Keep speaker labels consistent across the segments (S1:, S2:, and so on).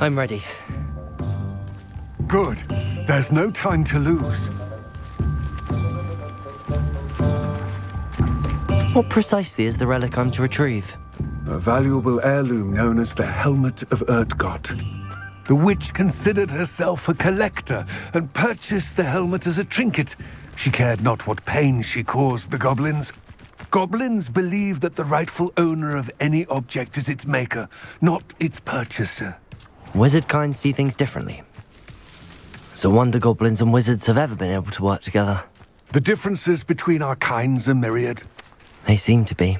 S1: I'm ready.
S2: Good. There's no time to lose.
S1: What precisely is the relic I'm to retrieve?
S2: A valuable heirloom known as the Helmet of Urtgott. The witch considered herself a collector and purchased the helmet as a trinket. She cared not what pain she caused the goblins. Goblins believe that the rightful owner of any object is its maker, not its purchaser.
S1: Wizard kind see things differently. It's a wonder goblins and wizards have ever been able to work together.
S2: The differences between our kinds are myriad.
S1: They seem to be.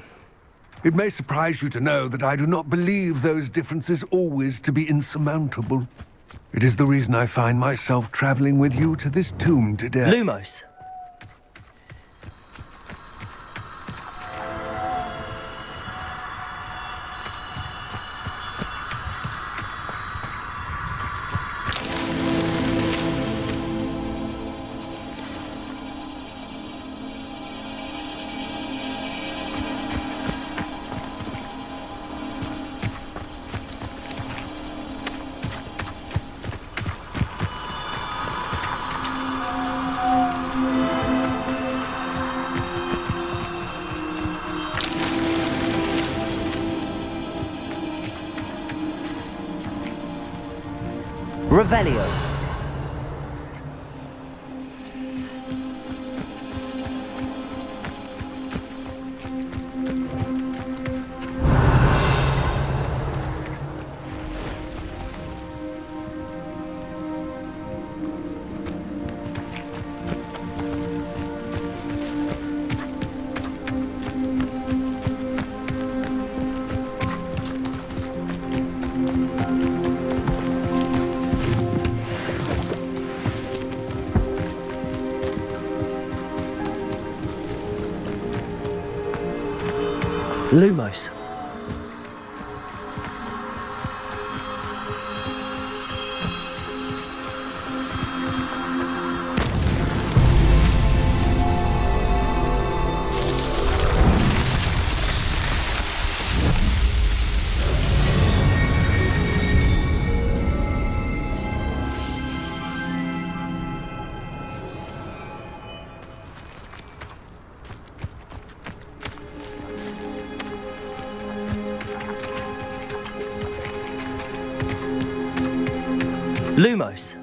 S2: It may surprise you to know that I do not believe those differences always to be insurmountable. It is the reason I find myself traveling with you to this tomb today.
S1: Lumos! Revelio. Lumos. Lumos.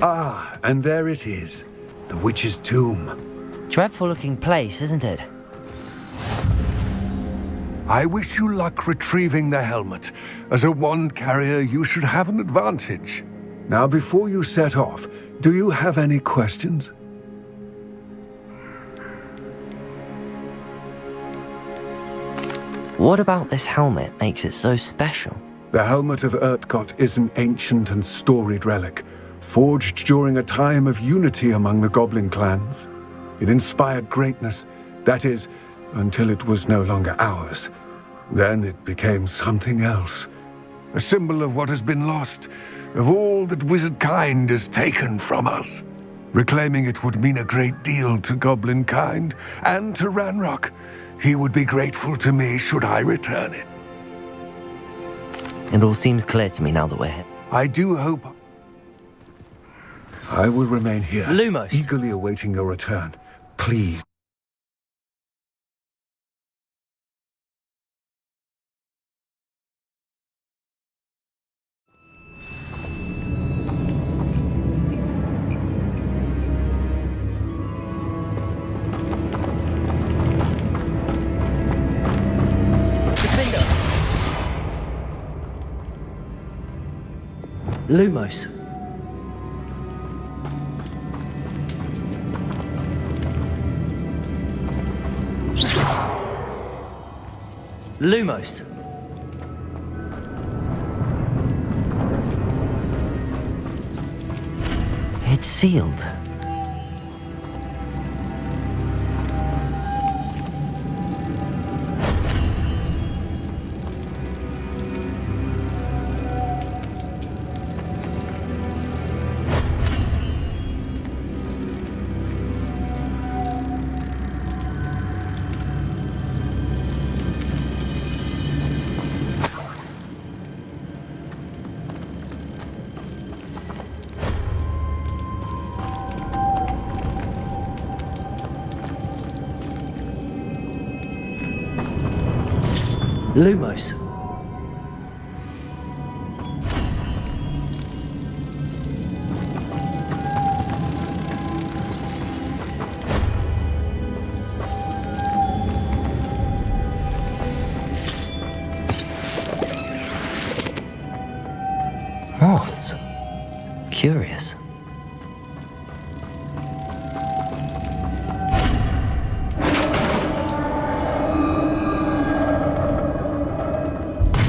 S2: Ah, and there it is. The witch's tomb.
S1: Dreadful looking place, isn't it?
S2: I wish you luck retrieving the helmet. As a wand carrier, you should have an advantage. Now, before you set off, do you have any questions?
S1: What about this helmet makes it so special?
S2: The Helmet of Urtgott is an ancient and storied relic, forged during a time of unity among the goblin clans. It inspired greatness, that is, until it was no longer ours. Then it became something else. A symbol of what has been lost, of all that wizard kind is taken from us. Reclaiming it would mean a great deal to goblin kind, and to Ranrock. He would be grateful to me should I return it.
S1: It all seems clear to me now that we're here.
S2: I do hope I will remain here,
S1: Lumos.
S2: eagerly awaiting your return. Please.
S1: Lumos. Lumos. It's sealed. Lumos. Moths. Curious.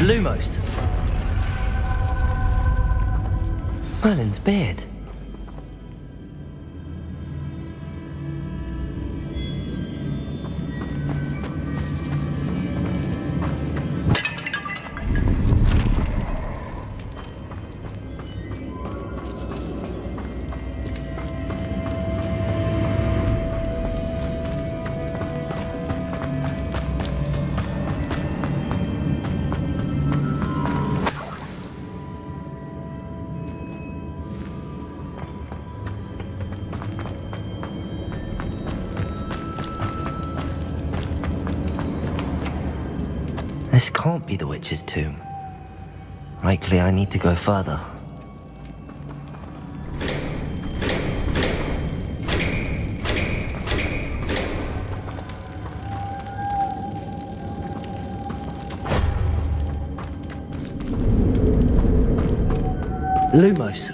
S1: Lumos. Merlin's beard. This can't be the witch's tomb. Likely I need to go further. Lumos.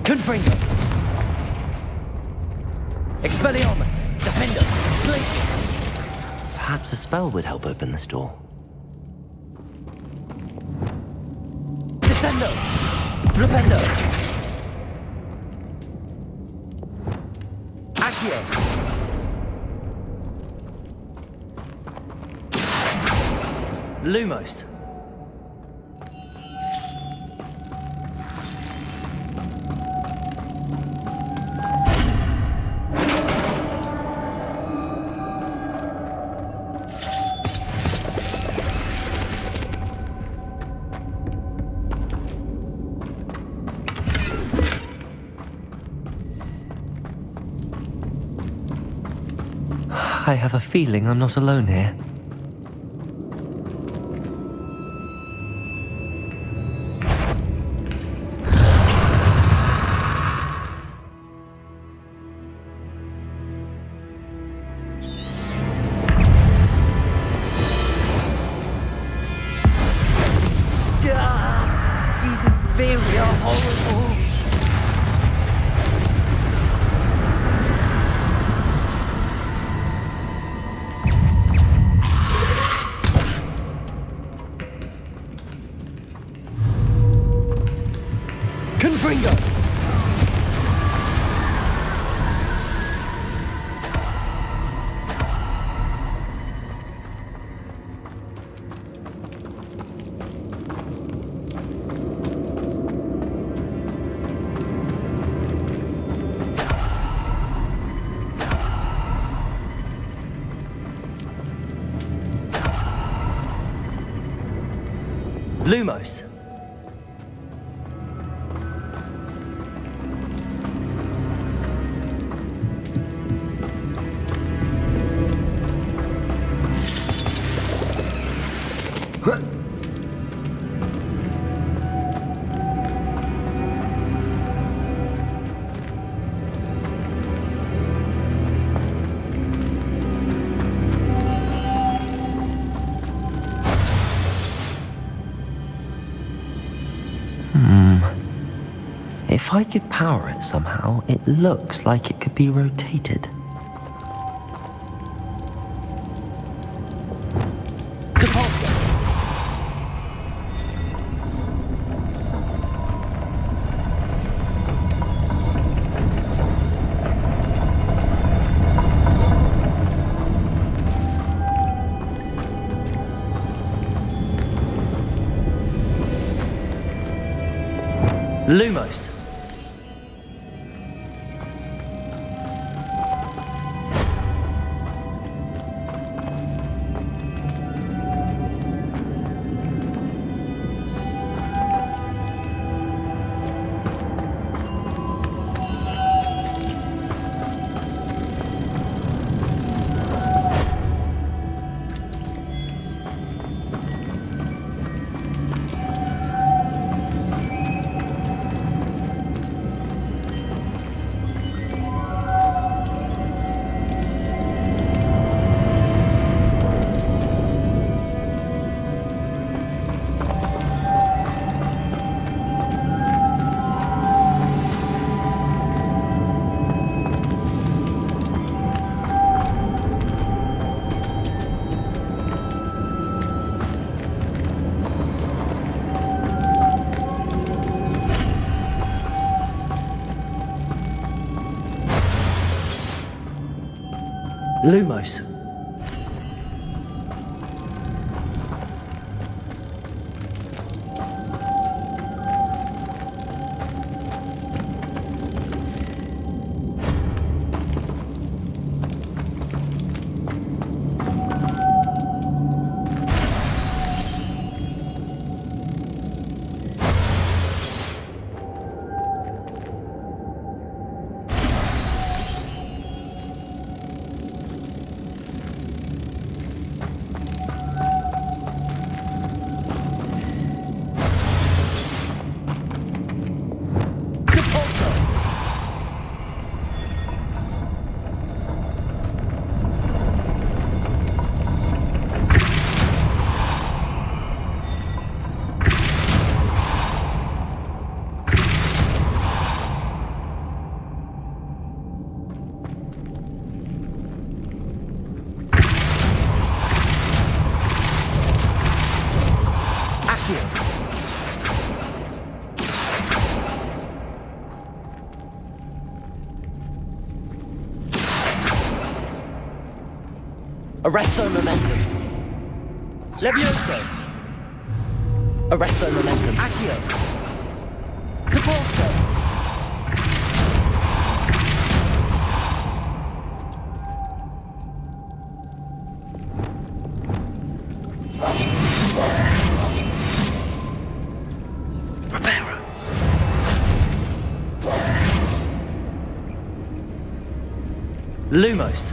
S1: Confringo. Expelliarmus. Defender. Places. Perhaps a spell would help open this door. Descendo. Flipendo. Accio. Lumos. I have a feeling I'm not alone here. These inferior horribles! Confringo! Lumos. If I could power it somehow, it looks like it could be rotated. Lumos. Lumos. Arresto momentum. Levioso. Arresto momentum. Accio. Depulso. Reparo. Lumos.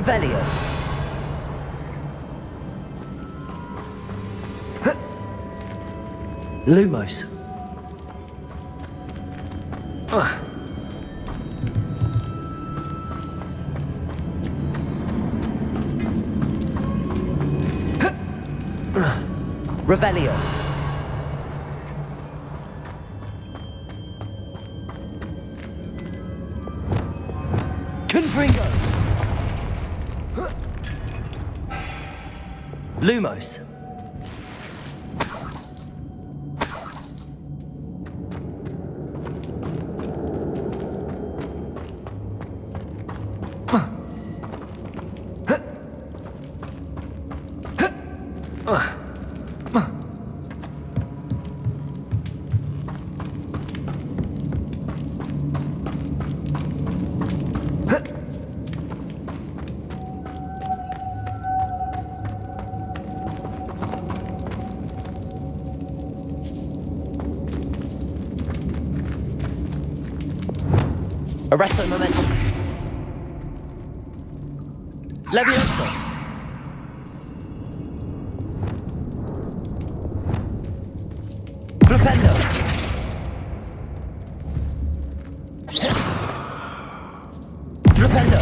S1: Revelio. Lumos. Revelio. Confringo. Lumos. Arresto momentum. Levioso. Flipendo. Flipendo.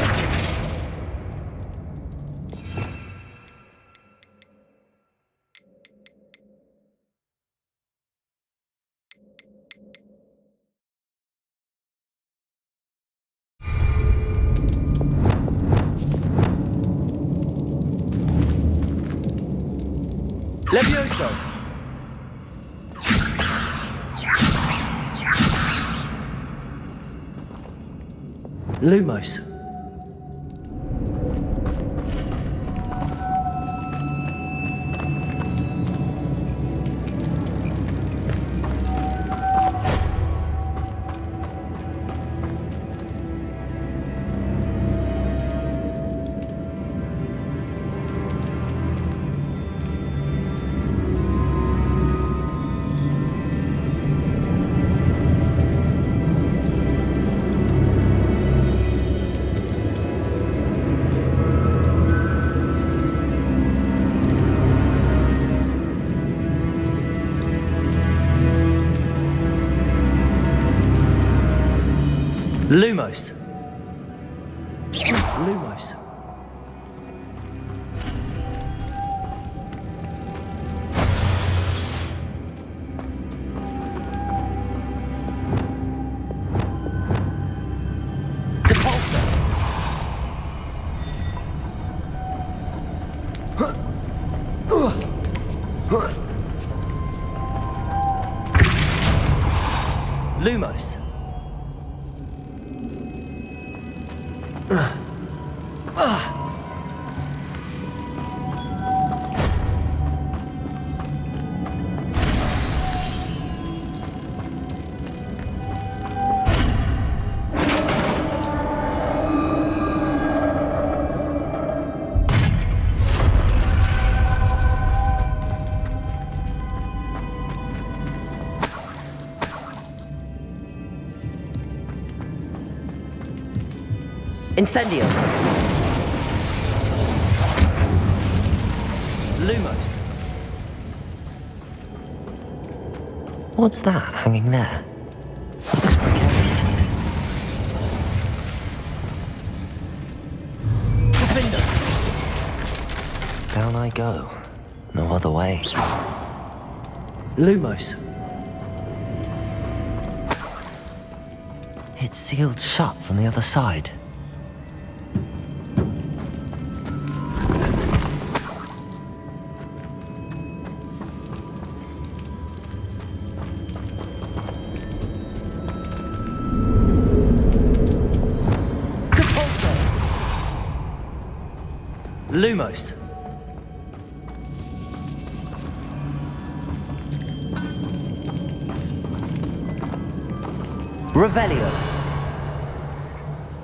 S1: Levioso. Lumos. Lumos. Lumos. Depulso. Lumos. Incendio. Lumos. What's that hanging there? It looks precarious. Down I go. No other way. Lumos. It's sealed shut from the other side. Lumos. Revelio.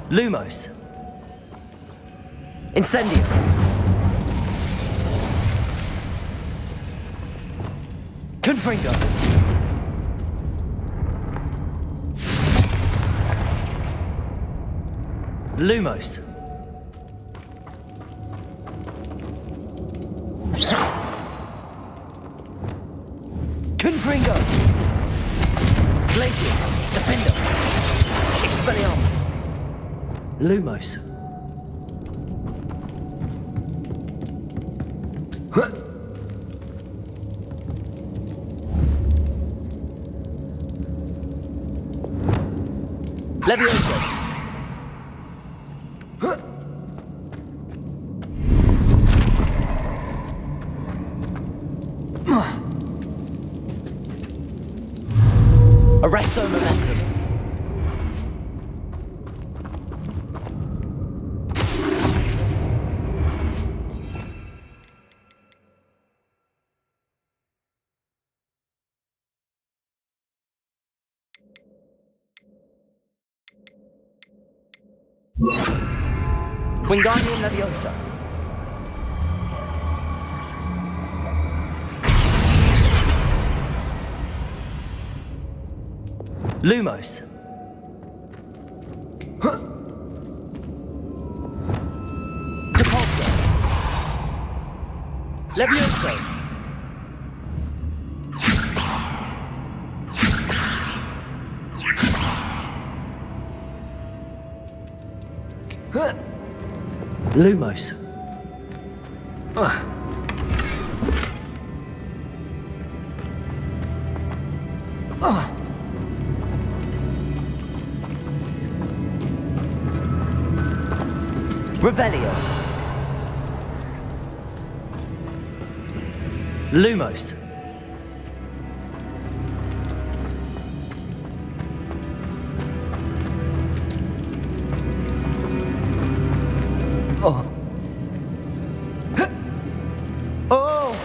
S1: Lumos. Incendio. Confringo. Lumos. Confringo! Glacius! Defender! Expelliarmus! Lumos! Levioso! Arresto momentum! Wingardium Leviosa! Lumos! Depulso! Levioso! Lumos! Revelio! Lumos! Oh! Oh!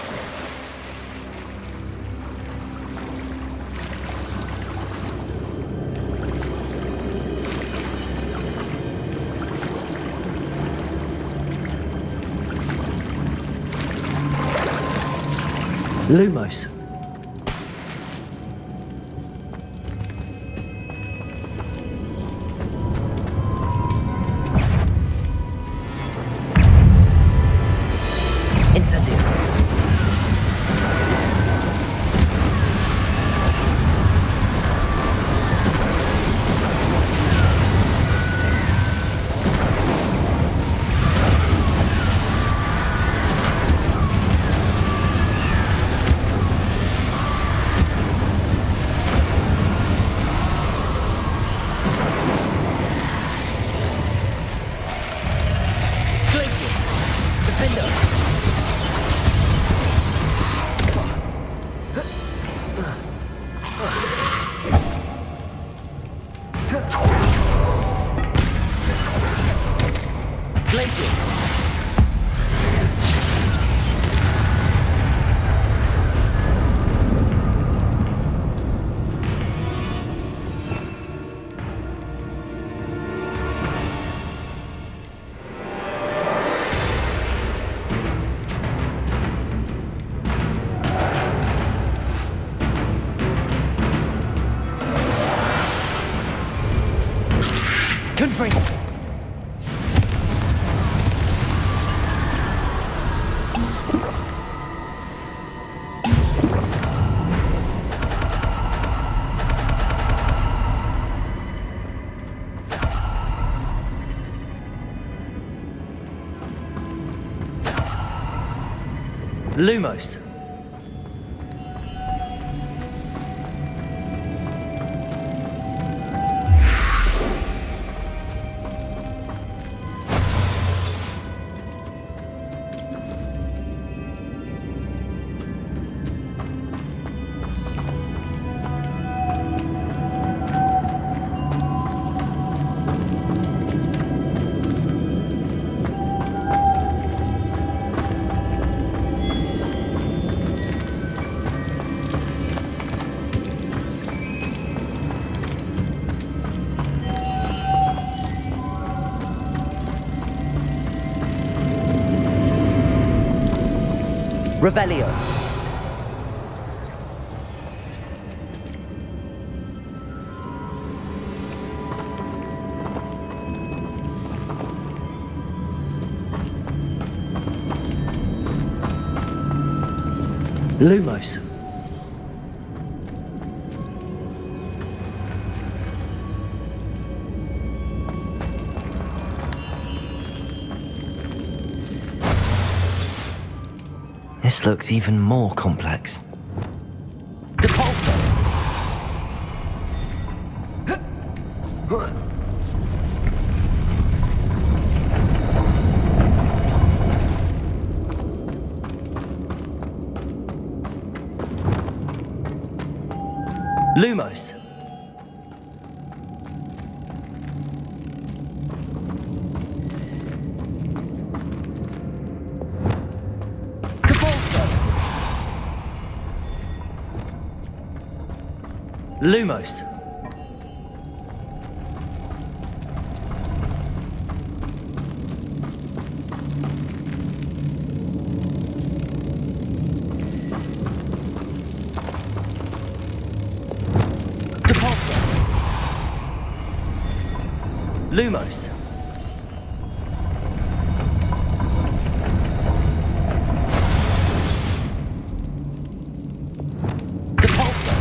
S1: Lumos. Incendio. Confring. Lumos. Revelio. Lumos. This looks even more complex. Depulso! Lumos. Depulso. Lumos. Lumos. Depulso.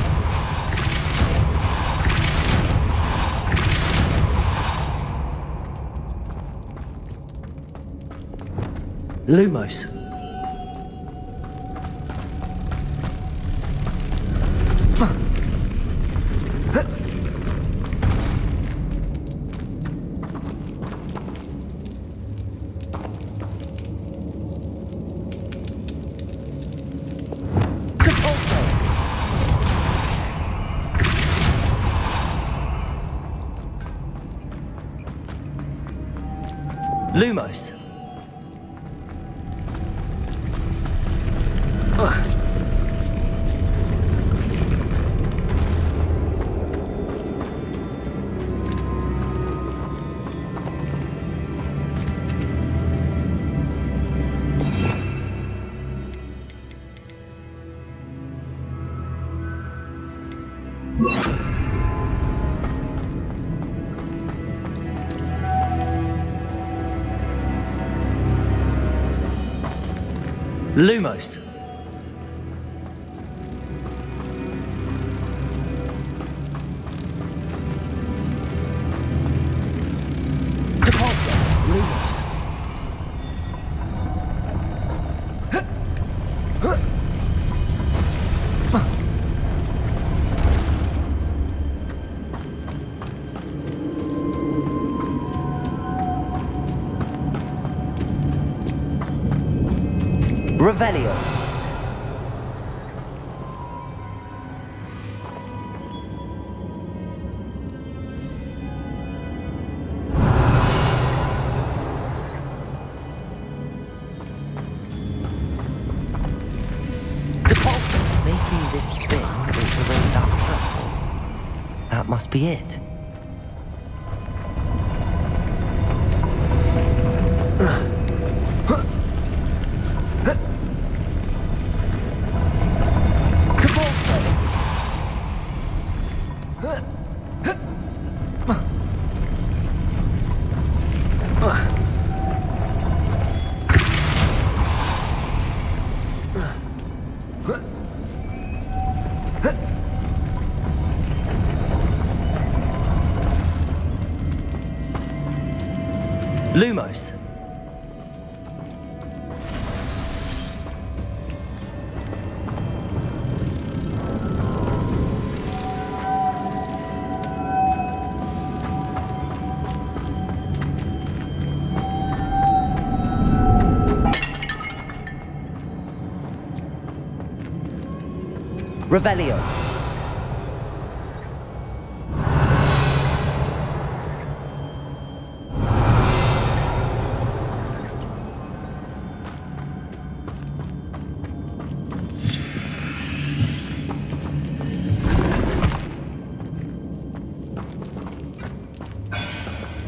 S1: Lumos. Lumos. Lumos. Depulso. Lumos. Revelio. Depulso. Making this spin to raise that platform. That must be it. Lumos. Revelio.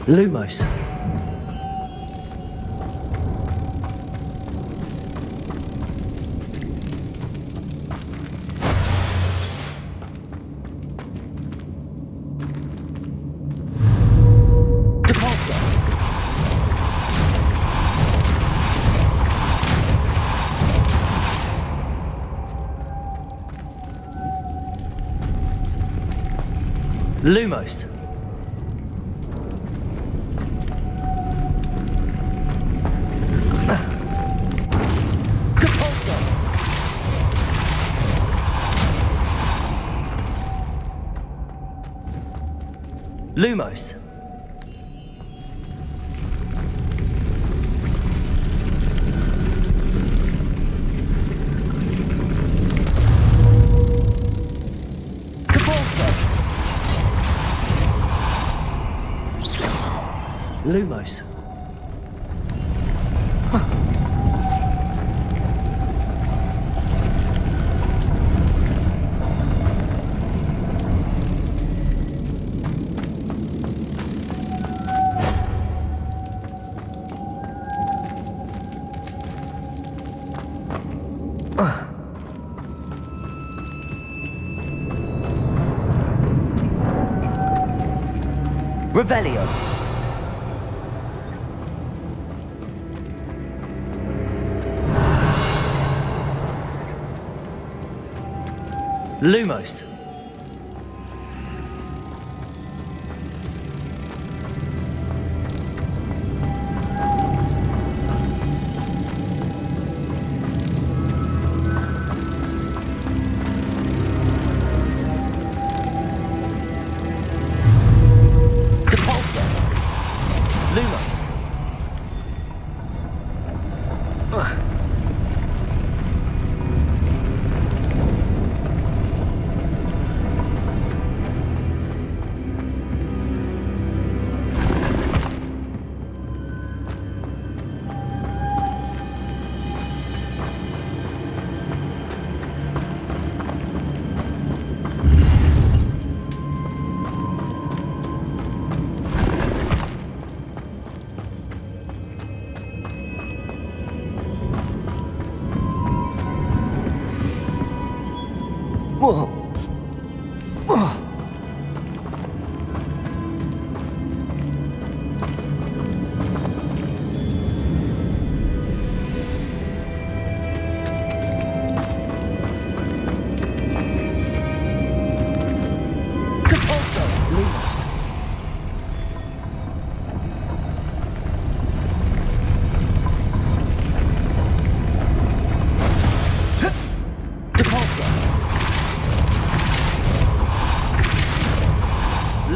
S1: Lumos. Depulso. Lumos. Lumos. Lumos. Revelio. Lumos. Lumos. Whoa.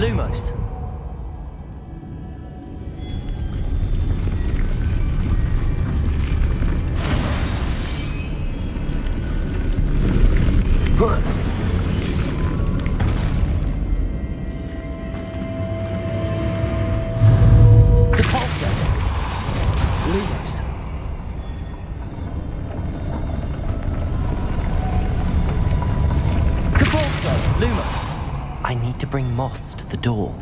S1: Lumos. Depulso. Lumos. Depulso. Lumos. I need to bring moths to the door.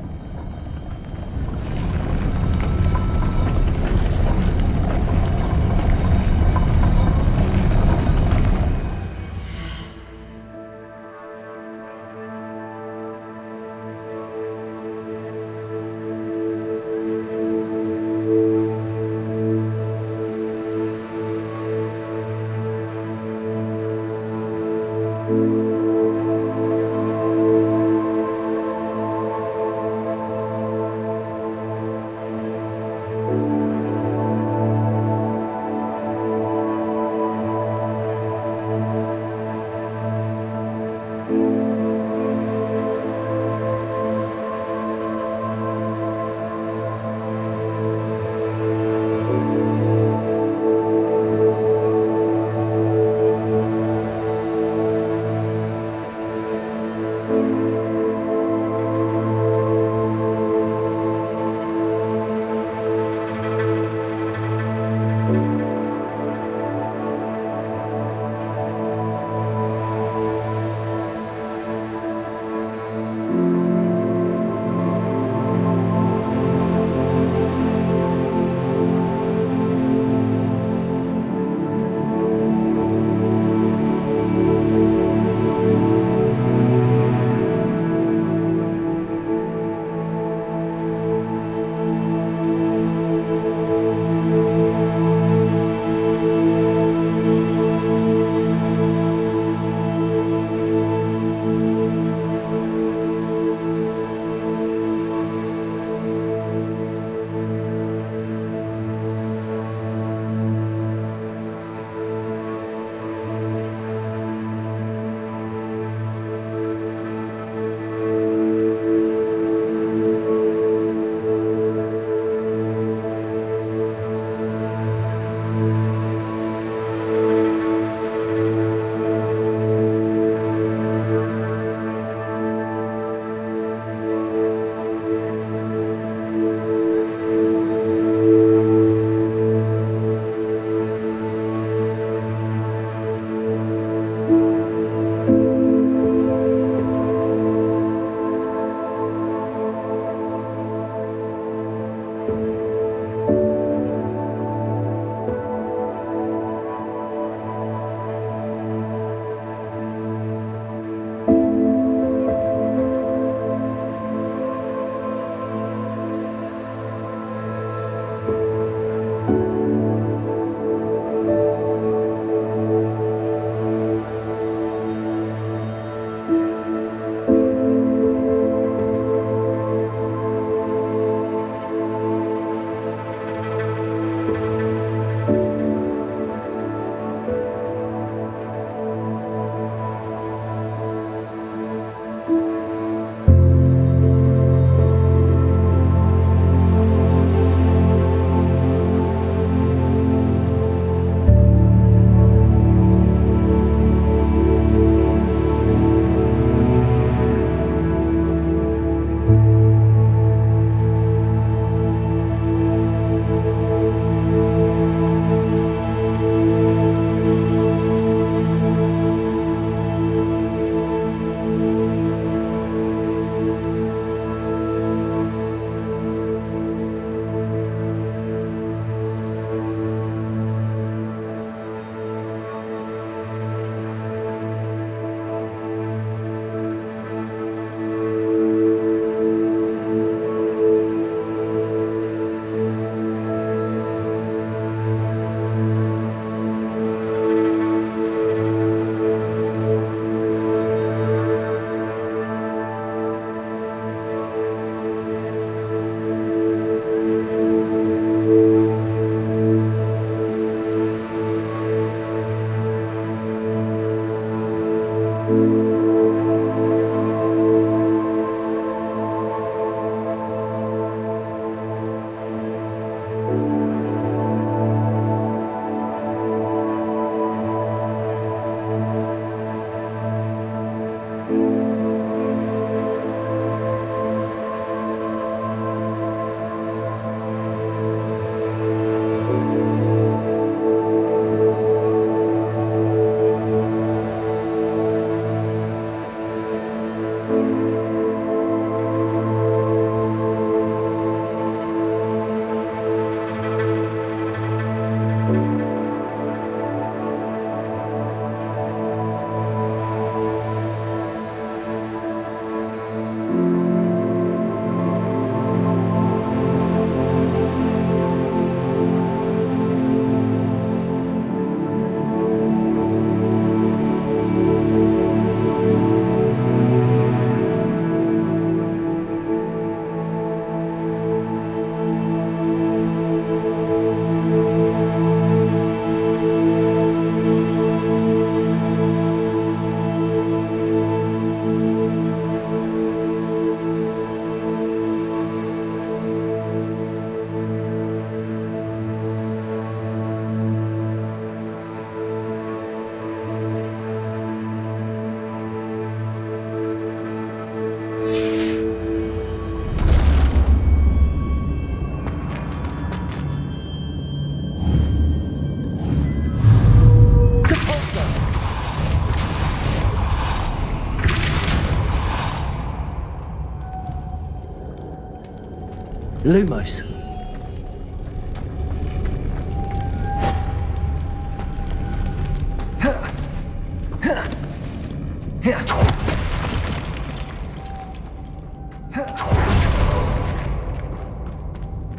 S1: Lumos.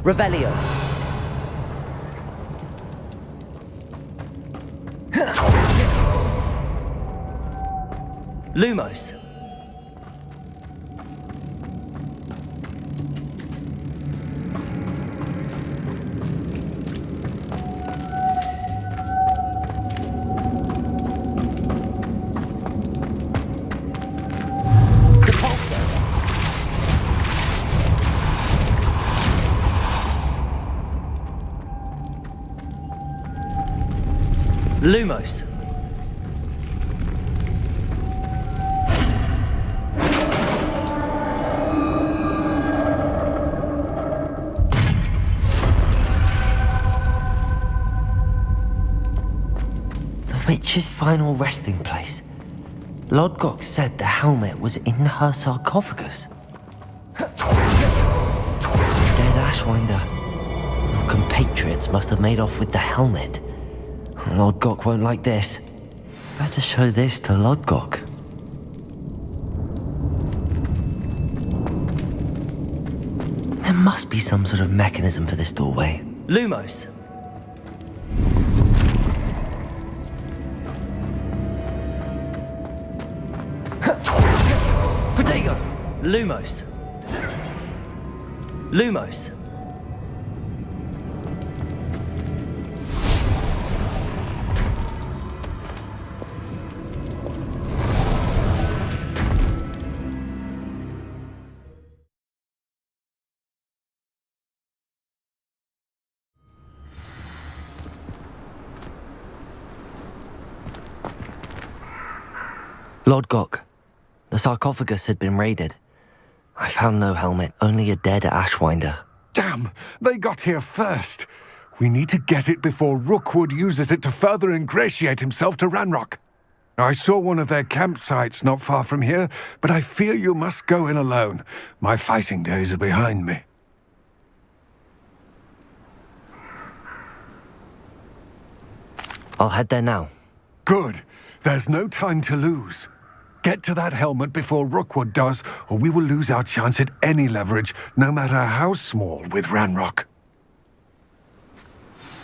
S1: Revelio. Lumos. Lumos. The witch's final resting place. Lodgok said the helmet was in her sarcophagus. Dead Ashwinder. Your compatriots must have made off with the helmet. Lodgok won't like this. Better show this to Lodgok. There must be some sort of mechanism for this doorway. Lumos. Protego. Lumos. Lumos. Lodgok. The sarcophagus had been raided. I found no helmet, only a dead Ashwinder.
S2: Damn! They got here first. We need to get it before Rookwood uses it to further ingratiate himself to Ranrock. I saw one of their campsites not far from here, but I fear you must go in alone. My fighting days are behind me.
S1: I'll head there now.
S2: Good. There's no time to lose. Get to that helmet before Rookwood does, or we will lose our chance at any leverage, no matter how small, with Ranrock.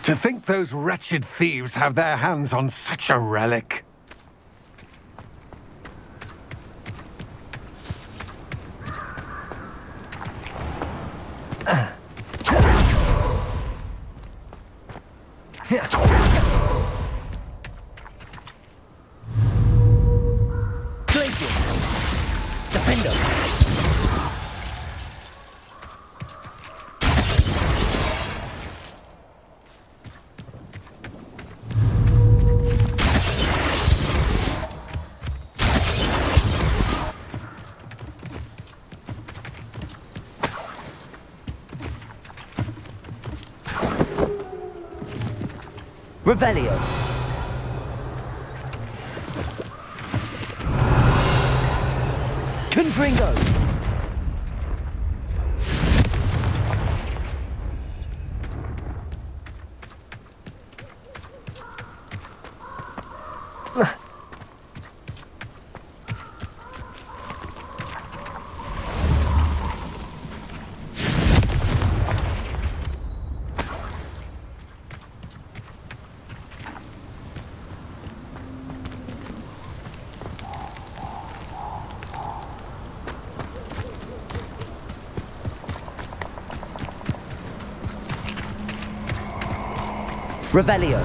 S2: To think those wretched thieves have their hands on such a relic.
S1: Revelio. Confringo. Revelio.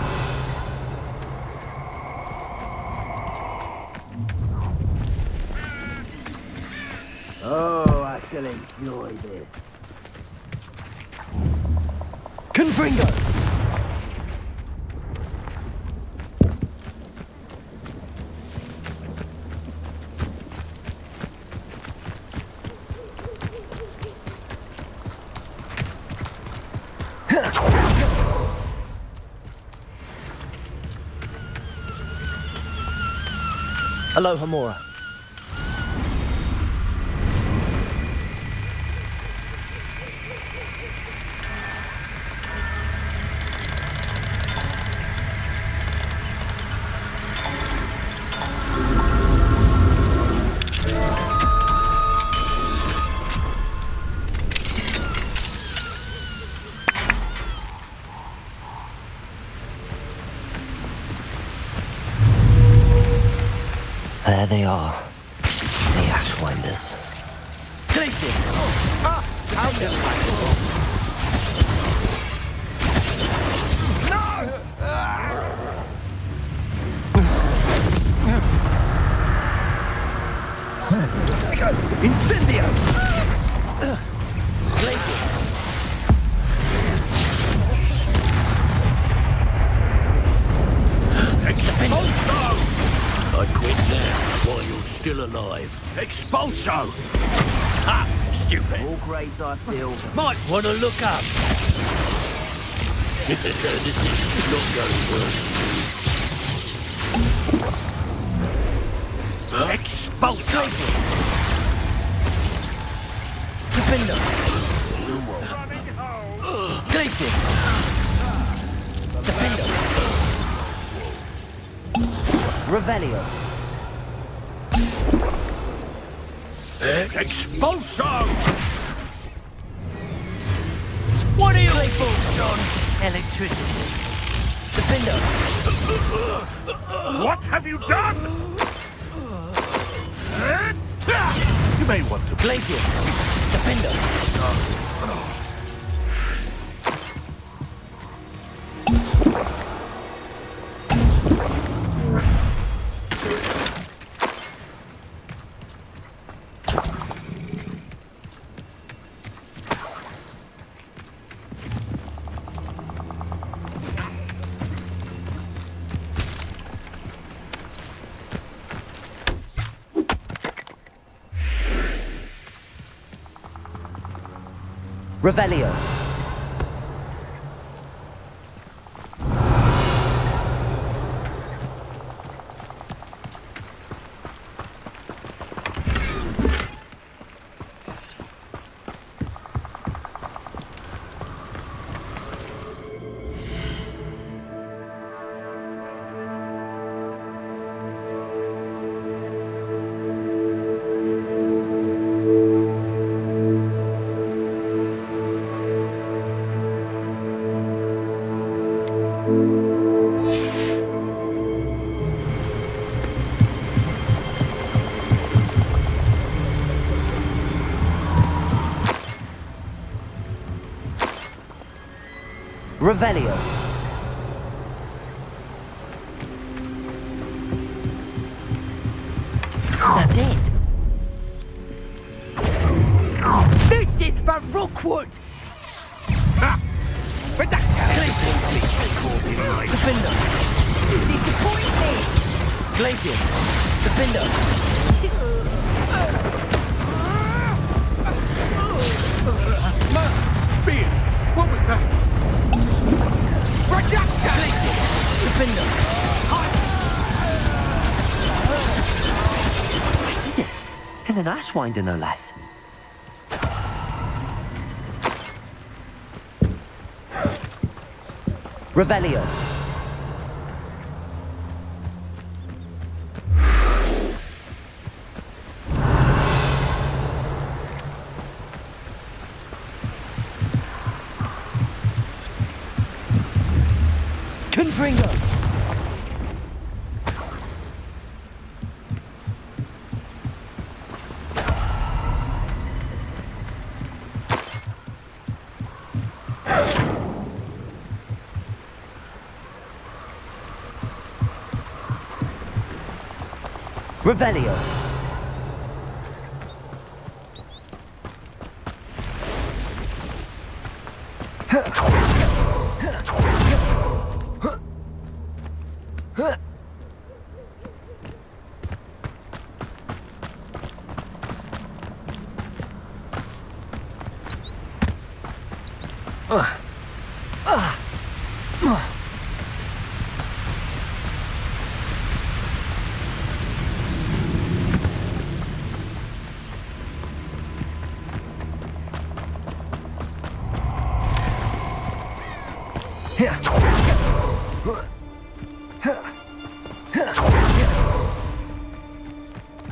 S3: Oh, I shall enjoy this.
S1: Confringo. Aloha Mora. There they are. The Ashwinders. Glacius!
S4: I'll do
S3: Incendio!
S1: Glacius!
S3: I quit now while you're still alive. Expulso! Ha! Stupid.
S4: all grades I feel.
S3: Might want to look up. This is not going well. Expulso!
S1: Defender! Glacius! Defender! Revelio!
S3: Expulso! What are you fools on?
S1: Electricity! Defender!
S3: What have you done? You may want to...
S1: Glacius! Defender! Revelio! Revelio! That's it!
S5: This is for Rookwood! Redactor!
S1: Defender!
S5: Disappointed!
S1: Glacius! Defender!
S2: Beard! What was that?
S5: Redactor!
S1: Glacius! Defender! I did it! And an Ashwinder, no less. Revelio! Confringo! Revelio!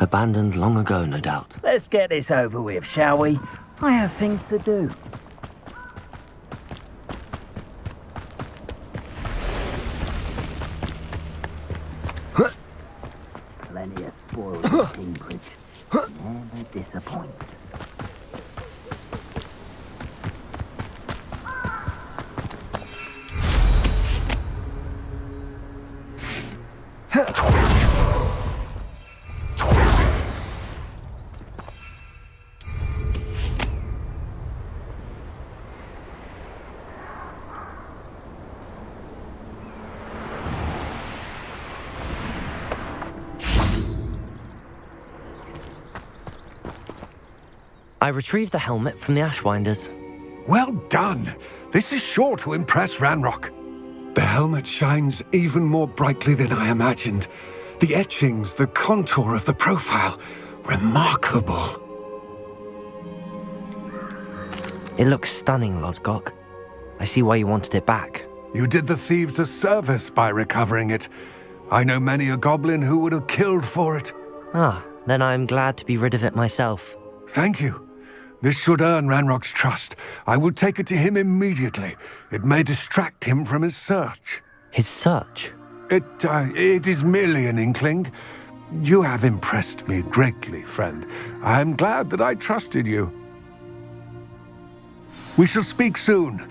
S1: Abandoned long ago, no doubt.
S4: Let's get this over with, shall we? I have things to do. Plenty of spoiled
S1: I retrieved the helmet from the Ashwinders.
S2: Well done. This is sure to impress Ranrock. The helmet shines even more brightly than I imagined. The etchings, the contour of the profile, remarkable.
S1: It looks stunning, Lodgok. I see why you wanted it back.
S2: You did the thieves a service by recovering it. I know many a goblin who would have killed for it.
S1: Ah, then I'm glad to be rid of it myself.
S2: Thank you. This should earn Ranrock's trust. I will take it to him immediately. It may distract him from his search.
S1: His search?
S2: It is merely an inkling. You have impressed me greatly, friend. I am glad that I trusted you. We shall speak soon.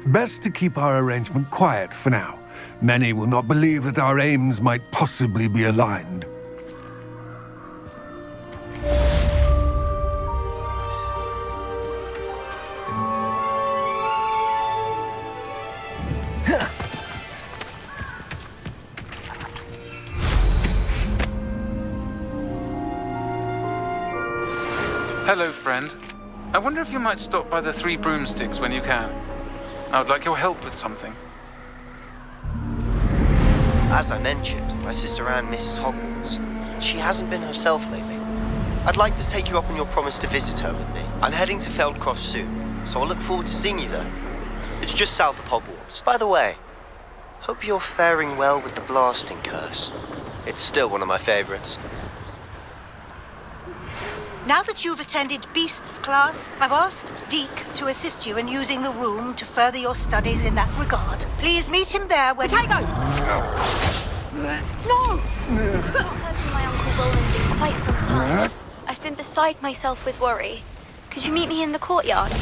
S2: Best to keep our arrangement quiet for now. Many will not believe that our aims might possibly be aligned.
S6: Hello, friend. I wonder if you might stop by the Three Broomsticks when you can. I would like your help with something.
S7: As I mentioned, my sister Anne misses Hogwarts. She hasn't been herself lately. I'd like to take you up on your promise to visit her with me. I'm heading to Feldcroft soon, so I'll look forward to seeing you there. It's just south of Hogwarts. By the way, hope you're faring well with the blasting curse. It's still one of my favorites.
S8: Now that you've attended Beasts class, I've asked Deke to assist you in using the room to further your studies in that regard. Please meet him there when...
S5: Potato! No! I've not heard from my Uncle Roland in quite some time. I've been beside myself with worry. Could you meet me in the courtyard?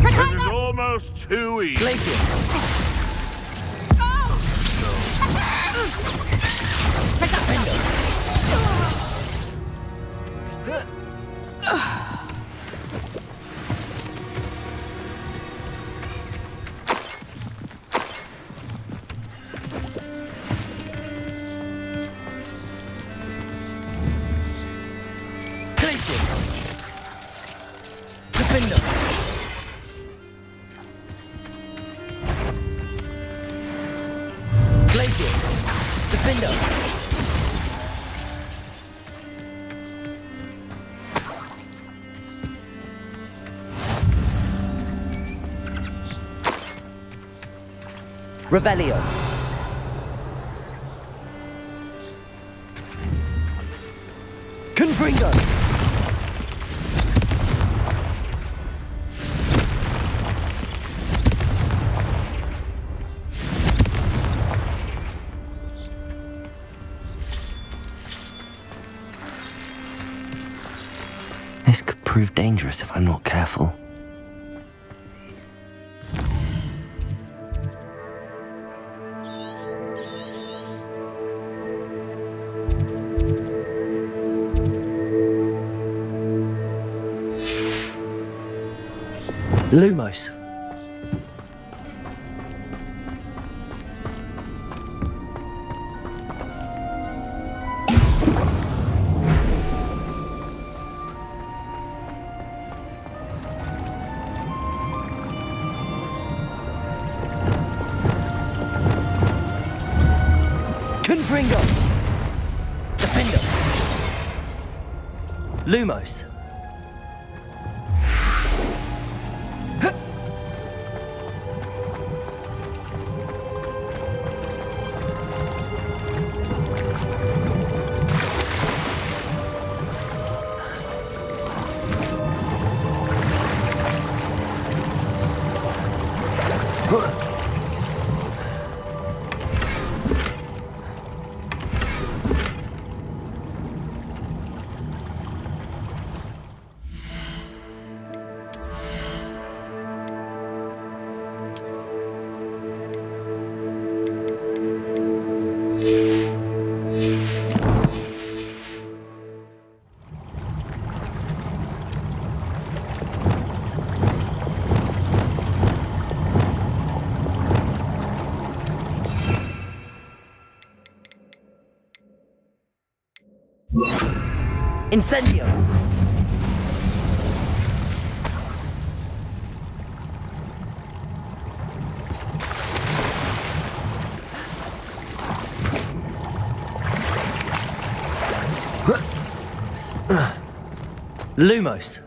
S3: This is almost too easy.
S1: Glacius! Revelio. Confringo. This could prove dangerous if I'm not careful. Lumos. Fringo! Defender! Lumos! Incendio! Lumos!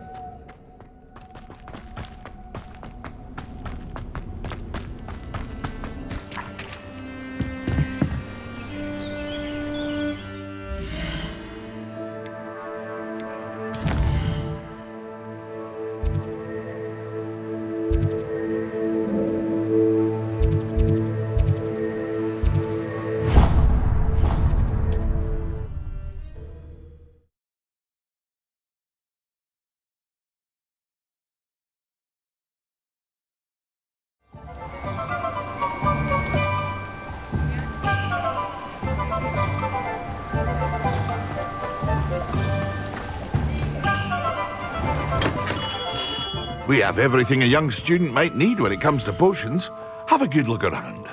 S9: We have everything a young student might need when it comes to potions. Have a good look around.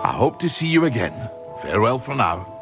S9: I hope to see you again. Farewell for now.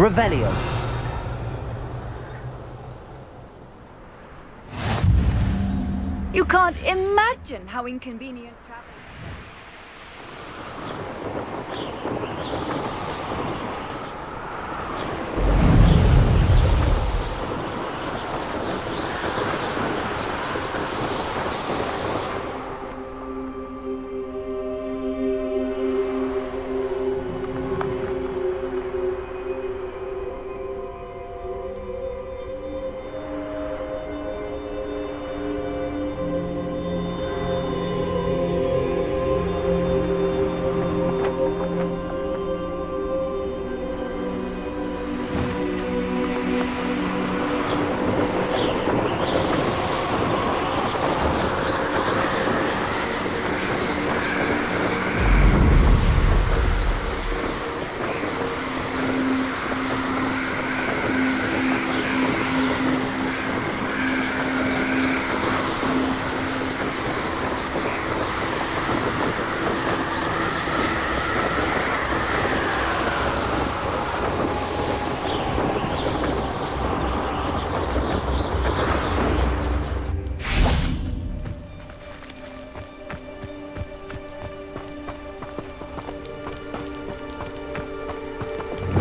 S1: Revelio.
S10: You can't imagine how inconvenient travel.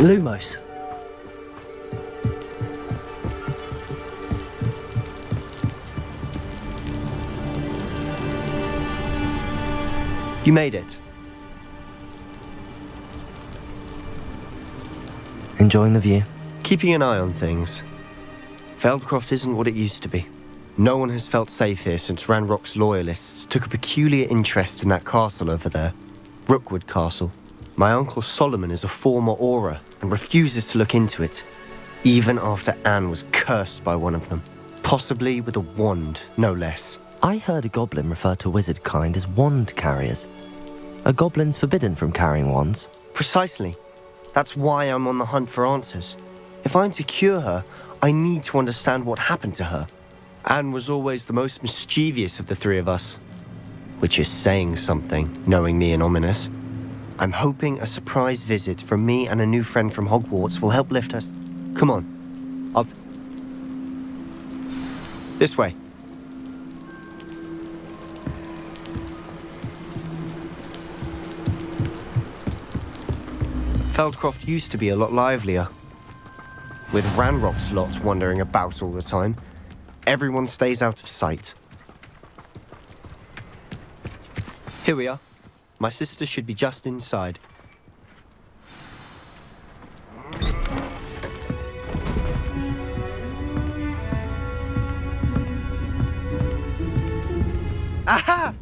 S1: Lumos.
S7: You made it.
S1: Enjoying the view?
S7: Keeping an eye on things. Feldcroft isn't what it used to be. No one has felt safe here since Ranrock's loyalists took a peculiar interest in that castle over there. Rookwood Castle. My uncle Solomon is a former Auror and refuses to look into it, even after Anne was cursed by one of them. Possibly with a wand, no less.
S1: I heard a goblin refer to wizard kind as wand carriers. Are goblins forbidden from carrying wands?
S7: Precisely. That's why I'm on the hunt for answers. If I'm to cure her, I need to understand what happened to her. Anne was always the most mischievous of the three of us. Which is saying something, knowing me and Ominous. I'm hoping a surprise visit from me and a new friend from Hogwarts will help lift us. Come on. This way. Feldcroft used to be a lot livelier. With Ranrock's lot wandering about all the time, everyone stays out of sight. Here we are. My sister should be just inside.
S10: Aha!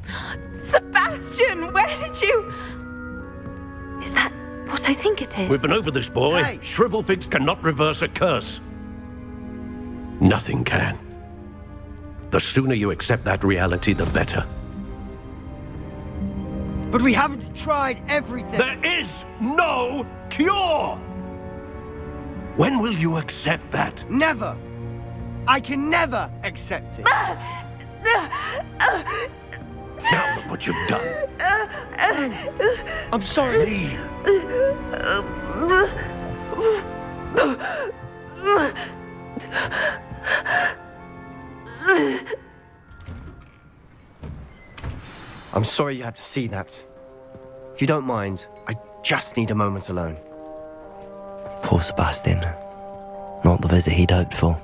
S10: Sebastian, where did you... Is that what I think it is?
S3: We've been over this, boy.
S8: Hey.
S3: Shrivelfigs cannot reverse a curse. Nothing can. The sooner you accept that reality, the better.
S11: But we haven't tried everything.
S3: There is no cure! When will you accept that?
S11: Never. I can never accept it.
S3: Now look what you've done.
S11: I'm sorry.
S3: Leave.
S7: I'm sorry you had to see that. If you don't mind, I just need a moment alone.
S1: Poor Sebastian. Not the visit he'd hoped for.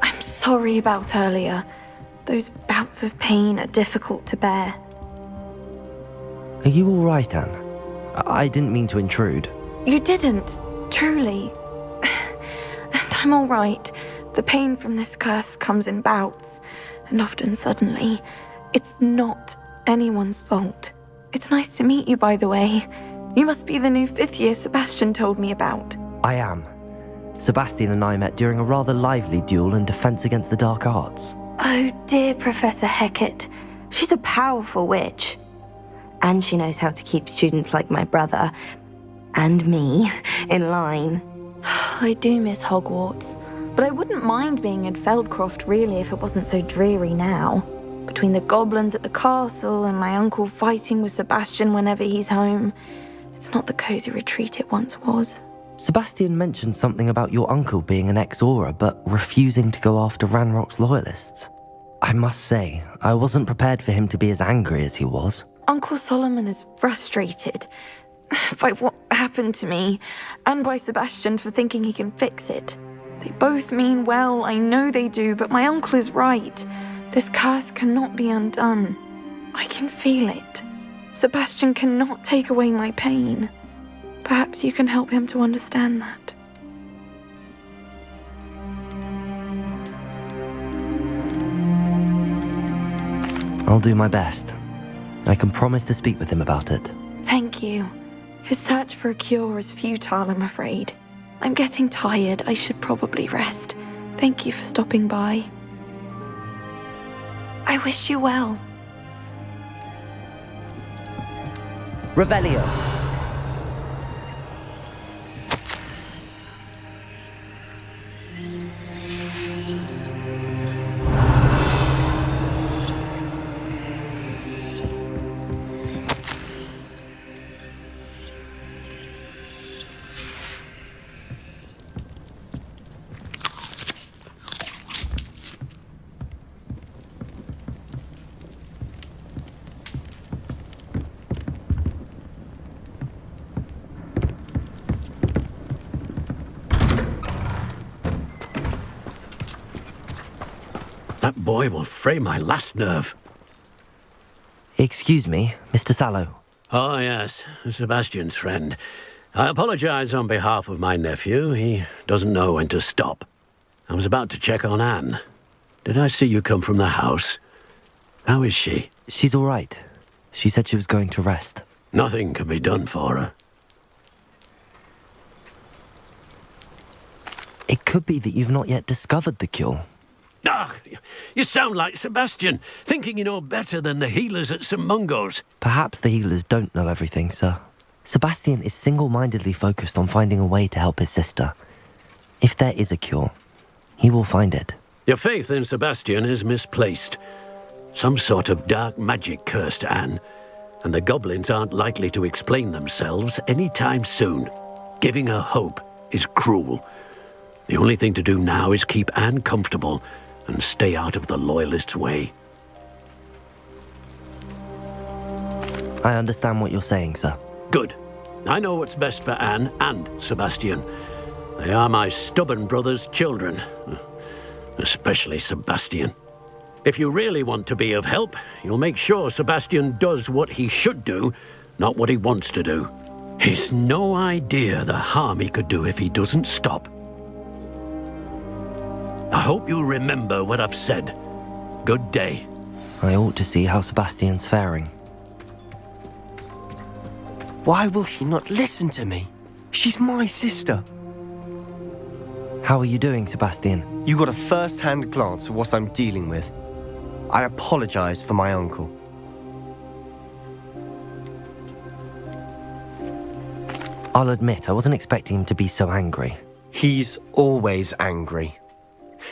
S10: I'm sorry about earlier. Those bouts of pain are difficult to bear.
S1: Are you all right, Anne? I didn't mean to intrude.
S10: You didn't, truly. And I'm all right. The pain from this curse comes in bouts, and often suddenly. It's not anyone's fault. It's nice to meet you, by the way. You must be the new 5th year Sebastian told me about.
S1: I am. Sebastian and I met during a rather lively duel in Defense Against the Dark Arts.
S10: Oh, dear Professor Hecat. She's a powerful witch.
S12: And she knows how to keep students like my brother, and me, in line.
S10: I do miss Hogwarts, but I wouldn't mind being in Feldcroft really if it wasn't so dreary now. Between the goblins at the castle and my uncle fighting with Sebastian whenever he's home, it's not the cozy retreat it once was.
S1: Sebastian mentioned something about your uncle being an ex-Auror, but refusing to go after Ranrock's loyalists. I must say, I wasn't prepared for him to be as angry as he was.
S10: Uncle Solomon is frustrated by what happened to me, and by Sebastian for thinking he can fix it. They both mean well, I know they do, but my uncle is right. This curse cannot be undone. I can feel it. Sebastian cannot take away my pain. Perhaps you can help him to understand that.
S1: I'll do my best. I can promise to speak with him about it.
S10: Thank you. His search for a cure is futile, I'm afraid. I'm getting tired. I should probably rest. Thank you for stopping by. I wish you well.
S1: Revelio.
S3: That boy will fray my last nerve.
S1: Excuse me, Mr. Sallow.
S3: Oh, yes, Sebastian's friend. I apologize on behalf of my nephew. He doesn't know when to stop. I was about to check on Anne. Did I see you come from the house? How is she?
S1: She's all right. She said she was going to rest.
S3: Nothing can be done for her.
S1: It could be that you've not yet discovered the cure.
S3: Ah, you sound like Sebastian, thinking you know better than the healers at St. Mungo's.
S1: Perhaps the healers don't know everything, sir. Sebastian is single-mindedly focused on finding a way to help his sister. If there is a cure, he will find it.
S3: Your faith in Sebastian is misplaced. Some sort of dark magic cursed Anne, and the goblins aren't likely to explain themselves anytime soon. Giving her hope is cruel. The only thing to do now is keep Anne comfortable and stay out of the Loyalists' way.
S1: I understand what you're saying, sir.
S3: Good. I know what's best for Anne and Sebastian. They are my stubborn brother's children. Especially Sebastian. If you really want to be of help, you'll make sure Sebastian does what he should do, not what he wants to do. He's no idea the harm he could do if he doesn't stop. I hope you remember what I've said. Good day.
S1: I ought to see how Sebastian's faring.
S7: Why will he not listen to me? She's my sister.
S1: How are you doing, Sebastian?
S7: You got a first-hand glance at what I'm dealing with. I apologize for my uncle.
S1: I'll admit, I wasn't expecting him to be so angry.
S7: He's always angry.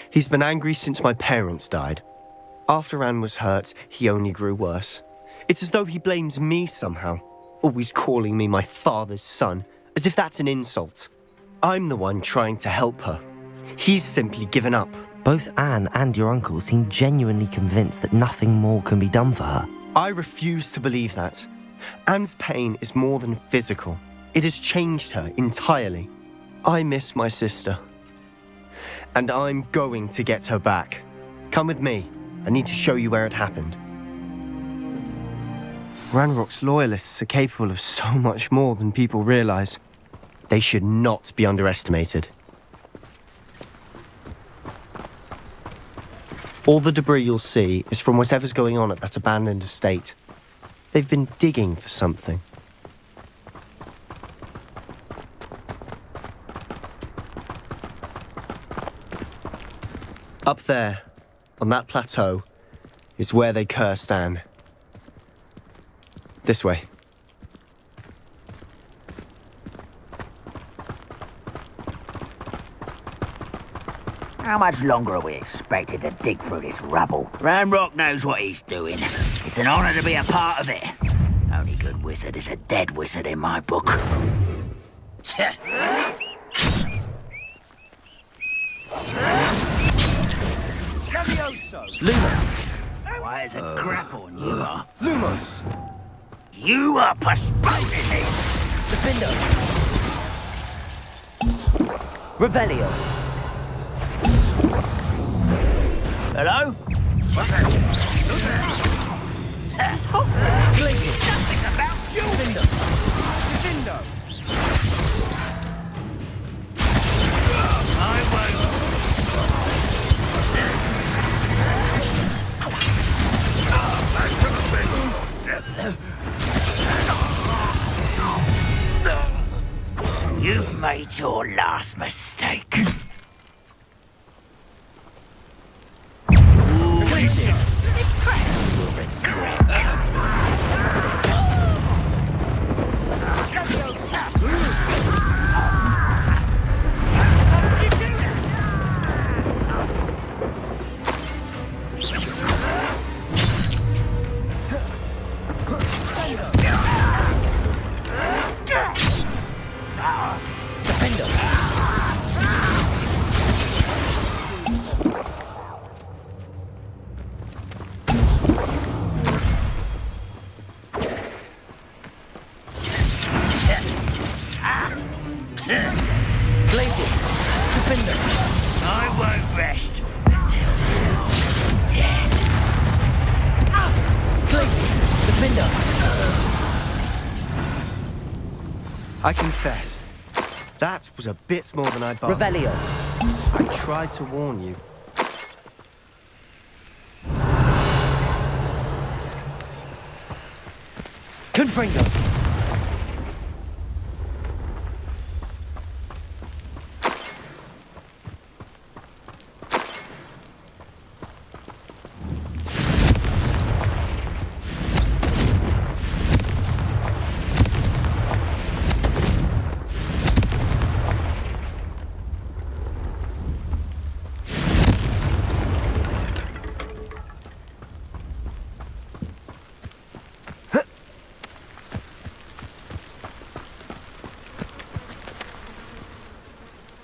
S7: He's been angry since my parents died. After Anne was hurt, he only grew worse. It's as though he blames me somehow, always calling me my father's son, as if that's an insult. I'm the one trying to help her. He's simply given up.
S1: Both Anne and your uncle seem genuinely convinced that nothing more can be done for her.
S7: I refuse to believe that. Anne's pain is more than physical. It has changed her entirely. I miss my sister. And I'm going to get her back. Come with me. I need to show you where it happened. Ranrock's Loyalists are capable of so much more than people realize. They should not be underestimated. All the debris you'll see is from whatever's going on at that abandoned estate. They've been digging for something. Up there, on that plateau, is where they cursed Anne. This way.
S4: How much longer are we expected to dig through this rubble? Ranrock knows what he's doing. It's an honor to be a part of it. Only good wizard is a dead wizard in my book.
S11: Lumos!
S4: Why is a crap on you are?
S11: Lumos!
S4: You are postponing me!
S11: Defender! Revelio!
S4: Hello?
S11: Glacier!
S4: Nothing about you!
S11: Defender! Defender!
S4: I won't. You've made your last mistake. You'll regret
S7: I confess, that was a bit more than I bargained.
S11: Revelio!
S7: I tried to warn you.
S11: Confringo!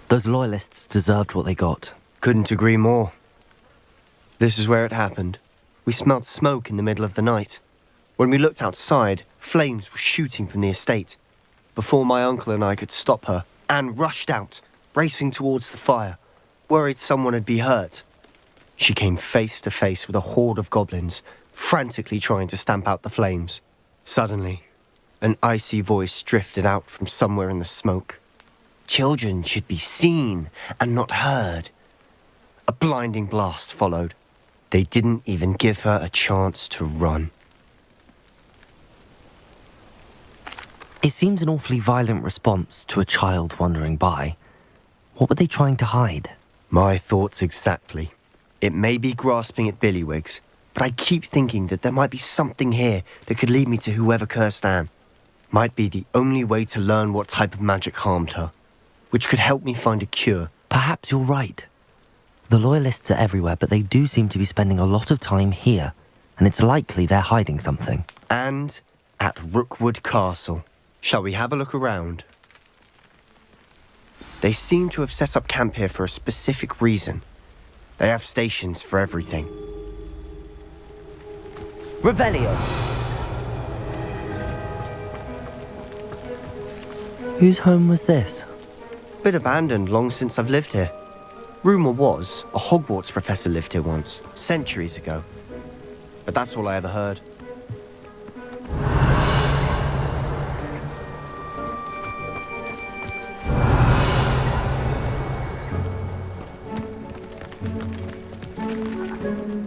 S1: Those loyalists deserved what they got.
S13: Couldn't agree more. This is where it happened. We smelled smoke in the middle of the night. When we looked outside, flames were shooting from the estate. Before my uncle and I could stop her, Anne rushed out, racing towards the fire, worried someone would be hurt. She came face to face with a horde of goblins, frantically trying to stamp out the flames. Suddenly, an icy voice drifted out from somewhere in the smoke. Children should be seen and not heard. A blinding blast followed. They didn't even give her a chance to run.
S1: It seems an awfully violent response to a child wandering by. What were they trying to hide?
S13: My thoughts exactly. It may be grasping at Billywigs, but I keep thinking that there might be something here that could lead me to whoever cursed Anne. Might be the only way to learn what type of magic harmed her, which could help me find a cure.
S1: Perhaps you're right. The Loyalists are everywhere, but they do seem to be spending a lot of time here, and it's likely they're hiding something.
S13: And at Rookwood Castle. Shall we have a look around? They seem to have set up camp here for a specific reason. They have stations for everything.
S1: Revelio! Whose home was this?
S13: Been abandoned long since I've lived here. Rumour was a Hogwarts professor lived here once, centuries ago. But that's all I ever heard.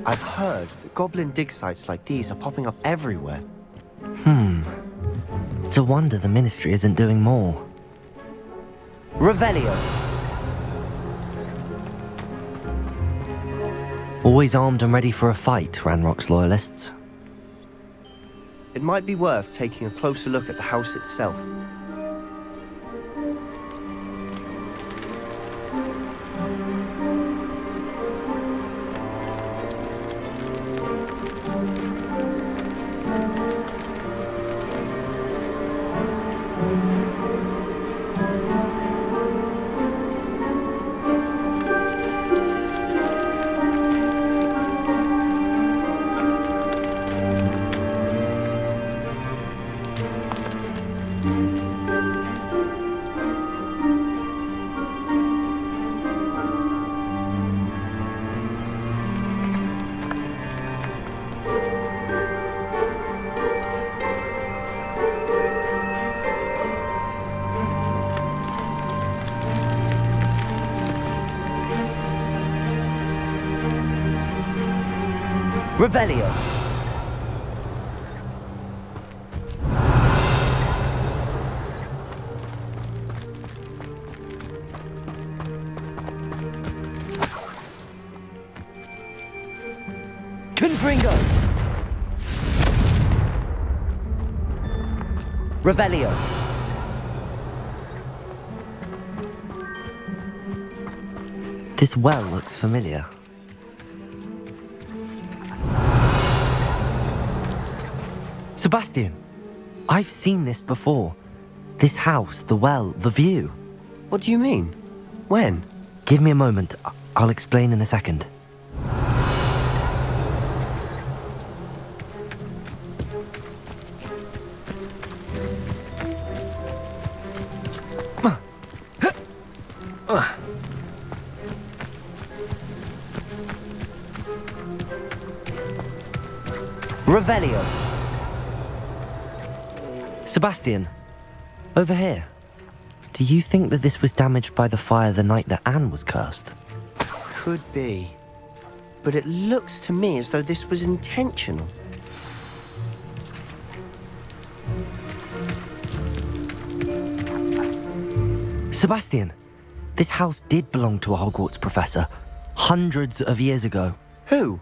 S13: I've heard that goblin dig sites like these are popping up everywhere.
S1: It's a wonder the Ministry isn't doing more. Revelio! Always armed and ready for a fight, Ranrock's Loyalists.
S13: It might be worth taking a closer look at the house itself.
S1: Revelio! Confringo! Revelio! This well looks familiar. Sebastian, I've seen this before. This house, the well, the view.
S13: What do you mean? When?
S1: Give me a moment. I'll explain in a second. Revelio. Sebastian, over here. Do you think that this was damaged by the fire the night that Anne was cursed?
S13: Could be. But it looks to me as though this was intentional.
S1: Sebastian, this house did belong to a Hogwarts professor, hundreds of years ago.
S13: Who?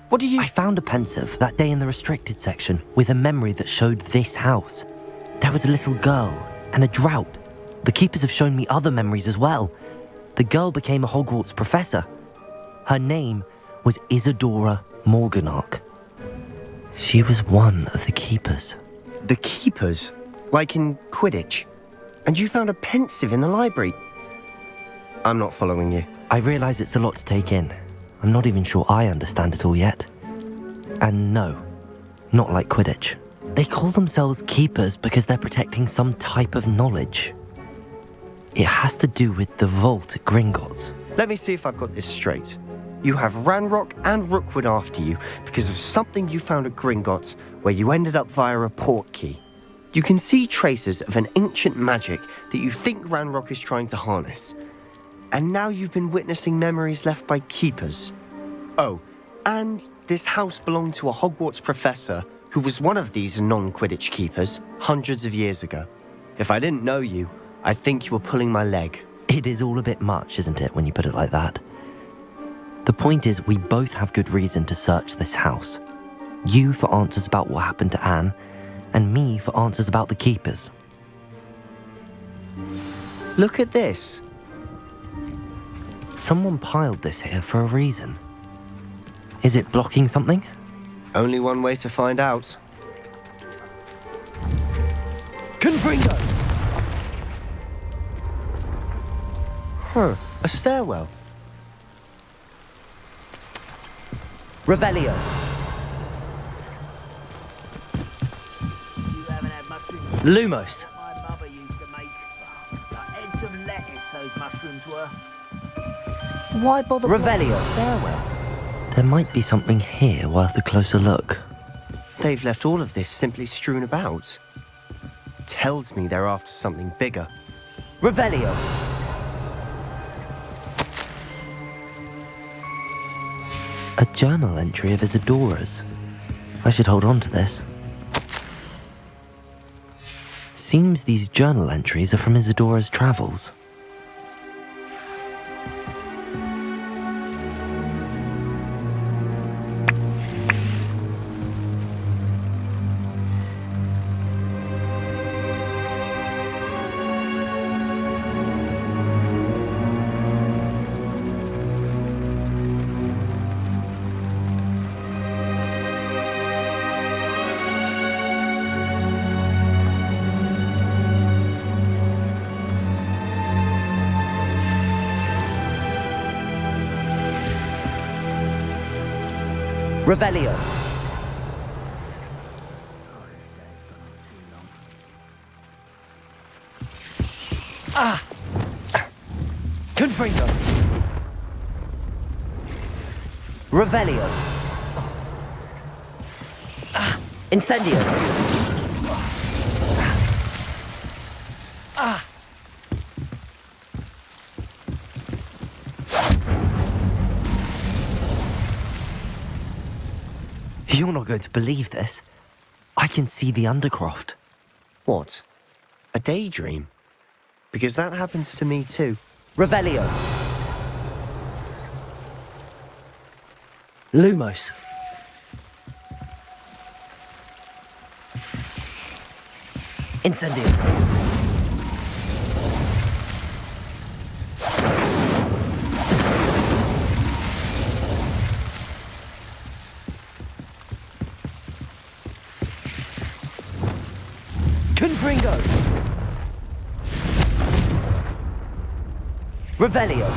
S13: What do you...
S1: I found a pensive that day in the restricted section with a memory that showed this house. There was a little girl and a drought. The keepers have shown me other memories as well. The girl became a Hogwarts professor. Her name was Isadora Morganach. She was one of the keepers.
S13: The keepers? Like in Quidditch? And you found a pensive in the library? I'm not following you.
S1: I realize it's a lot to take in. I'm not even sure I understand it all yet. And no, not like Quidditch. They call themselves keepers because they're protecting some type of knowledge. It has to do with the vault at Gringotts.
S13: Let me see if I've got this straight. You have Ranrock and Rookwood after you because of something you found at Gringotts where you ended up via a port key. You can see traces of an ancient magic that you think Ranrock is trying to harness. And now you've been witnessing memories left by keepers. Oh, and this house belonged to a Hogwarts professor who was one of these non-Quidditch keepers hundreds of years ago. If I didn't know you, I'd think you were pulling my leg.
S1: It is all a bit much, isn't it, when you put it like that? The point is, we both have good reason to search this house. You for answers about what happened to Anne, and me for answers about the keepers.
S13: Look at this.
S1: Someone piled this here for a reason. Is it blocking something?
S13: Only one way to find out.
S1: Confringo!
S13: Huh, a stairwell.
S1: Revelio. Lumos.
S4: My mother used to make heads of lettuce, those mushrooms were.
S13: Why bother
S1: Revelio.
S13: blocking a stairwell?
S1: There might be something here worth a closer look.
S13: They've left all of this simply strewn about. Tells me they're after something bigger.
S1: Revelio. A journal entry of Isadora's. I should hold on to this. Seems these journal entries are from Isadora's travels. Revelio. Ah! Confringo. Revelio. Ah! Incendio. Ah! You're not going to believe this. I can see the Undercroft.
S13: What? A daydream? Because that happens to me too.
S1: Revelio. Lumos. Incendio. Confringo. Revelio.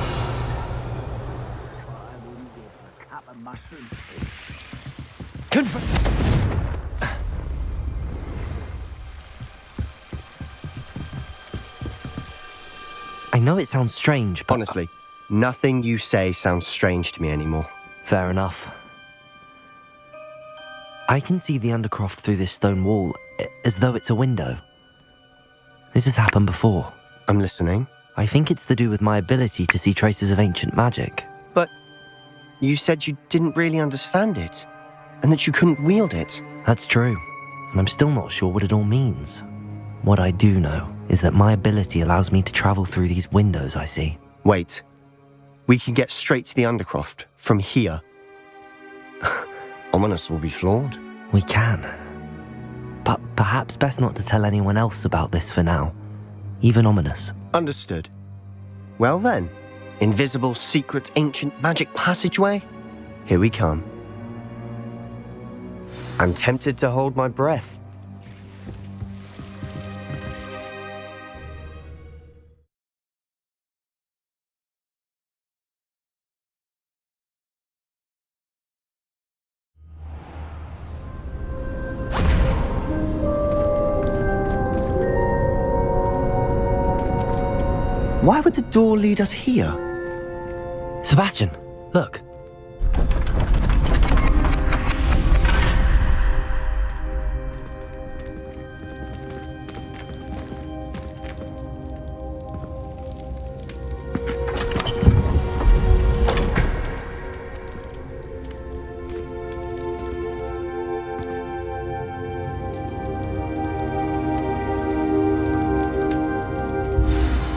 S1: I know it sounds strange, but...
S13: Honestly, nothing you say sounds strange to me anymore.
S1: Fair enough. I can see the Undercroft through this stone wall, as though it's a window. This has happened before.
S13: I'm listening.
S1: I think it's to do with my ability to see traces of ancient magic.
S13: But you said you didn't really understand it, and that you couldn't wield it.
S1: That's true, and I'm still not sure what it all means. What I do know is that my ability allows me to travel through these windows I see.
S13: Wait. We can get straight to the Undercroft from here. Ominous will be floored.
S1: We can. But perhaps best not to tell anyone else about this for now. Even Ominous.
S13: Understood. Well then, invisible, secret, ancient magic passageway? Here we come. I'm tempted to hold my breath. Why would the door lead us here?
S1: Sebastian, look.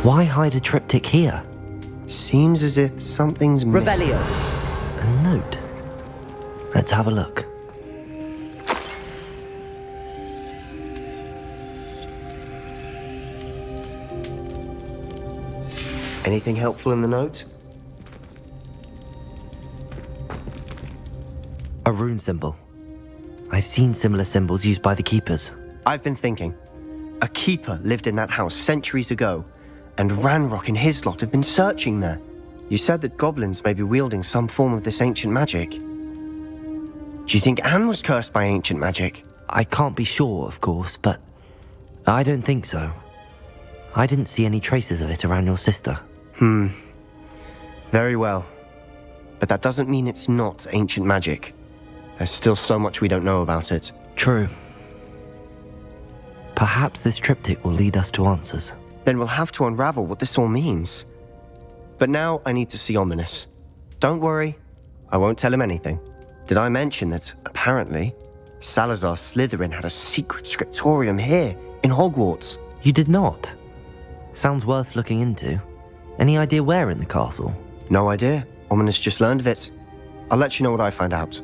S1: Why hide a triptych here?
S13: Seems as if something's missing.
S1: Revelio. A note. Let's have a look.
S13: Anything helpful in the note?
S1: A rune symbol. I've seen similar symbols used by the keepers.
S13: I've been thinking. A keeper lived in that house centuries ago, and Ranrock and his lot have been searching there. You said that goblins may be wielding some form of this ancient magic. Do you think Anne was cursed by ancient magic?
S1: I can't be sure, of course, but I don't think so. I didn't see any traces of it around your sister.
S13: Very well. But that doesn't mean it's not ancient magic. There's still so much we don't know about it.
S1: True. Perhaps this triptych will lead us to answers.
S13: Then we'll have to unravel what this all means. But now I need to see Ominous. Don't worry, I won't tell him anything. Did I mention that, apparently, Salazar Slytherin had a secret scriptorium here, in Hogwarts?
S1: You did not? Sounds worth looking into. Any idea where in the castle?
S13: No idea. Ominous just learned of it. I'll let you know what I find out.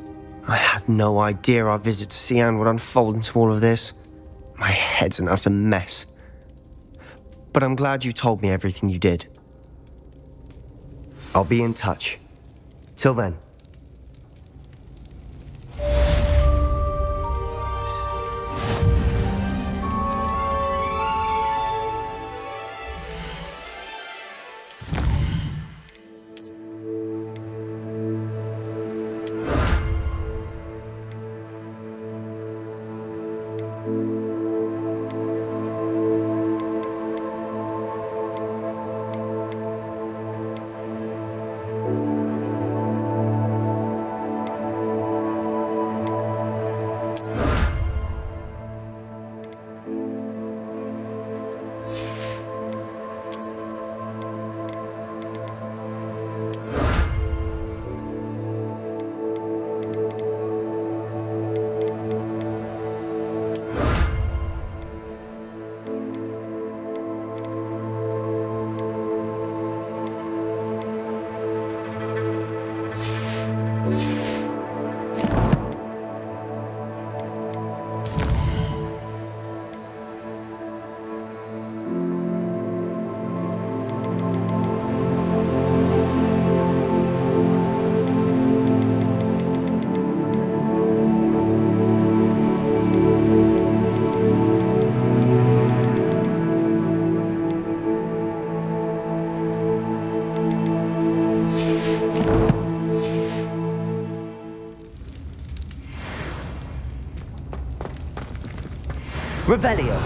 S13: I had no idea our visit to see Anne would unfold into all of this. My head's an utter mess. But I'm glad you told me everything you did. I'll be in touch. Till then.
S1: Revelio.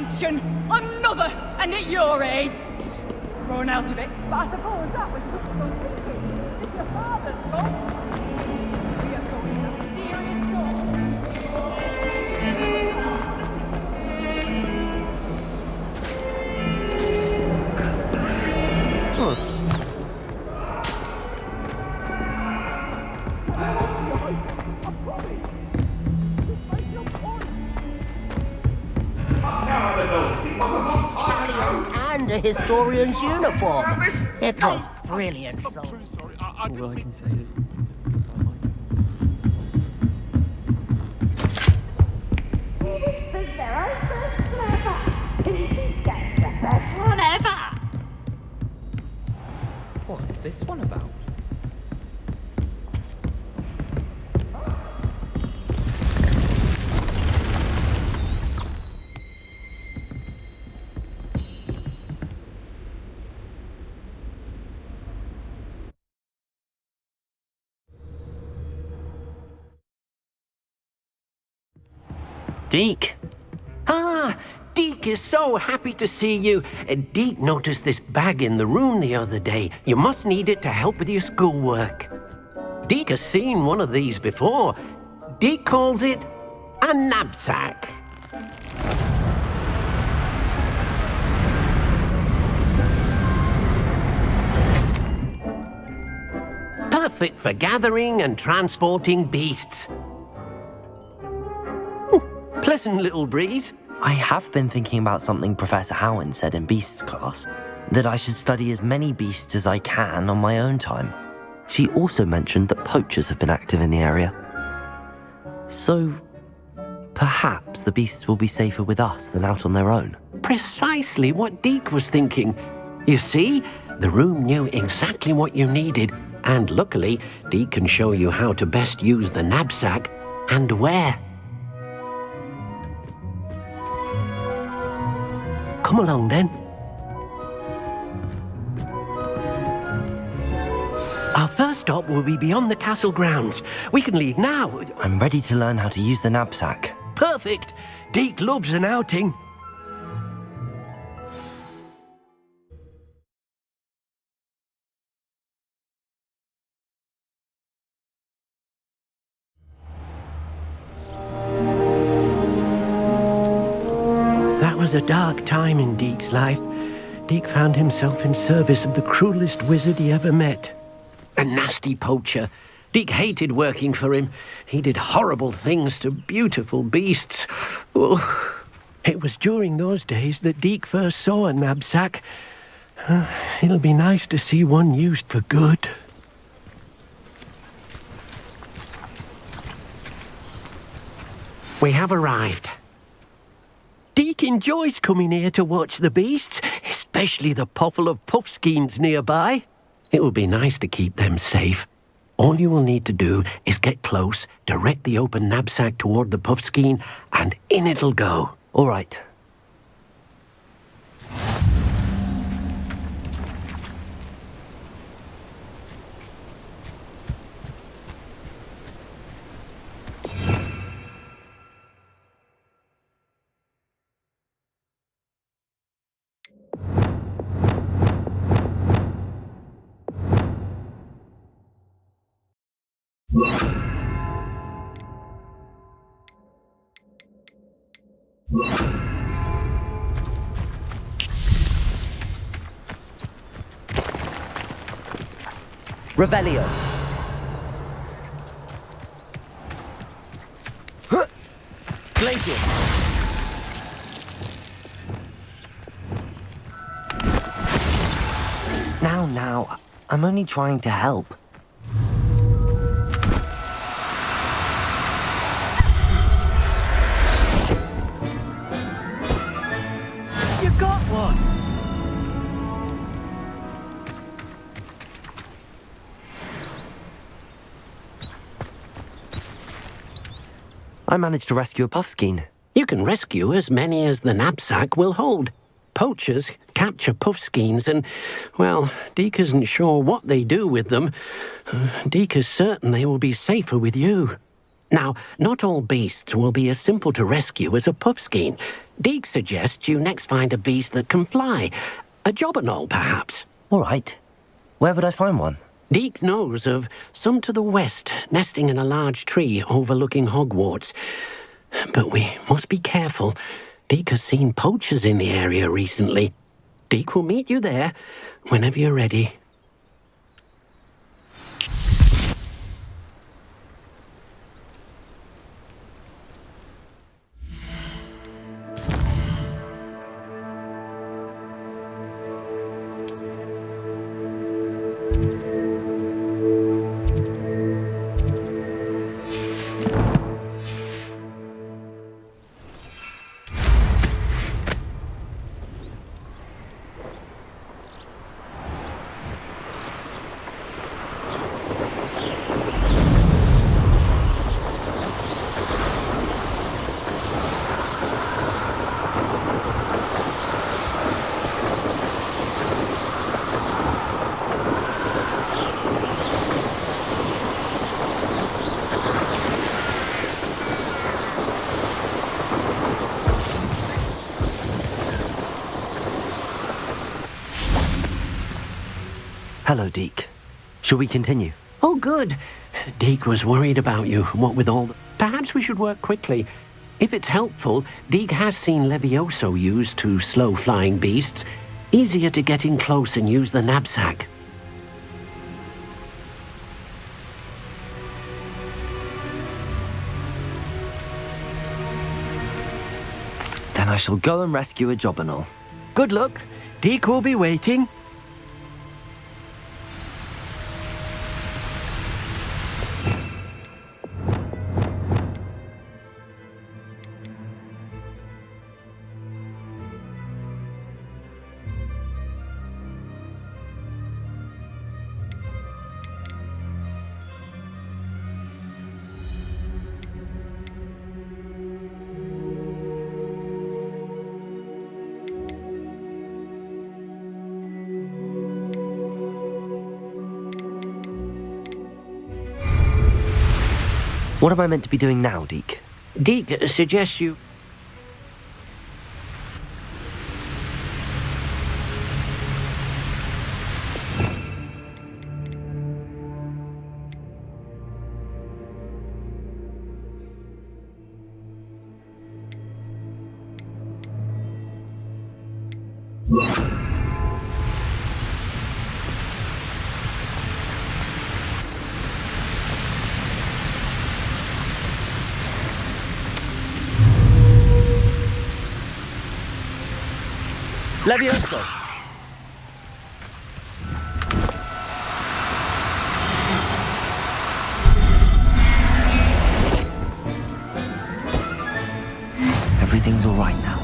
S14: mention another, and at your age, run out of it. But I suppose that was just your thinking. It's your father's fault. We are going to have a serious talk.
S4: And a historian's uniform. It was brilliant.
S15: All I can say is... What's this one about?
S3: Deke. Ah, Deke is so happy to see you. Deke noticed this bag in the room the other day. You must need it to help with your schoolwork. Deke has seen one of these before. Deke calls it a knapsack. Perfect for gathering and transporting beasts. Pleasant little breeze.
S1: I have been thinking about something Professor Howard said in Beasts class, that I should study as many beasts as I can on my own time. She also mentioned that poachers have been active in the area. So, perhaps the beasts will be safer with us than out on their own.
S3: Precisely what Deke was thinking. You see, the room knew exactly what you needed, and luckily, Deke can show you how to best use the knapsack and where. Come along, then. Our first stop will be beyond the castle grounds. We can leave now.
S1: I'm ready to learn how to use the knapsack.
S3: Perfect. Deke loves an outing. That was a dark time in Deke's life. Deke found himself in service of the cruelest wizard he ever met. A nasty poacher. Deke hated working for him. He did horrible things to beautiful beasts. Oh. It was during those days that Deke first saw a knapsack. It'll be nice to see one used for good. We have arrived. Deke enjoys coming here to watch the beasts, especially the potful of puffskeins nearby. It will be nice to keep them safe. All you will need to do is get close, direct the open knapsack toward the puffskein, and in it'll go.
S1: All right. Revelio. Glacius. Now, I'm only trying to help.
S3: You got one!
S1: I managed to rescue a puffskein.
S3: You can rescue as many as the knapsack will hold. Poachers capture puffskeins and, well, Deke isn't sure what they do with them. Deke is certain they will be safer with you. Now, not all beasts will be as simple to rescue as a puffskein. Deke suggests you next find a beast that can fly. A jobberknoll, perhaps.
S1: All right. Where would I find one?
S3: Deke knows of some to the west, nesting in a large tree overlooking Hogwarts. But we must be careful. Deke has seen poachers in the area recently. Deke will meet you there whenever you're ready.
S1: Hello, Deke. Shall we continue?
S3: Oh, good. Deke was worried about you, what with all the... Perhaps we should work quickly. If it's helpful, Deke has seen Levioso used to slow flying beasts. Easier to get in close and use the knapsack.
S1: Then I shall go and rescue a jobberknoll.
S3: Good luck. Deke will be waiting.
S1: What am I meant to be doing now, Deke?
S3: Deke suggests you...
S1: Levioso! Everything's all right now.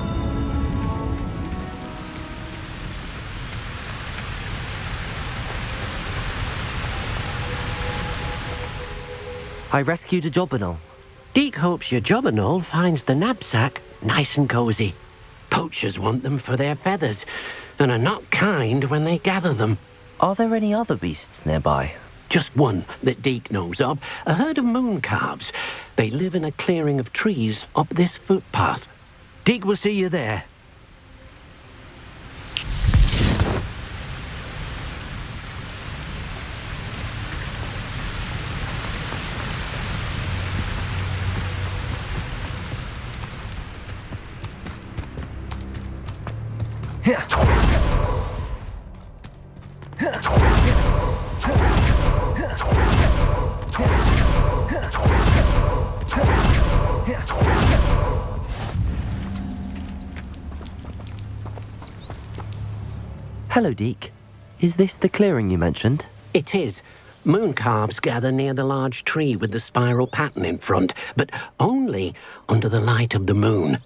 S1: I rescued a jobberknoll.
S3: Deke hopes your jobberknoll finds the knapsack nice and cozy. Poachers want them for their feathers, and are not kind when they gather them.
S1: Are there any other beasts nearby?
S3: Just one that Deke knows of, a herd of moon calves. They live in a clearing of trees up this footpath. Deke will see you there.
S1: Hello, Deke. Is this the clearing you mentioned?
S3: It is. Moon calves gather near the large tree with the spiral pattern in front, but only under the light of the moon.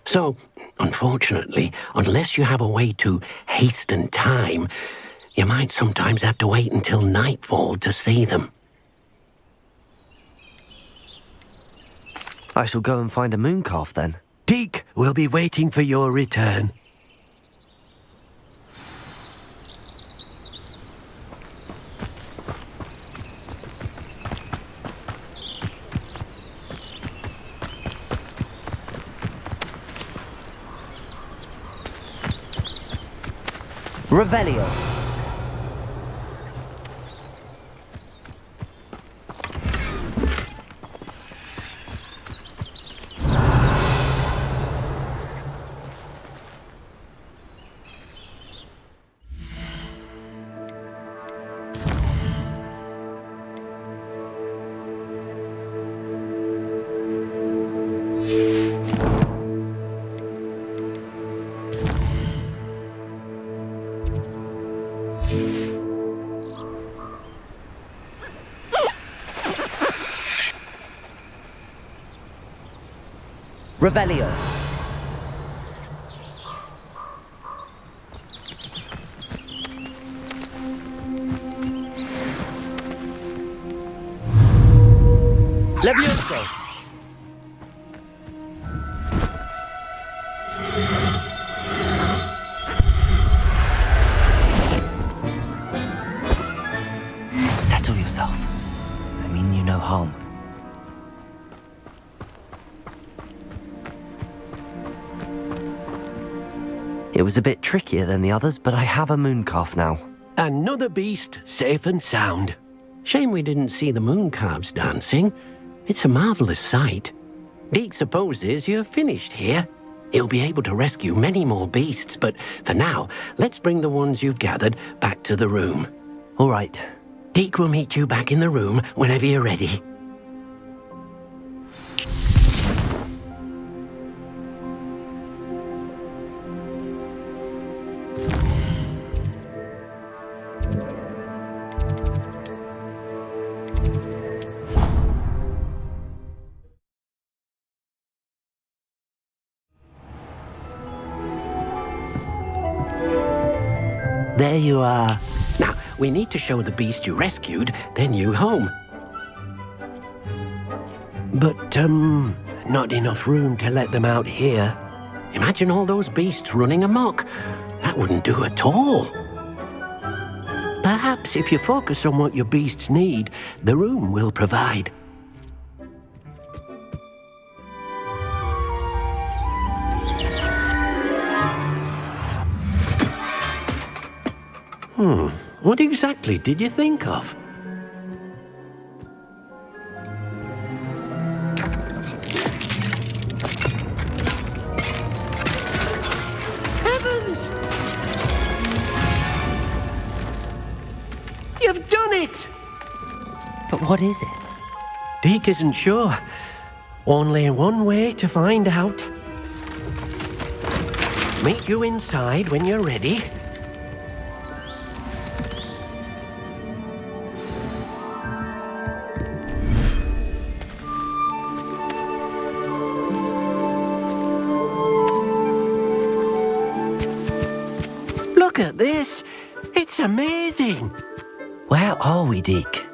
S3: So, unfortunately, unless you have a way to hasten time, you might sometimes have to wait until nightfall to see them.
S1: I shall go and find a moon calf then.
S3: Deke will be waiting for your return.
S1: Revelio. Revelio. Levioso. Settle yourself. I mean you no harm. It was a bit trickier than the others, but I have a moon calf now.
S3: Another beast, safe and sound. Shame we didn't see the moon calves dancing. It's a marvelous sight. Deke supposes you're finished here. He'll be able to rescue many more beasts, but for now, let's bring the ones you've gathered back to the room.
S1: All right.
S3: Deke will meet you back in the room whenever you're ready. There you are. Now, we need to show the beast you rescued their new home. But, not enough room to let them out here. Imagine all those beasts running amok. That wouldn't do at all. Perhaps if you focus on what your beasts need, the room will provide. What exactly did you think of? Heavens! You've done it!
S1: But what is it?
S3: Deke isn't sure. Only one way to find out. Meet you inside when you're ready. Look at this! It's amazing!
S1: Where are we, Deke?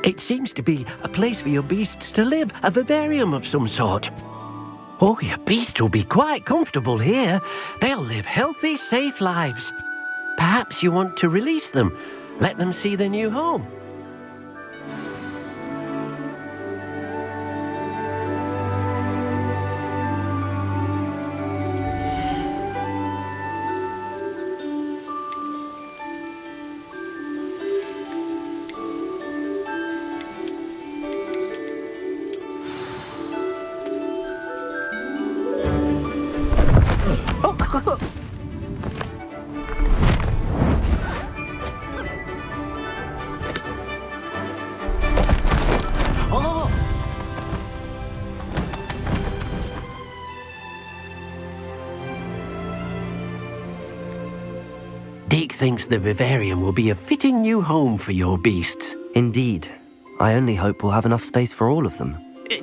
S3: It seems to be a place for your beasts to live, a vivarium of some sort. Oh, your beasts will be quite comfortable here. They'll live healthy, safe lives. Perhaps you want to release them, let them see their new home. Deke thinks the vivarium will be a fitting new home for your beasts.
S1: Indeed. I only hope we'll have enough space for all of them.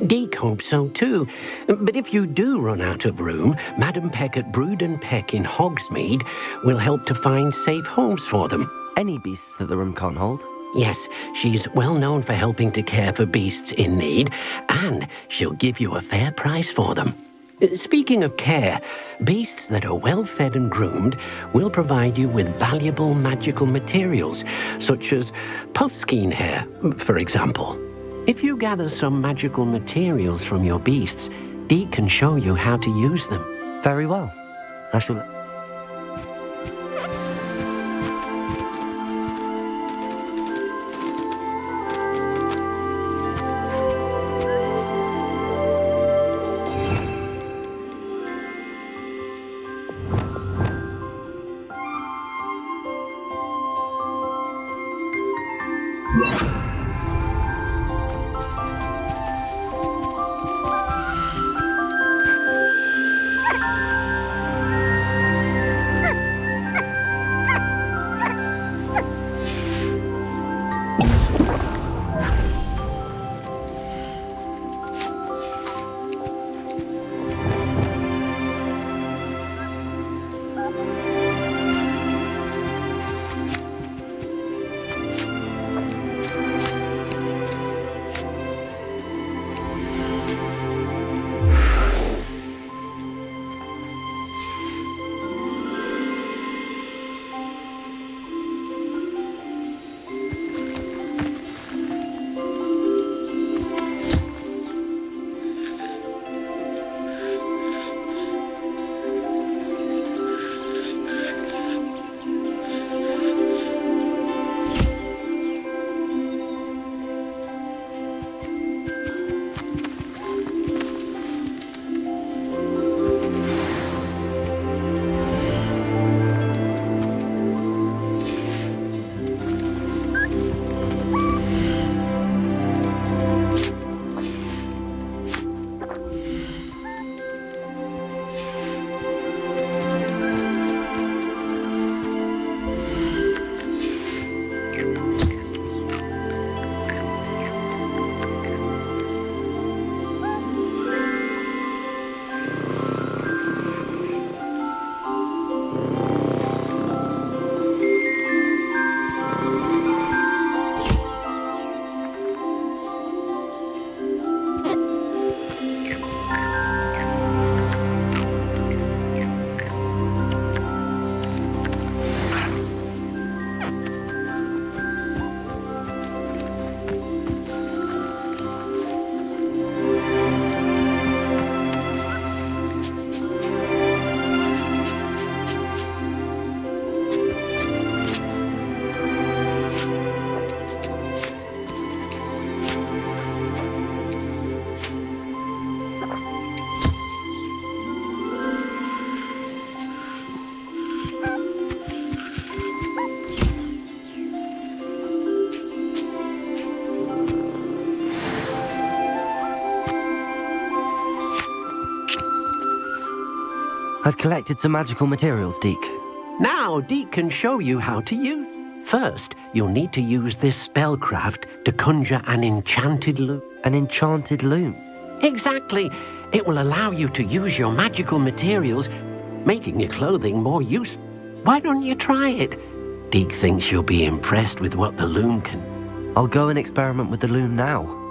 S3: Deke hopes so too. But if you do run out of room, Madam Peck at Brood and Peck in Hogsmeade will help to find safe homes for them.
S1: Any beasts that the room can't hold?
S3: Yes, she's well known for helping to care for beasts in need, and she'll give you a fair price for them. Speaking of care, beasts that are well fed and groomed will provide you with valuable magical materials, such as puffskein hair, for example. If you gather some magical materials from your beasts, Deke can show you how to use them.
S1: Very well. I shall... I've collected some magical materials, Deke.
S3: Now, Deke can show you how to use. First, you'll need to use this spellcraft to conjure an enchanted loom.
S1: An enchanted loom?
S3: Exactly. It will allow you to use your magical materials, making your clothing more useful. Why don't you try it? Deke thinks you'll be impressed with what the loom can.
S1: I'll go and experiment with the loom now.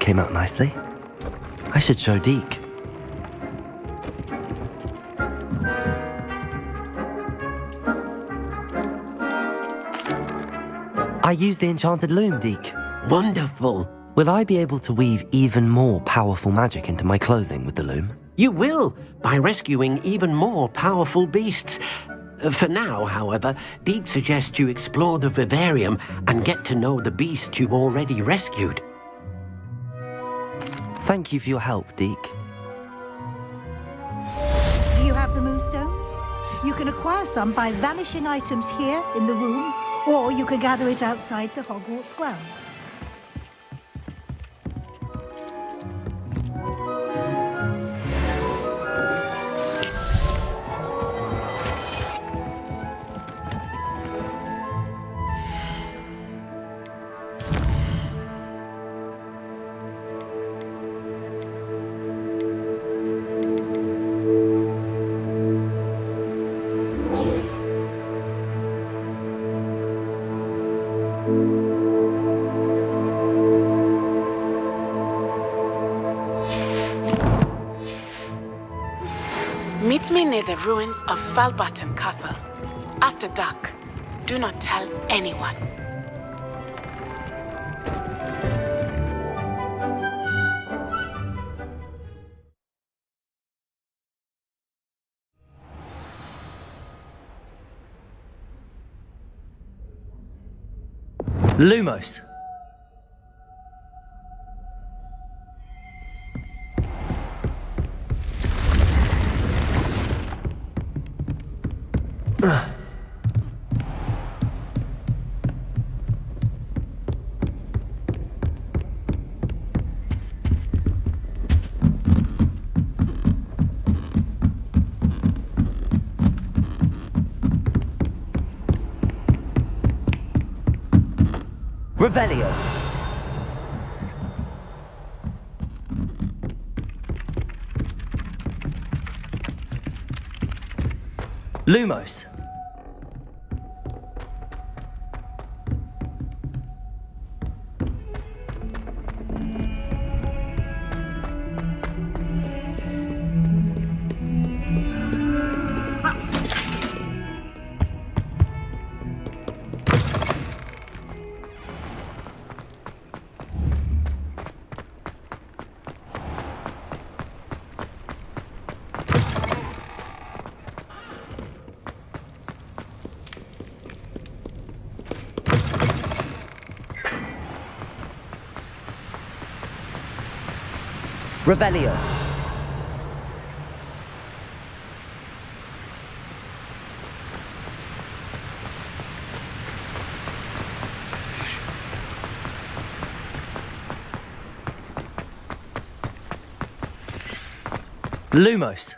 S1: Came out nicely. I should show Deke. I used the enchanted loom, Deke.
S3: Wonderful.
S1: Will I be able to weave even more powerful magic into my clothing with the loom?
S3: You will, by rescuing even more powerful beasts. For now, however, Deke suggests you explore the vivarium and get to know the beasts you've already rescued.
S1: Thank you for your help, Deke.
S8: Do you have the moonstone? You can acquire some by vanishing items here in the room, or you can gather it outside the Hogwarts grounds.
S16: Meet me near the ruins of Falbaton Castle. After dark. Do not tell anyone.
S1: Lumos. Revelio. Lumos. Revelio. Lumos.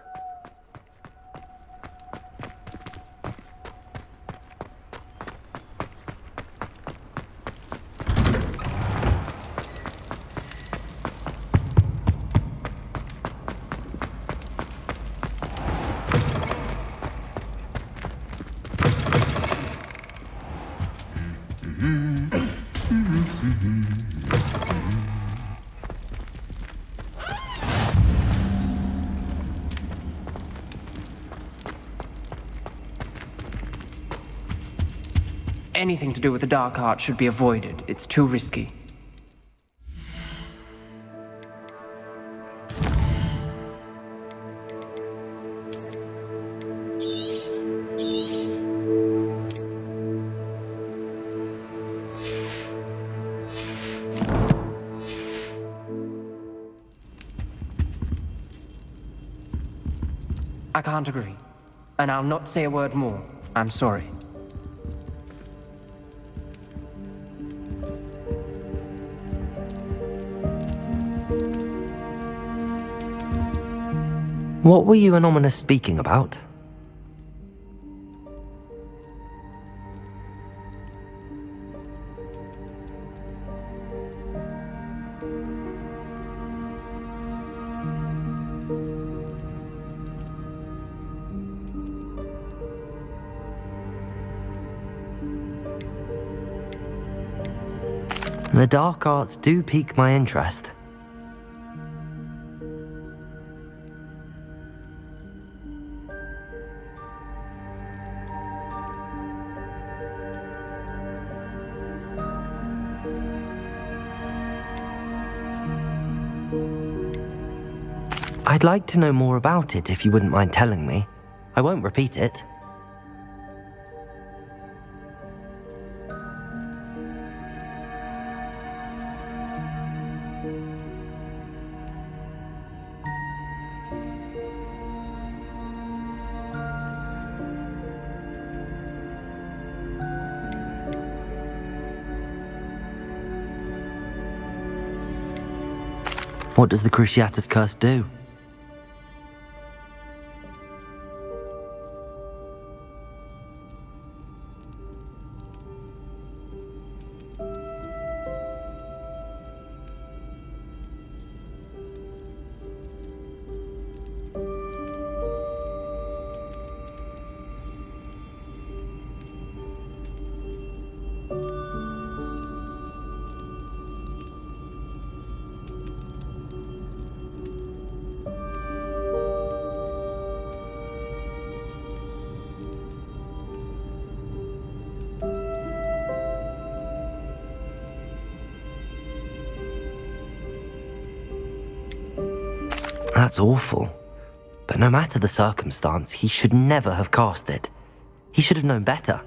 S15: Anything to do with the dark art should be avoided. It's too risky. I can't agree. And I'll not say a word more. I'm sorry.
S1: What were you and Ominous speaking about? The dark arts do pique my interest. I'd like to know more about it if you wouldn't mind telling me. I won't repeat it. What does the Cruciatus Curse do? That's awful. But no matter the circumstance, he should never have cast it. He should have known better.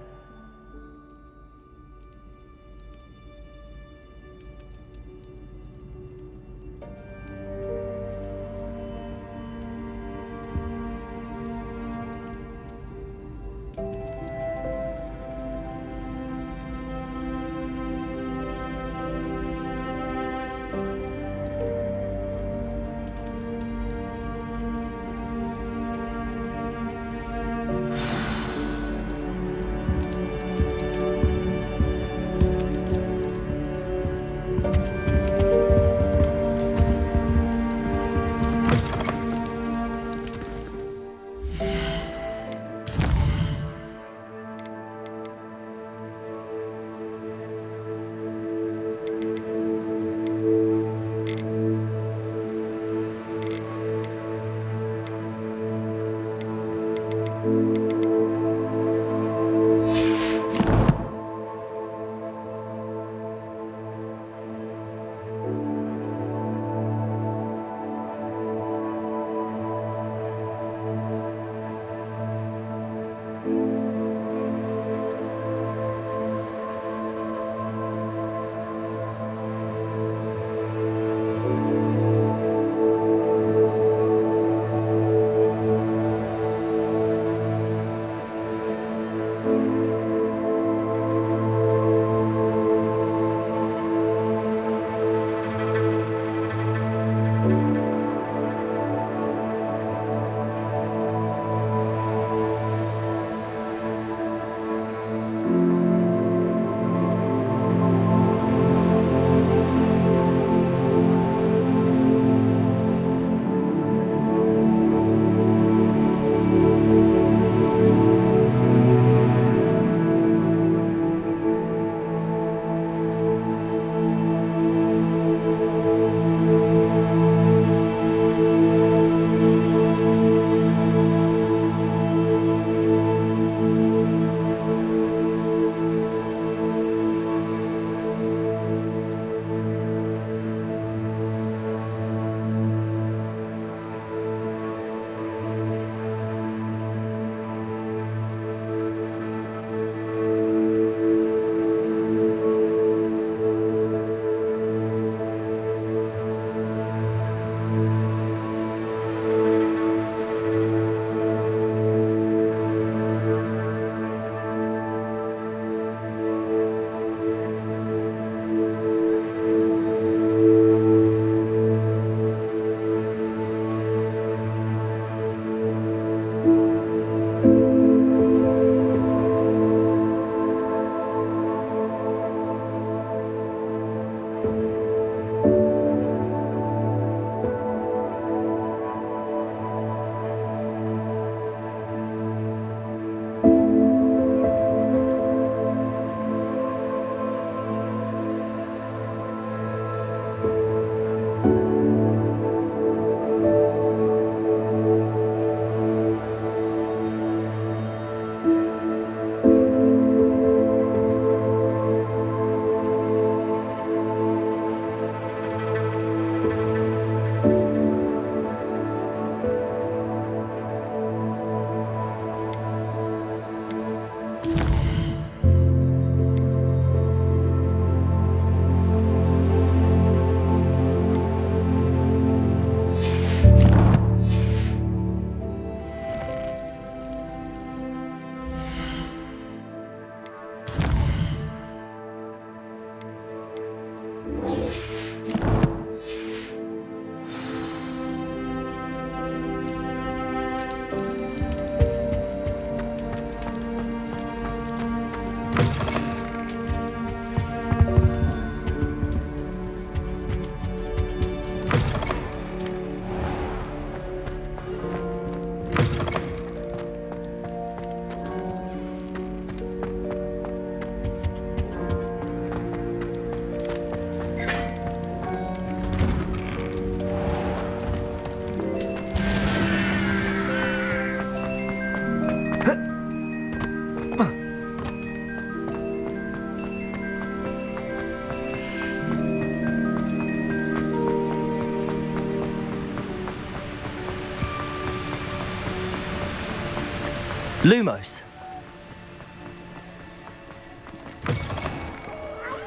S1: Lumos.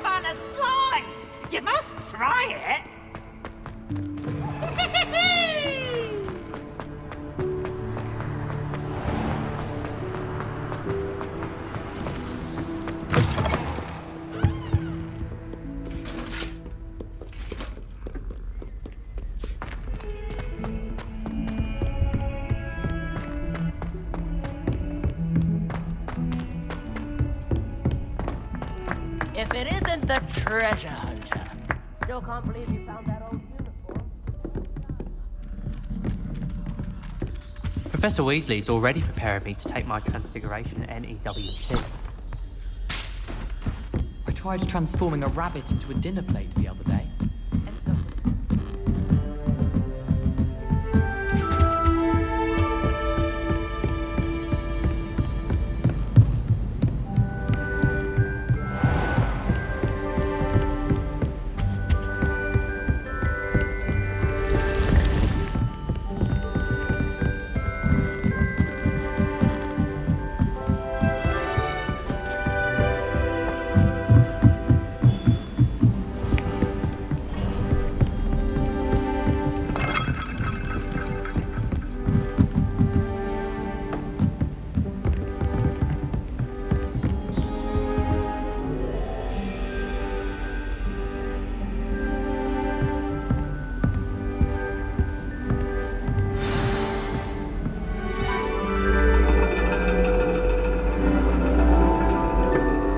S14: Fun a slide! You must try it! If it isn't the treasure hunter. Still can't believe you found that old uniform.
S17: Professor Weasley's already preparing me to take my transfiguration NEWT.
S18: I tried transforming a rabbit into a dinner plate the other day.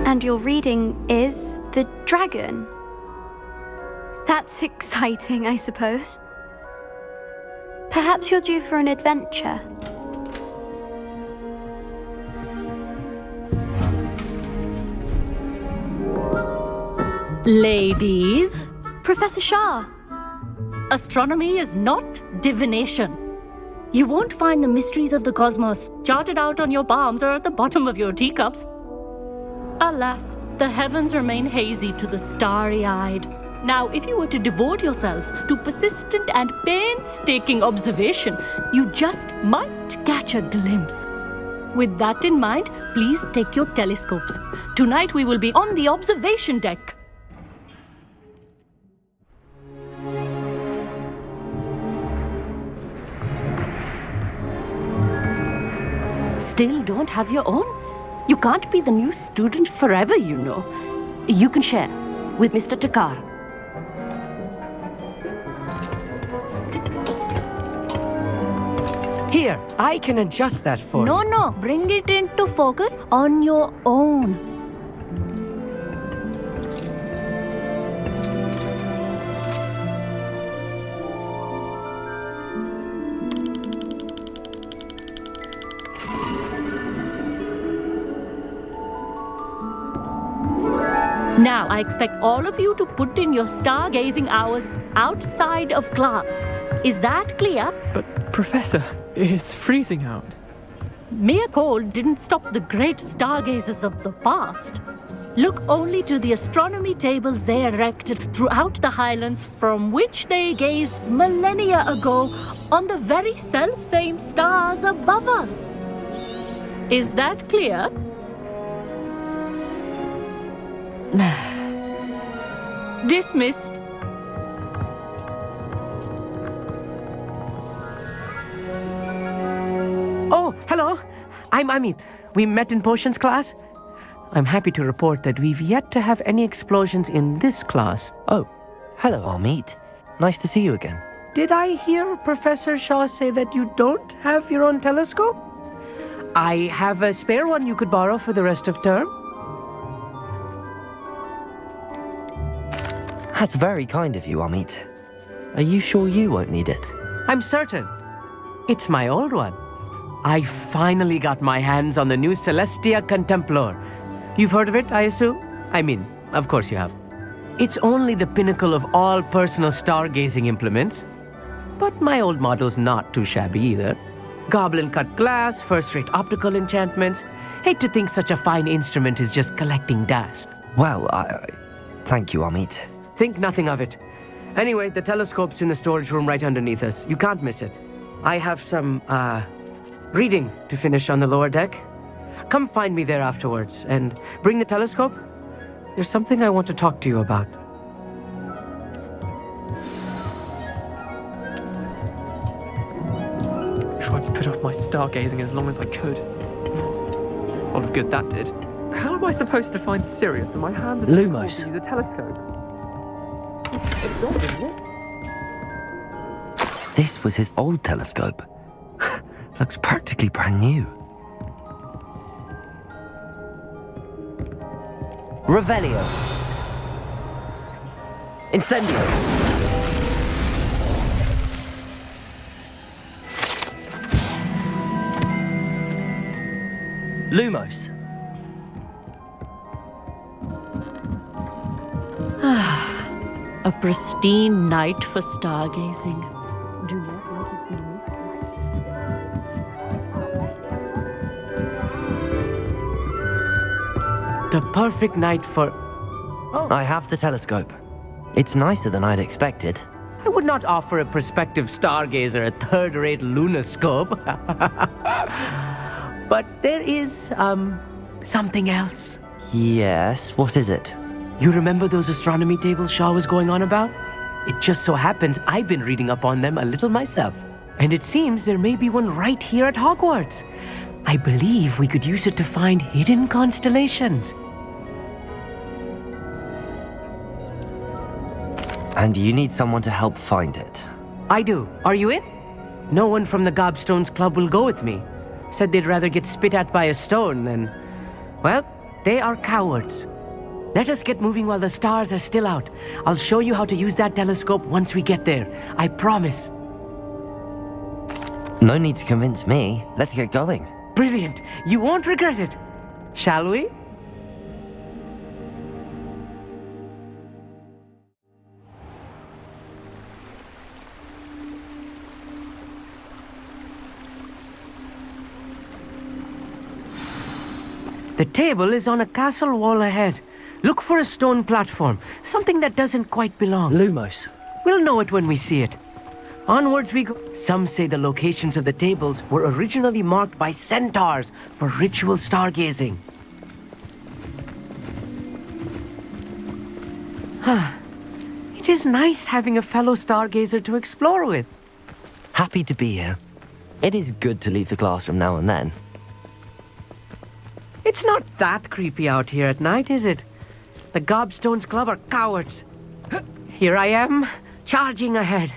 S5: And your reading is the dragon. That's exciting, I suppose. Perhaps you're due for an adventure.
S19: Ladies.
S5: Professor Shah.
S19: Astronomy is not divination. You won't find the mysteries of the cosmos charted out on your palms or at the bottom of your teacups. Alas, the heavens remain hazy to the starry-eyed. Now, if you were to devote yourselves to persistent and painstaking observation, you just might catch a glimpse. With that in mind, please take your telescopes. Tonight we will be on the observation deck. Still don't have your own? You can't be the new student forever, you know. You can share with Mr. Takar.
S11: Here, I can adjust that for you.
S19: No, bring it into focus on your own. Now, I expect all of you to put in your stargazing hours outside of class. Is that clear?
S18: But, Professor, it's freezing out.
S19: Mere cold didn't stop the great stargazers of the past. Look only to the astronomy tables they erected throughout the Highlands from which they gazed millennia ago on the very self-same stars above us. Is that clear? Dismissed.
S11: Oh, hello. I'm Amit. We met in potions class. I'm happy to report that we've yet to have any explosions in this class.
S1: Oh, hello, Amit. Nice to see you again.
S11: Did I hear Professor Shaw say that you don't have your own telescope? I have a spare one you could borrow for the rest of term.
S1: That's very kind of you, Amit. Are you sure you won't need it?
S11: I'm certain. It's my old one. I finally got my hands on the new Celestia Contemplar. You've heard of it, I assume? I mean, of course you have. It's only the pinnacle of all personal stargazing implements. But my old model's not too shabby either. Goblin-cut glass, first-rate optical enchantments. Hate to think such a fine instrument is just collecting dust.
S1: Well, thank you, Amit.
S11: Think nothing of it. Anyway, the telescope's in the storage room right underneath us. You can't miss it. I have some, reading to finish on the lower deck. Come find me there afterwards, and bring the telescope. There's something I want to talk to you about.
S18: Tried to put off my stargazing as long as I could. A lot of good that did. How am I supposed to find Syria if my hands are
S1: Lumos.
S18: to use a telescope?
S1: This was his old telescope. Looks practically brand new. Revelio. Incendio. Lumos.
S19: A pristine night for stargazing. Do not let it be missed.
S11: The perfect night for...
S1: I have the telescope. It's nicer than I'd expected.
S11: I would not offer a prospective stargazer a third-rate lunoscope. But there is, something else.
S1: Yes, what is it?
S11: You remember those astronomy tables Shaw was going on about? It just so happens I've been reading up on them a little myself. And it seems there may be one right here at Hogwarts. I believe we could use it to find hidden constellations.
S1: And you need someone to help find it.
S11: I do. Are you in? No one from the Gobstones Club will go with me. Said they'd rather get spit at by a stone than... Well, they are cowards. Let us get moving while the stars are still out. I'll show you how to use that telescope once we get there. I promise.
S1: No need to convince me. Let's get going.
S11: Brilliant. You won't regret it. Shall we? The table is on a castle wall ahead. Look for a stone platform, something that doesn't quite belong.
S1: Lumos.
S11: We'll know it when we see it. Onwards we go. Some say the locations of the tables were originally marked by centaurs for ritual stargazing. It is nice having a fellow stargazer to explore with.
S1: Happy to be here. It is good to leave the classroom now and then.
S11: It's not that creepy out here at night, is it? The Gobstones Club are cowards. Here I am, charging ahead.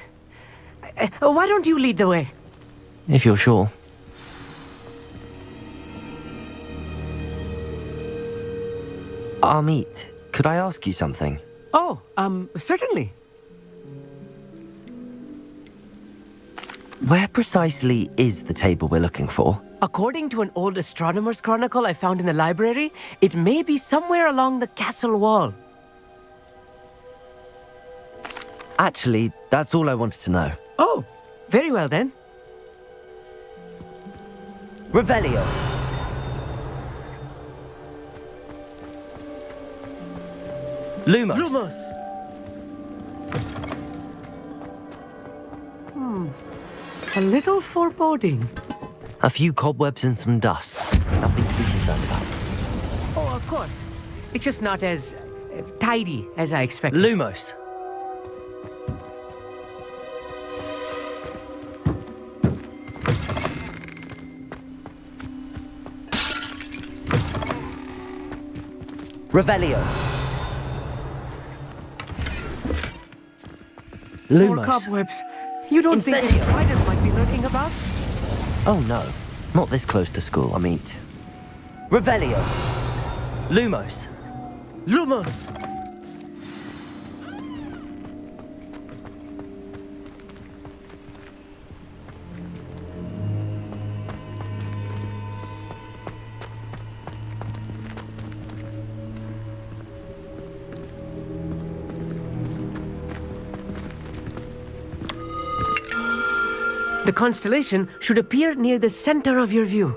S11: Why don't you lead the way?
S1: If you're sure. Amit, could I ask you something?
S11: Oh, certainly.
S1: Where precisely is the table we're looking for?
S11: According to an old astronomer's chronicle I found in the library, it may be somewhere along the castle wall.
S1: Actually, that's all I wanted to know.
S11: Oh, very well then.
S1: Revelio. Lumos.
S11: Lumos. A little foreboding.
S1: A few cobwebs and some dust. Nothing to be concerned about.
S11: Oh, of course. It's just not as tidy as I expected.
S1: Lumos. Revelio.
S11: More
S1: Lumos.
S11: cobwebs. You don't think any
S1: Incendio.
S11: spiders might be lurking about?
S1: Oh no, not this close to school, I mean. Revelio. Lumos.
S11: Lumos. The constellation should appear near the center of your view.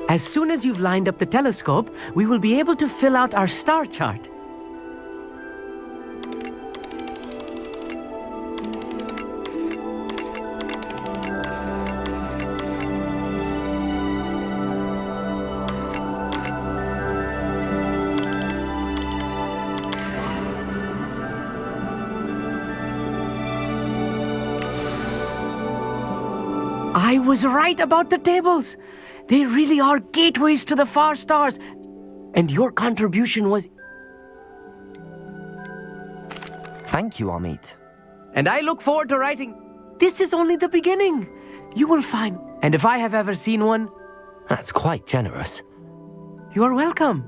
S11: As soon as you've lined up the telescope, we will be able to fill out our star chart. was right about the tables. They really are gateways to the far stars. And your contribution was...
S1: Thank you, Amit.
S11: And I look forward to writing. This is only the beginning. You will find... And if I have ever seen one...
S1: That's quite generous.
S11: You are welcome.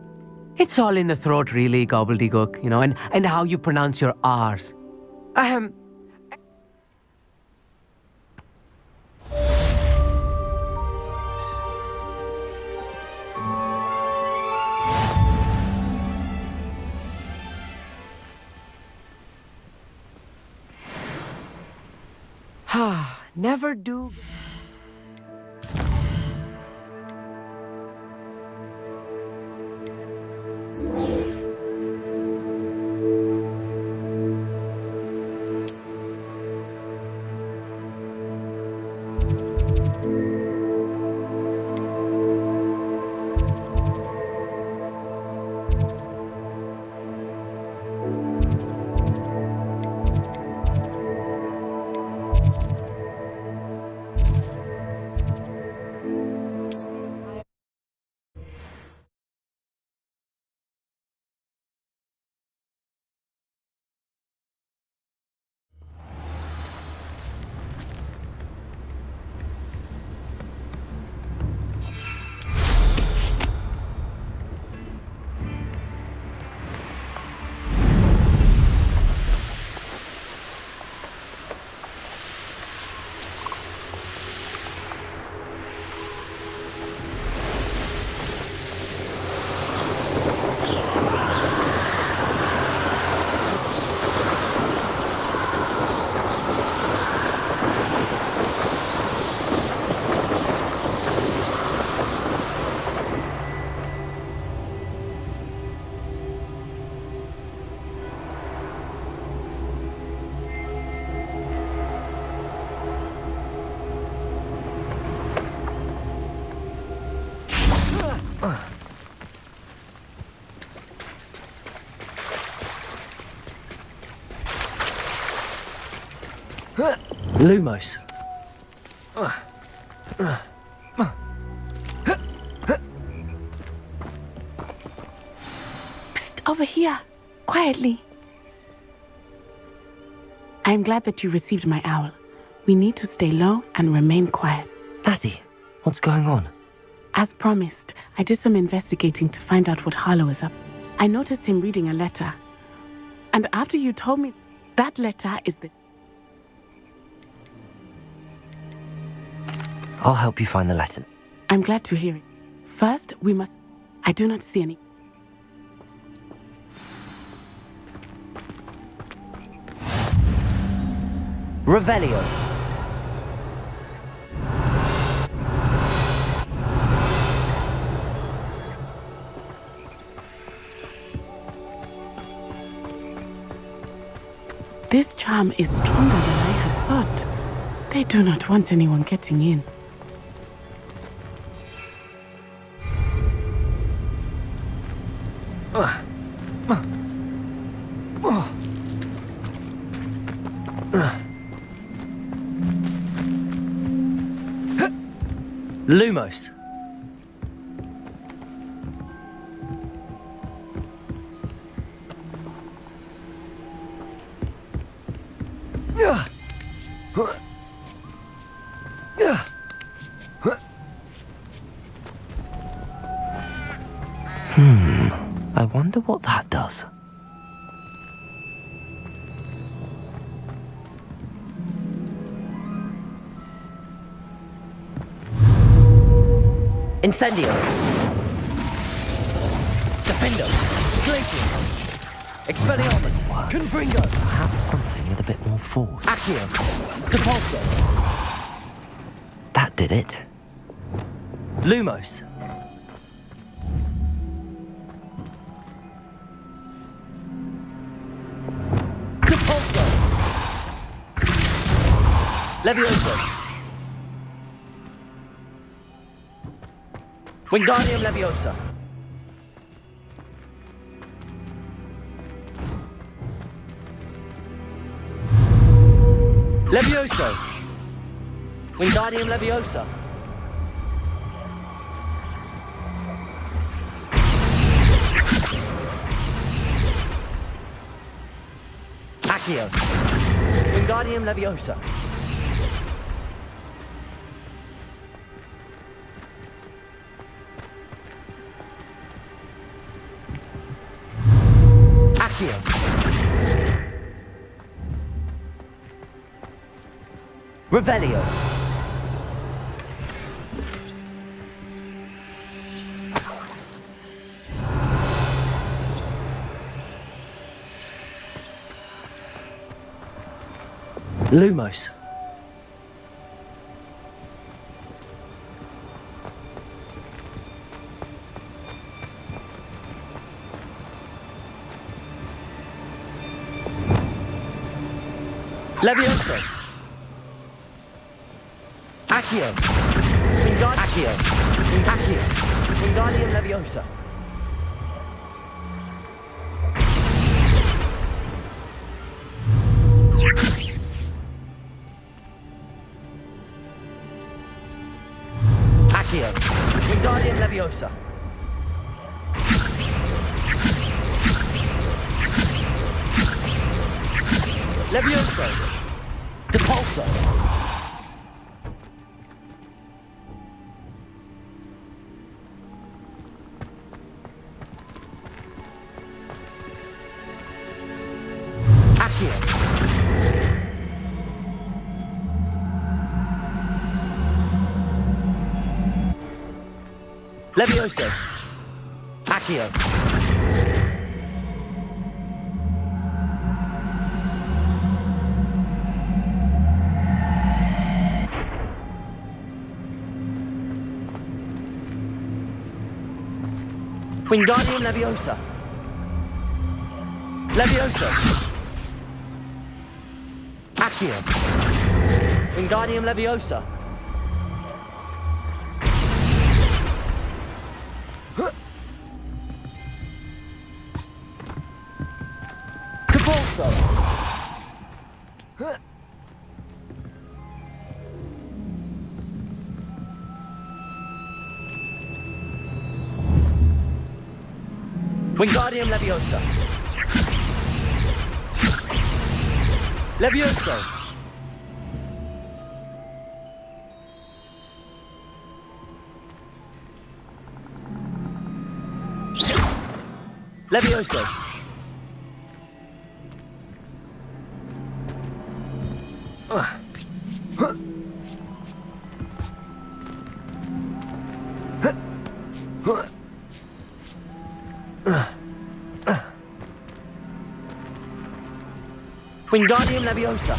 S11: It's all in the throat, really, gobbledygook, you know, and how you pronounce your R's. Never do...
S1: Lumos.
S16: Psst, over here. Quietly. I'm glad that you received my owl. We need to stay low and remain quiet.
S1: Lassie, what's going on?
S16: As promised, I did some investigating to find out what Harlow is up. I noticed him reading a letter. And after you told me that letter is the...
S1: I'll help you find the letter.
S16: I'm glad to hear it. First, we must... I do not see any...
S1: Revelio.
S16: This charm is stronger than I had thought. They do not want anyone getting in.
S1: Lumos. I wonder what that does. Incendio. Defendo. Glacius. Expelliarmus. Confringo. Perhaps something with a bit more force. Accio. Depulso. That did it. Lumos. Depulso. Levioso. Wingardium Leviosa. Levioso.
S11: Wingardium Leviosa. Accio. Wingardium Leviosa. Accio. Revelio. Lumos. Levioso. Accio. Accio. Accio. Wingardium Leviosa. Accio. Wingardium Leviosa. Levioso. Depulso. Accio. Levioso. Accio. Wingardium Leviosa. Levioso. Accio. Wingardium Leviosa. Depulso. Wingardium Leviosa. Levioso. Levioso. Wingardium Leviosa.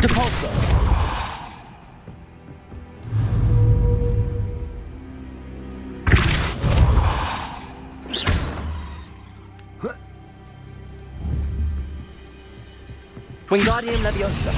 S11: Depulso. Wingardium Leviosa.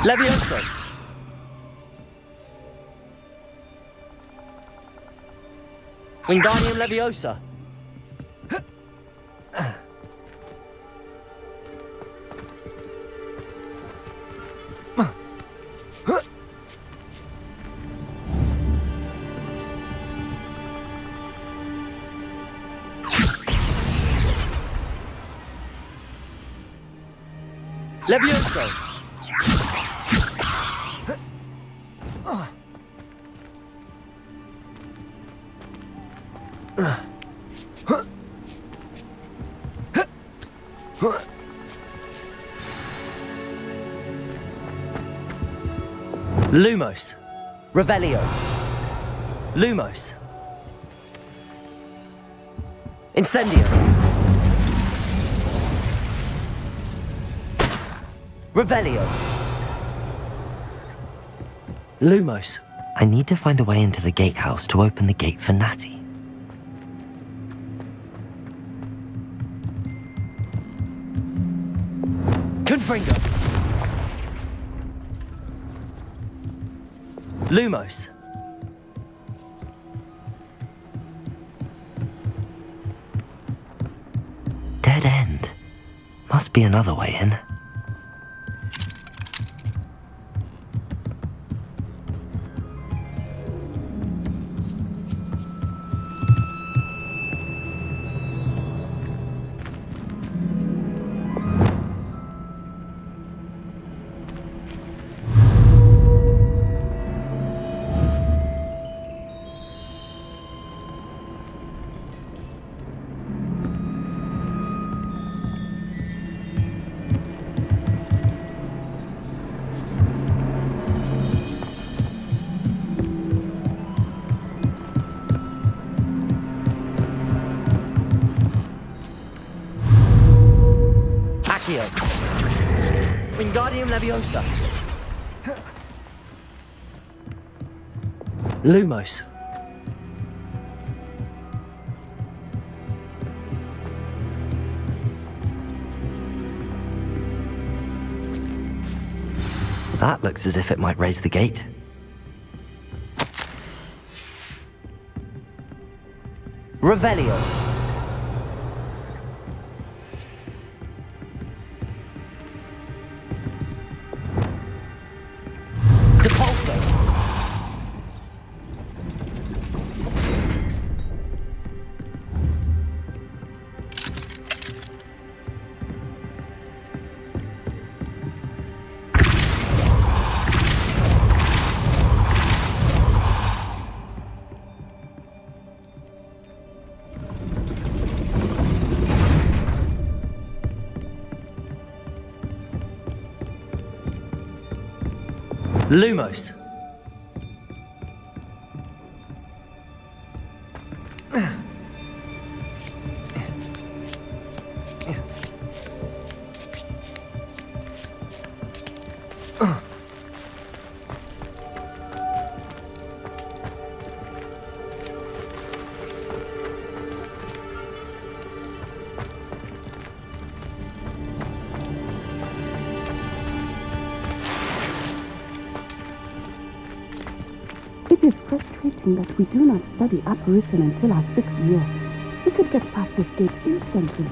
S11: Levioso. Wingardium Leviosa. Levioso.
S1: Lumos. Revelio. Lumos. Incendio. Revelio. Lumos. I need to find a way into the gatehouse to open the gate for Natty. Confringo. Lumos. Dead end. Must be another way in. Wingardium Leviosa. Lumos. That looks as if it might raise the gate. Revelio. Lumos.
S16: It is frustrating that we do not study apparition until our 6th year. We could get past this gate instantly.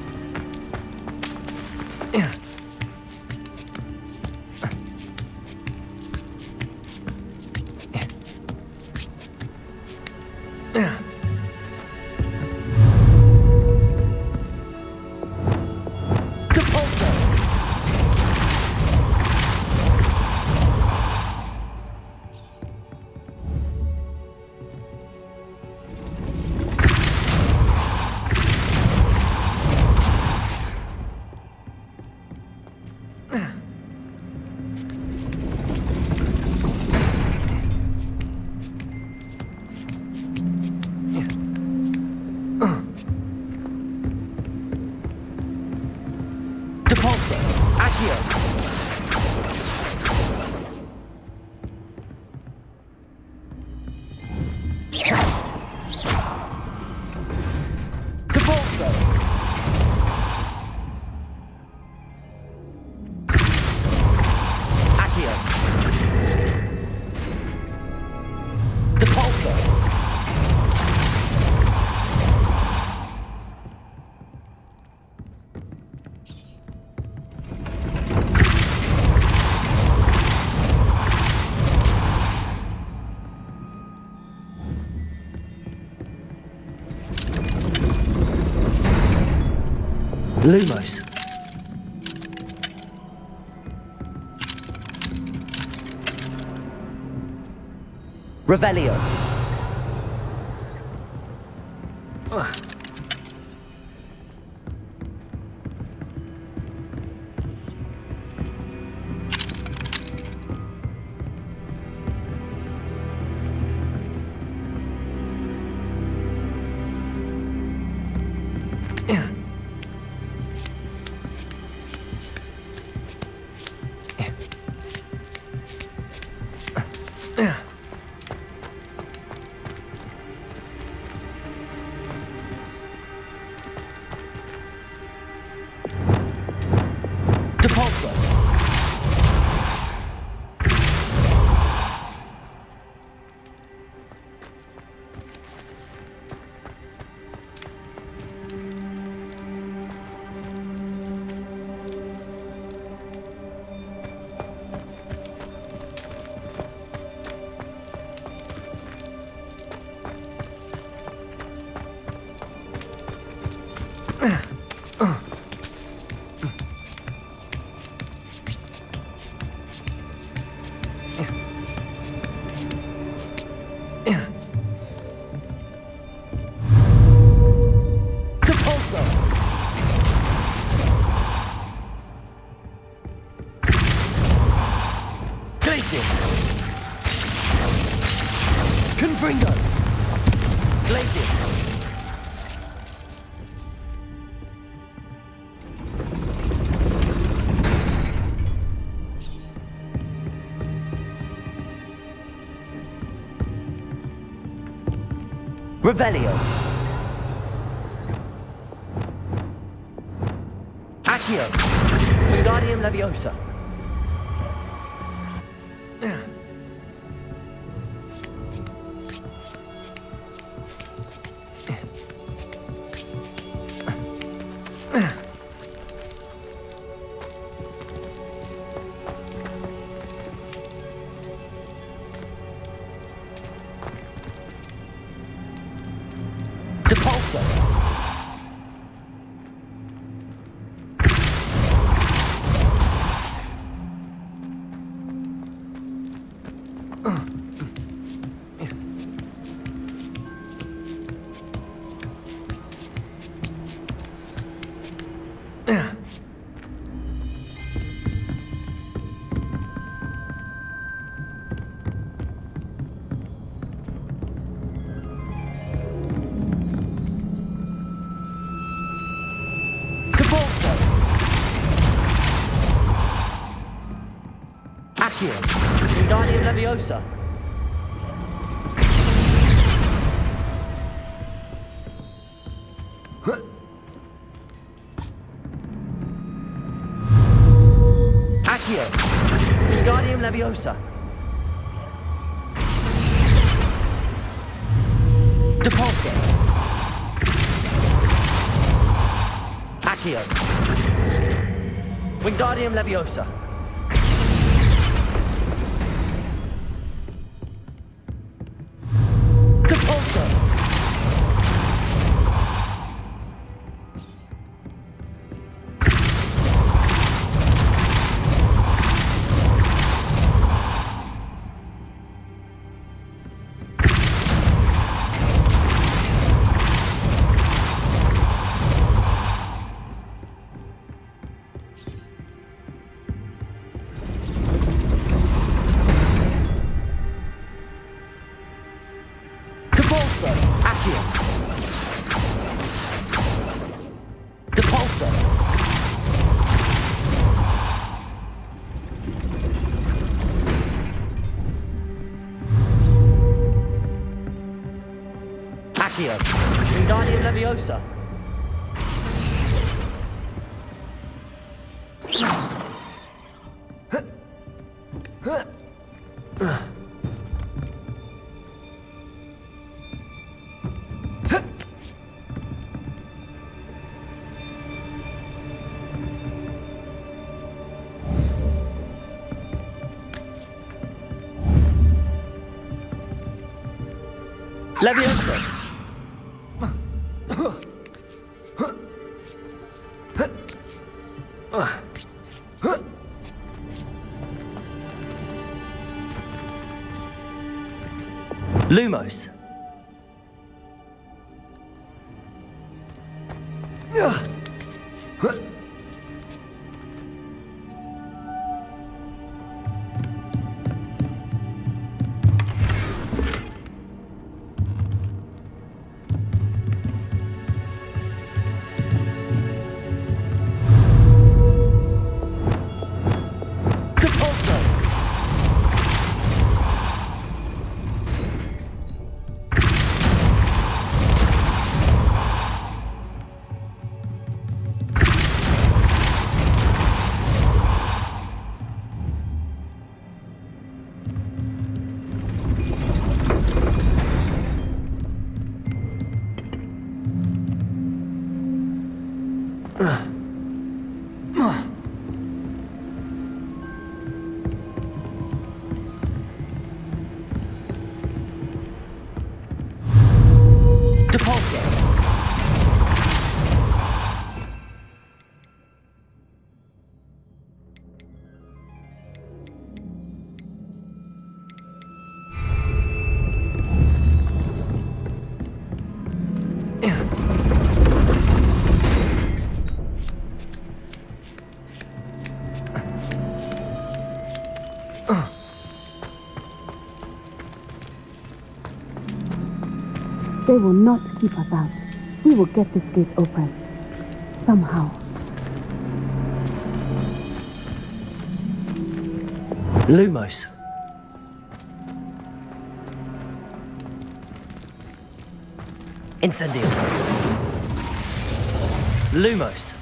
S1: Lumos. Revelio. Glacius! Confringo! Glacius! Revelio. Accio. Wingardium Leviosa. Depulso. Accio. Wingardium Leviosa. Accio. Wingardium Leviosa. Depulso. Accio. Wingardium Leviosa. Depulso. Depulso. Accio. Depulso. Accio. Wingardium Leviosa. Leviosa. Lumos. Depulso. Depulso.
S16: They will not keep us out. We will get this gate open. Somehow.
S1: Lumos. Incendio. Lumos.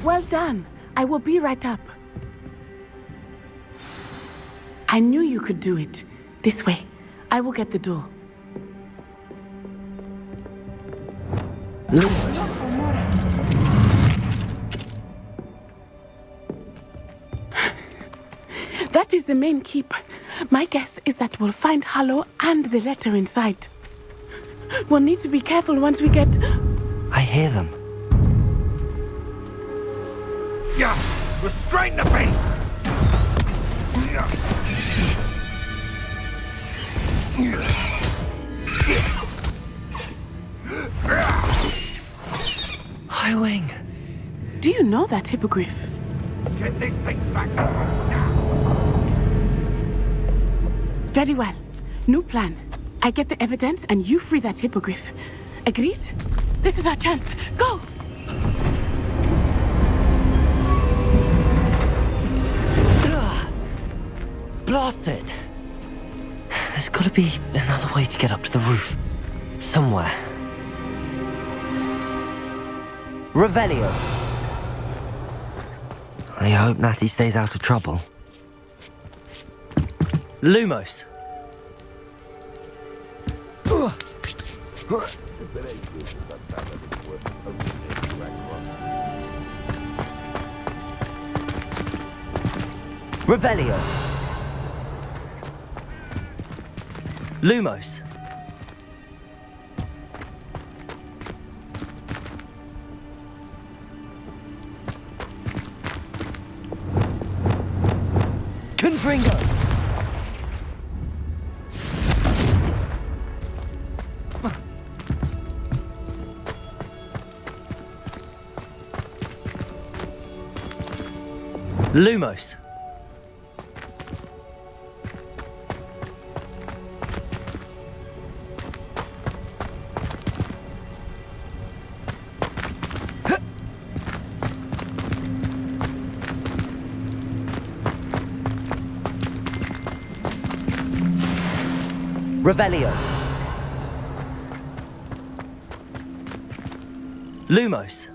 S16: Well done. I will be right up. I knew you could do it. This way. I will get the door.
S1: Lumos.
S16: That is the main keep. My guess is that we'll find Harlow and the letter inside. We'll need to be careful once we get...
S1: I hear them.
S9: Yeah! Restrain the beast!
S1: High Wing.
S16: Do you know that hippogriff?
S9: Get this thing back now!
S16: Very well. New plan. I get the evidence and you free that hippogriff. Agreed? This is our chance. Go!
S1: Blasted! There's gotta be another way to get up to the roof. Somewhere. Revelio. I hope Natty stays out of trouble. Lumos. Revelio. Lumos. Confringo. Lumos. Revelio. Lumos.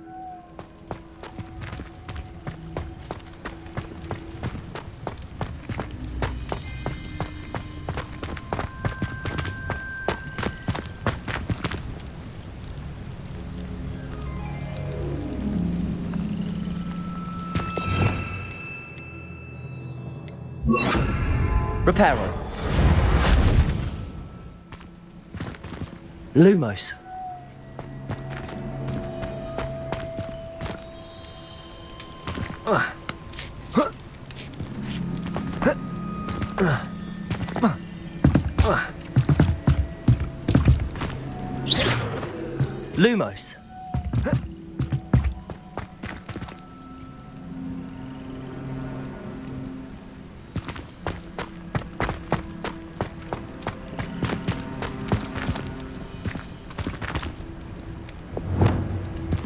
S1: Reparo. Lumos. Lumos.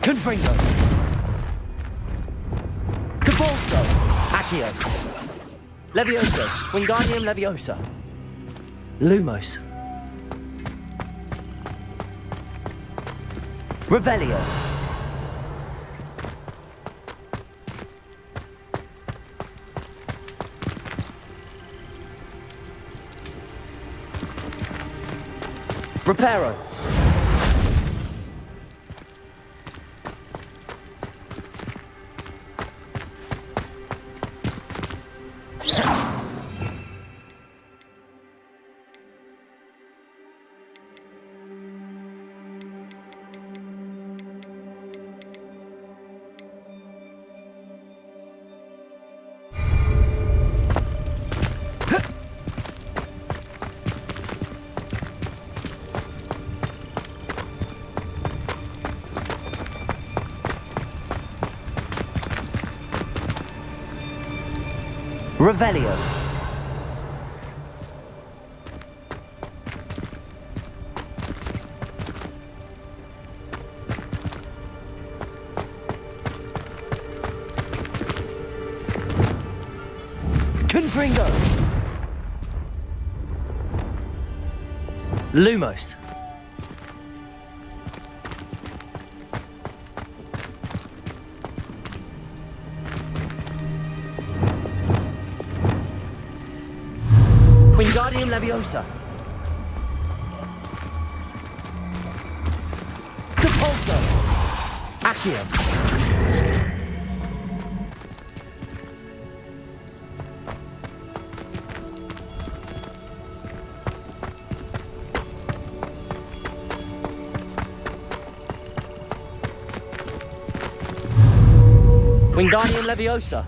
S1: Confringo. Cabalso. Accio. Leviosa. Wingardium Leviosa. Lumos. Revelio. Reparo. Revelio. Confringo. Lumos. Wingardium Leviosa. Capulso. Accio. Wingardium Leviosa.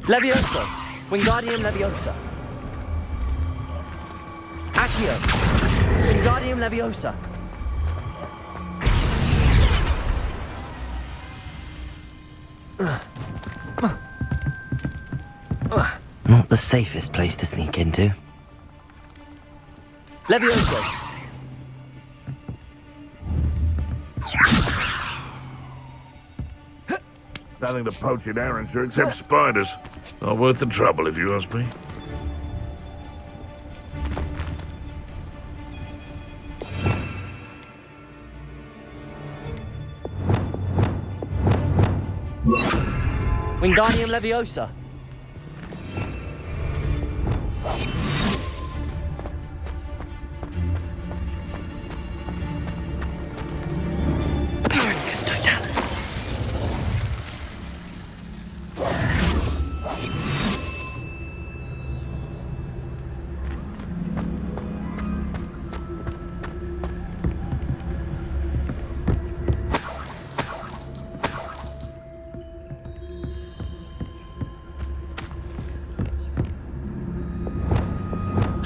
S1: Leviosa. Wingardium Leviosa. Accio. Wingardium Leviosa. Not the safest place to sneak into.
S11: Leviosa.
S9: Nothing to poach in Arranger except spiders. Not worth the trouble, if you ask me.
S11: Wingardium Leviosa.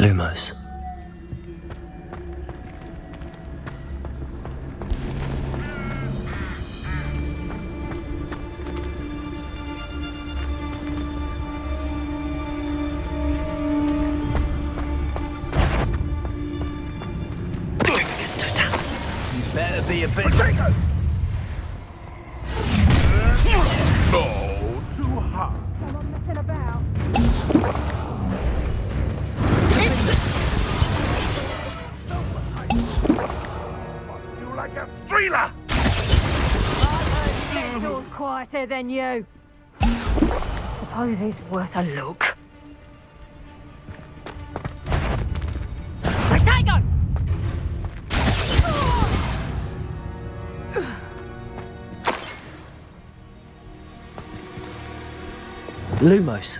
S1: Lumos.
S4: Better be a bit...
S9: Potato! No, too hard. You like a thriller!
S19: It's quieter than you. Suppose he's worth a look. Potato!
S1: Lumos.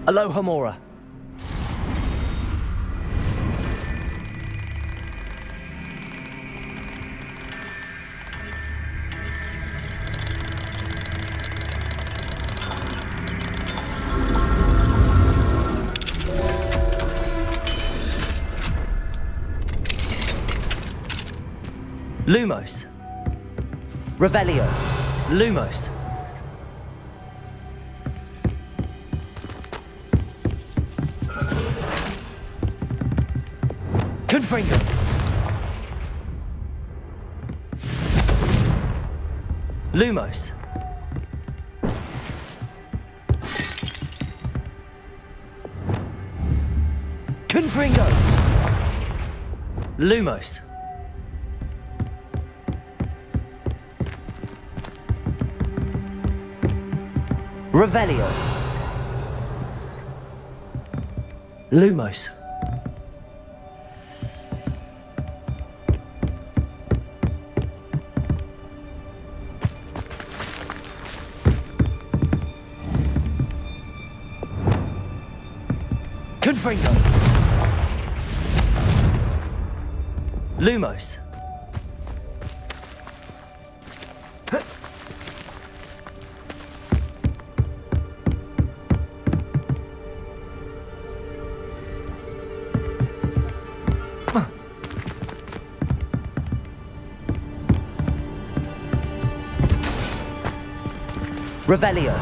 S1: Aloha Mora. Lumos. Revelio. Lumos. Confringo. Lumos. Confringo. Lumos. Revelio. Lumos. Confringo. Lumos. Revelio.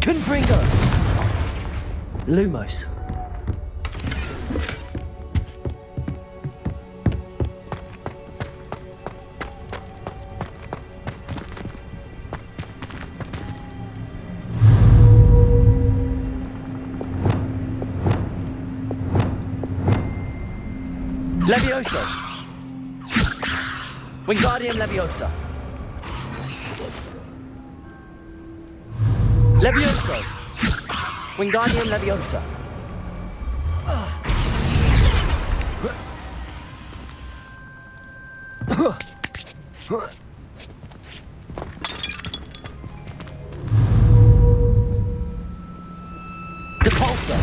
S1: Confringo. Lumos. Levioso. Wingardium Leviosa. Levioso. Wingardium Leviosa. Depulso.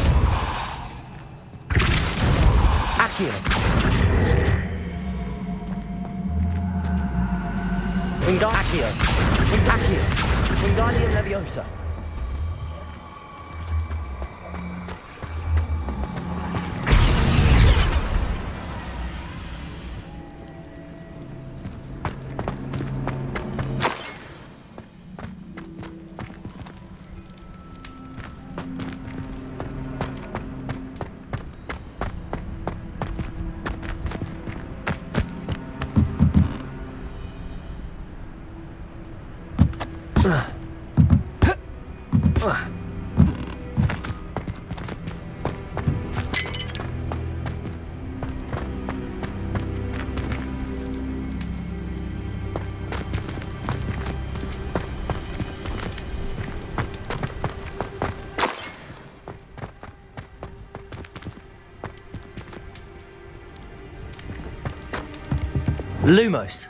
S1: Accio. Wingardium Leviosa. Lumos.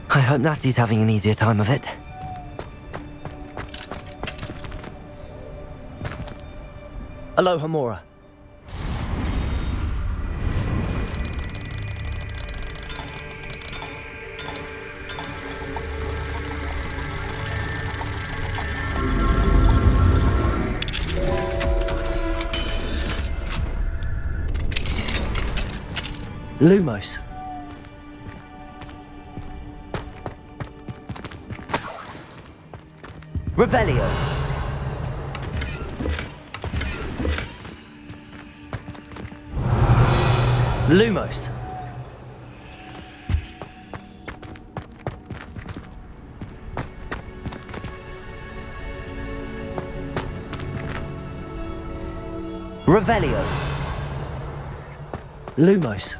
S1: I hope Natty's having an easier time of it. Aloha Mora. Lumos. Revelio. Lumos. Revelio. Lumos.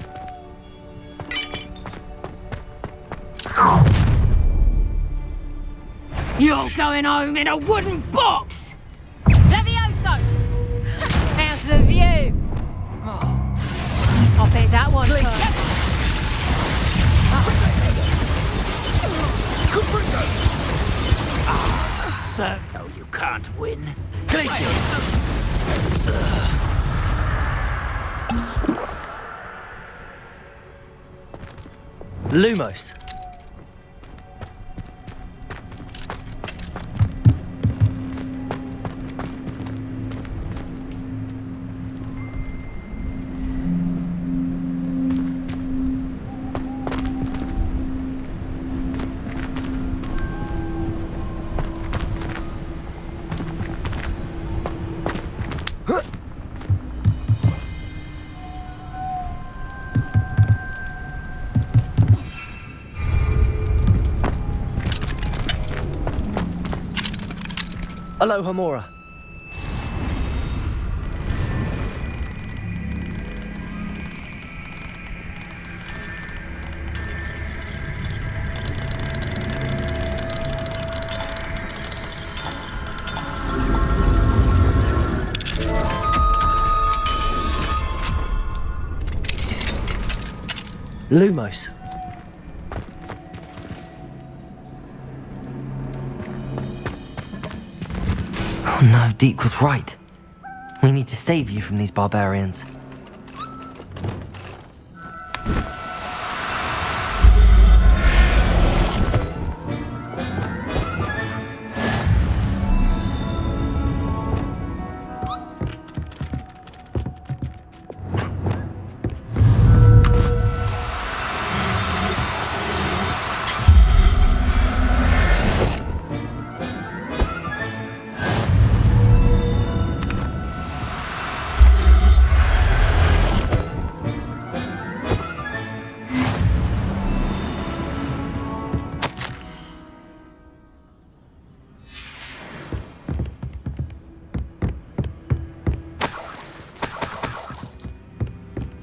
S20: You're going home in a wooden box! Levioso! How's the view? Oh, I'll bet that one.
S4: Sir, no, you can't win.
S1: Lumos. Aloha Mora. Lumos. Oh no, Deke was right. We need to save you from these barbarians.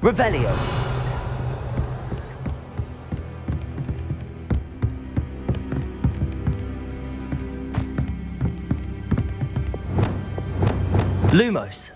S1: Revelio. Lumos.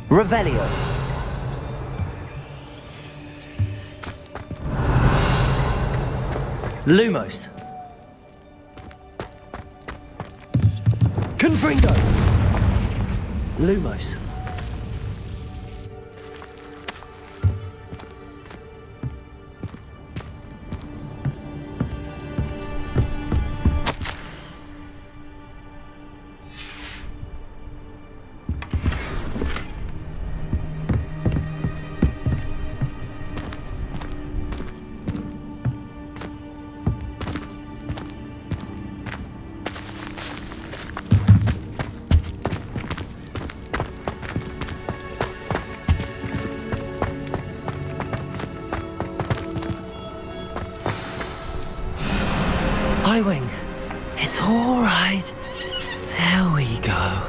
S1: Revelio. Lumos. Confringo. Lumos. Wing. It's all right. There we go.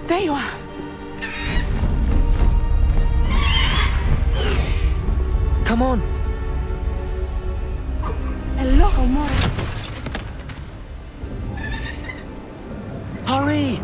S16: There you are.
S1: Come on.
S16: Hello, amore.
S1: Hurry!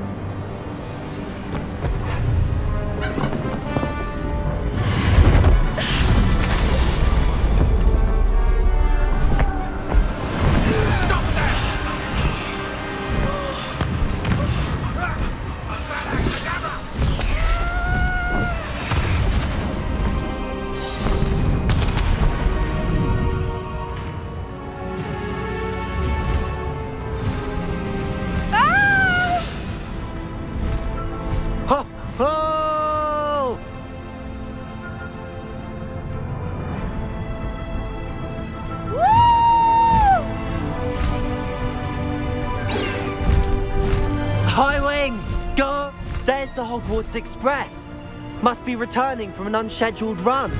S1: The Hogwarts Express. Must be returning from an unscheduled run.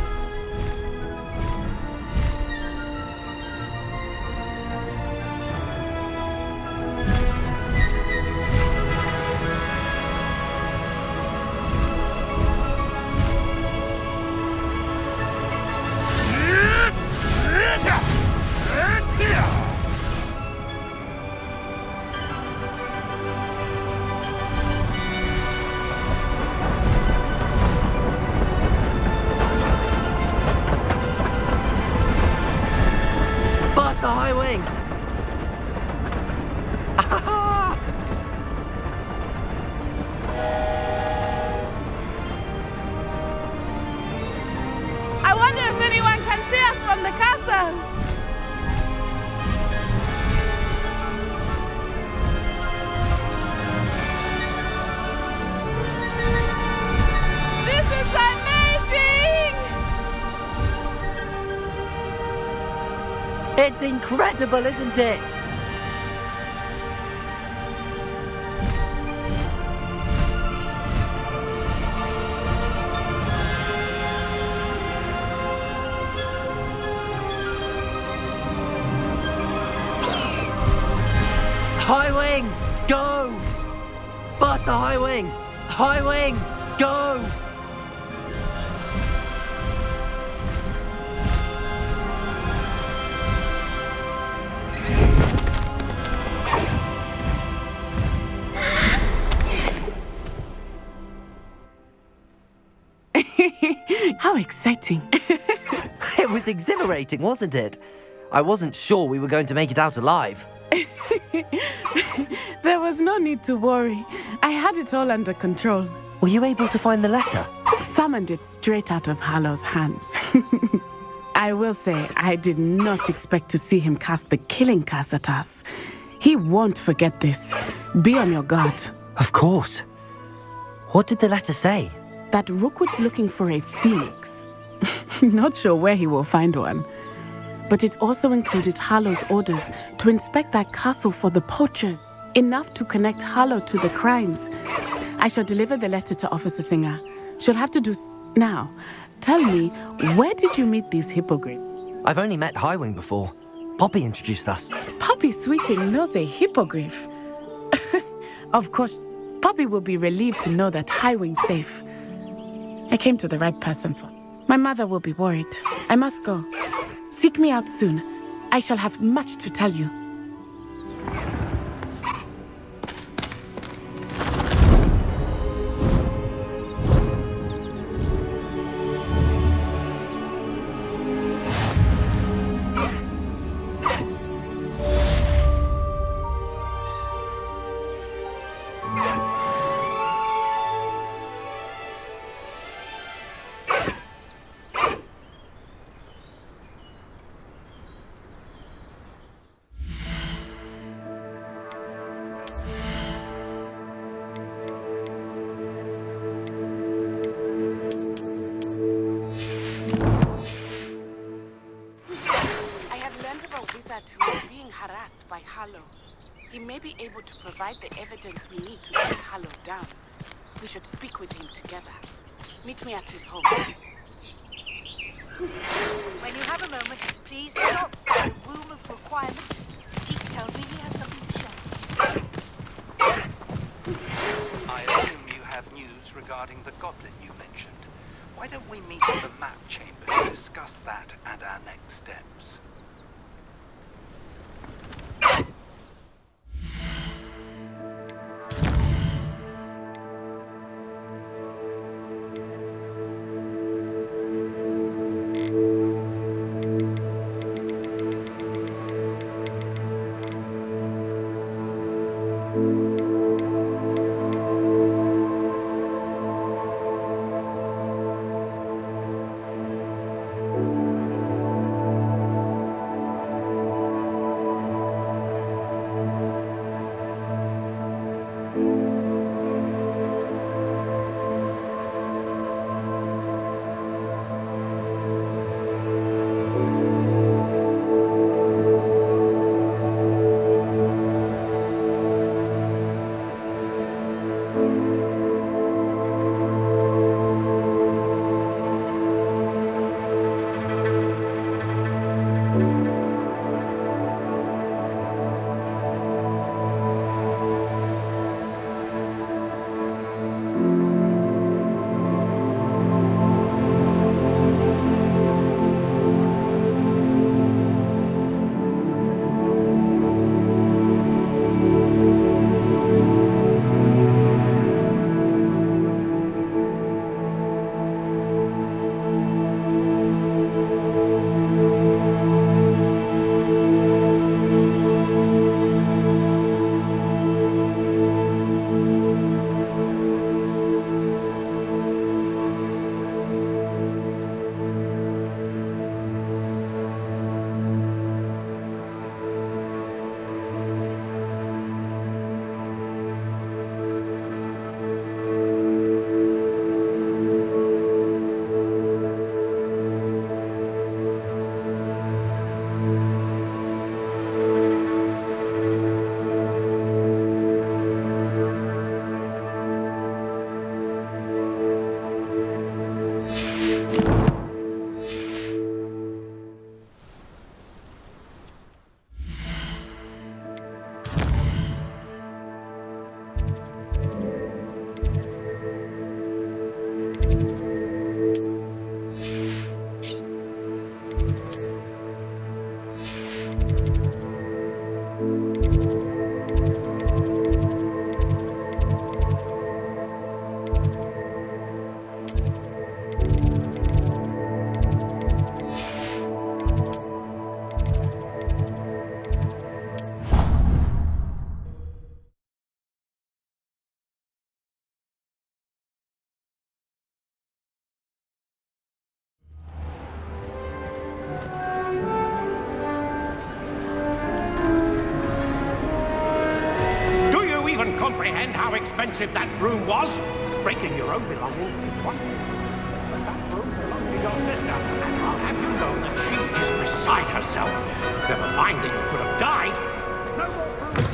S1: The high wing!
S16: I wonder if anyone can see us from the castle! This is amazing!
S1: It's incredible, isn't it? High wing, go! Faster, high wing! High wing, go!
S16: How exciting.
S1: It was exhilarating, wasn't it? I wasn't sure we were going to make it out alive.
S16: There was no need to worry. I had it all under control.
S1: Were you able to find the letter?
S16: Summoned it straight out of Hallow's hands. I will say, I did not expect to see him cast the killing curse at us. He won't forget this. Be on your guard.
S1: Of course. What did the letter say?
S16: That Rookwood's looking for a phoenix. Not sure where he will find one. But it also included Hallow's orders to inspect that castle for the poachers, enough to connect Hallow to the crimes. I shall deliver the letter to Officer Singer. She'll have to do... Now, tell me, where did you meet these hippogriffs?
S1: I've only met Highwing before. Poppy introduced us.
S16: Poppy Sweeting knows a hippogriff. Of course, Poppy will be relieved to know that Highwing's safe. I came to the right person for... My mother will be worried. I must go. Seek me out soon. I shall have much to tell you.
S21: wizard who is being harassed by Harlow. He may be able to provide the evidence we need to take Harlow down. We should speak with him together. Meet me at his home.
S8: When you have a moment, please stop in the room of requirement. Deke tells me he has something to share.
S22: I assume you have news regarding the goblin you mentioned. Why don't we meet at the map chamber to discuss that and our next steps?
S23: Comprehend how expensive that broom was? Breaking your own belongings. What? But that broom belonged to your sister, and I'll have you know that she is beside herself. Never mind that you could have died. No more brooms.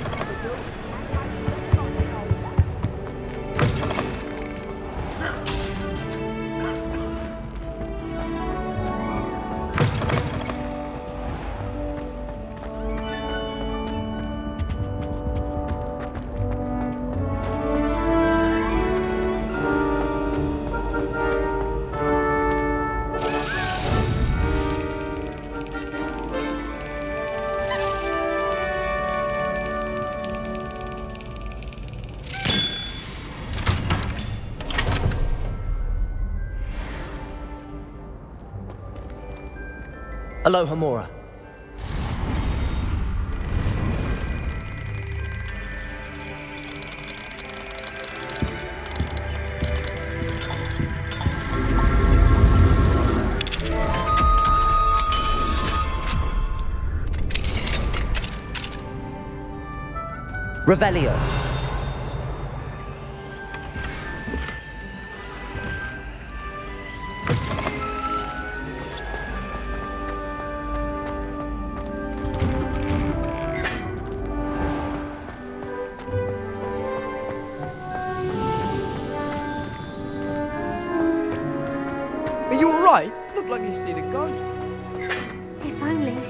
S1: Aloha, Mora. Revelio.
S18: look like you've seen a ghost.
S5: If only.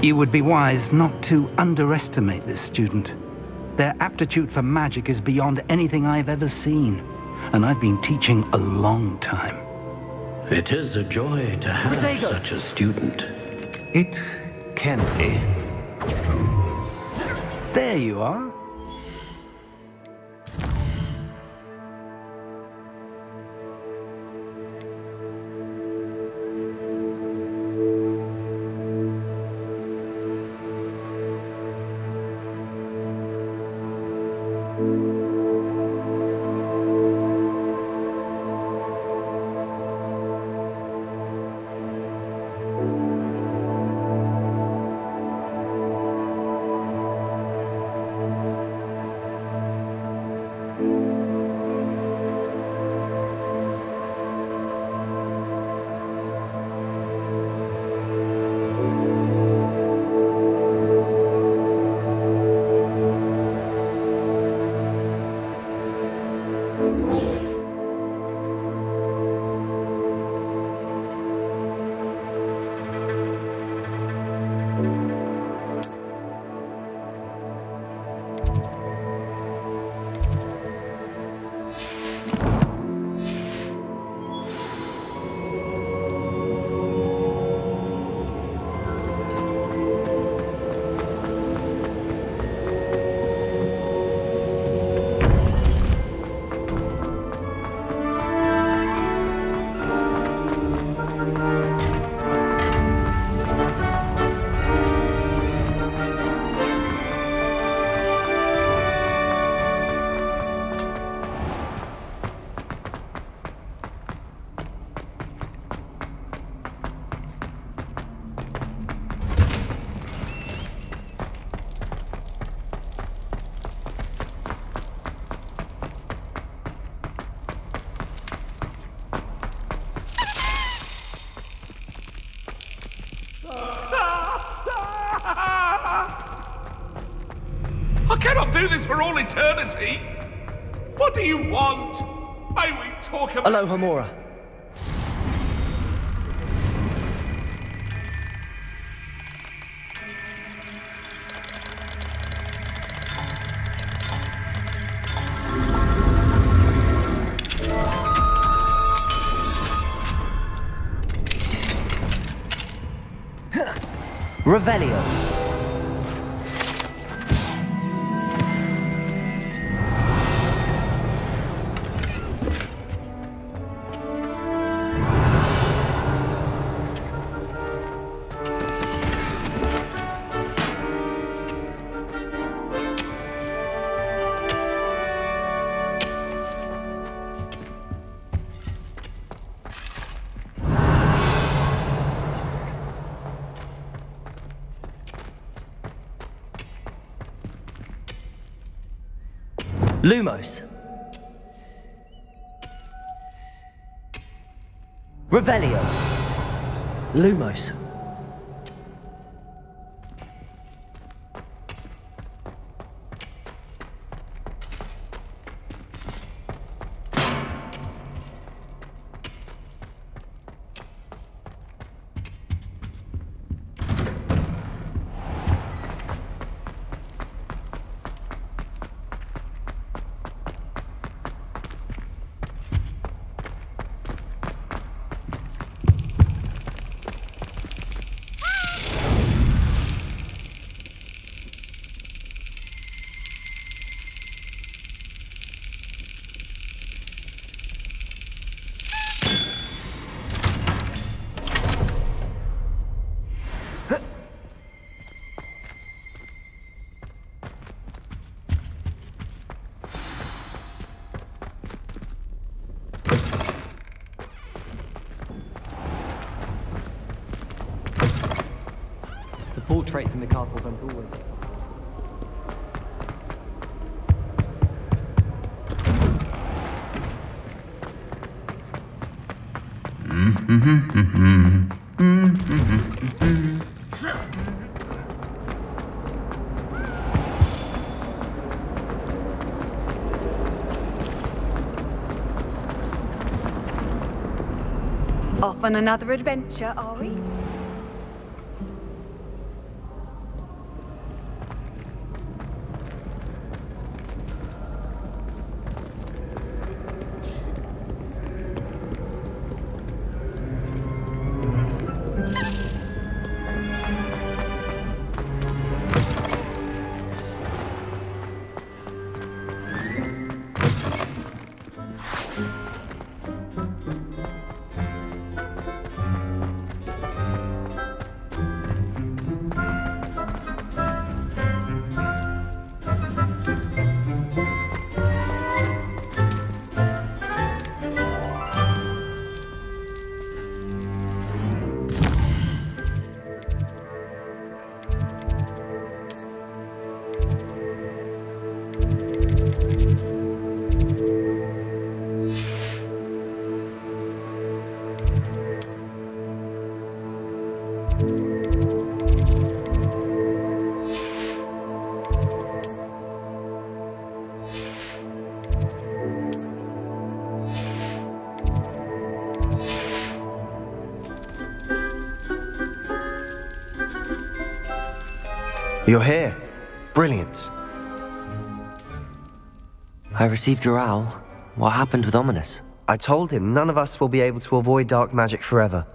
S2: You would be wise not to underestimate this student. Their aptitude for magic is beyond anything I've ever seen, and I've been teaching a long time.
S3: It is a joy to have such a student.
S2: It can be. There you are.
S9: cannot do this for all eternity. What do you want? May we talk about...
S1: Hello, Homura. Revelio. Lumos. Revelio. Lumos.
S17: Portraits in the castle don't always.
S20: Off on another adventure, are we?
S13: You're here. Brilliant.
S1: I received your owl. What happened with Ominous?
S13: I told him none of us will be able to avoid dark magic forever.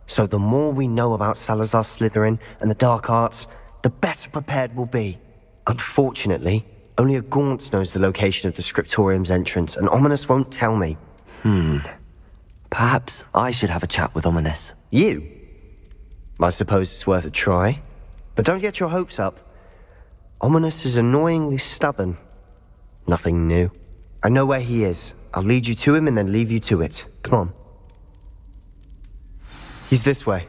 S13: So the more we know about Salazar Slytherin and the dark arts, the better prepared we'll be. Unfortunately, only a Gaunt knows the location of the Scriptorium's entrance, and Ominous won't tell me.
S1: Perhaps I should have a chat with Ominous.
S13: You? I suppose it's worth a try. But don't get your hopes up. Ominous is annoyingly stubborn. Nothing new. I know where he is. I'll lead you to him and then leave you to it. Come on. He's this way.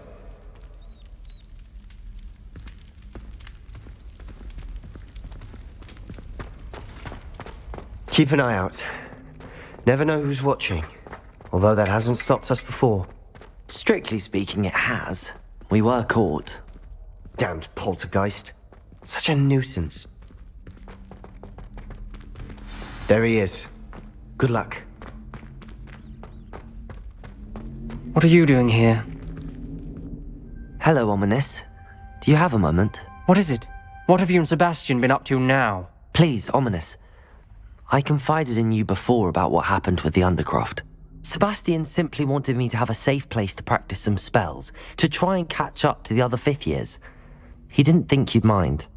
S13: Keep an eye out. Never know who's watching. Although that hasn't stopped us before.
S1: Strictly speaking, it has. We were caught.
S13: Damned poltergeist. Such a nuisance. There he is. Good luck.
S15: What are you doing here?
S1: Hello, Ominous. Do you have a moment?
S15: What is it? What have you and Sebastian been up to now?
S1: Please, Ominous. I confided in you before about what happened with the Undercroft. Sebastian simply wanted me to have a safe place to practice some spells, to try and catch up to the other fifth years. He didn't think you'd mind.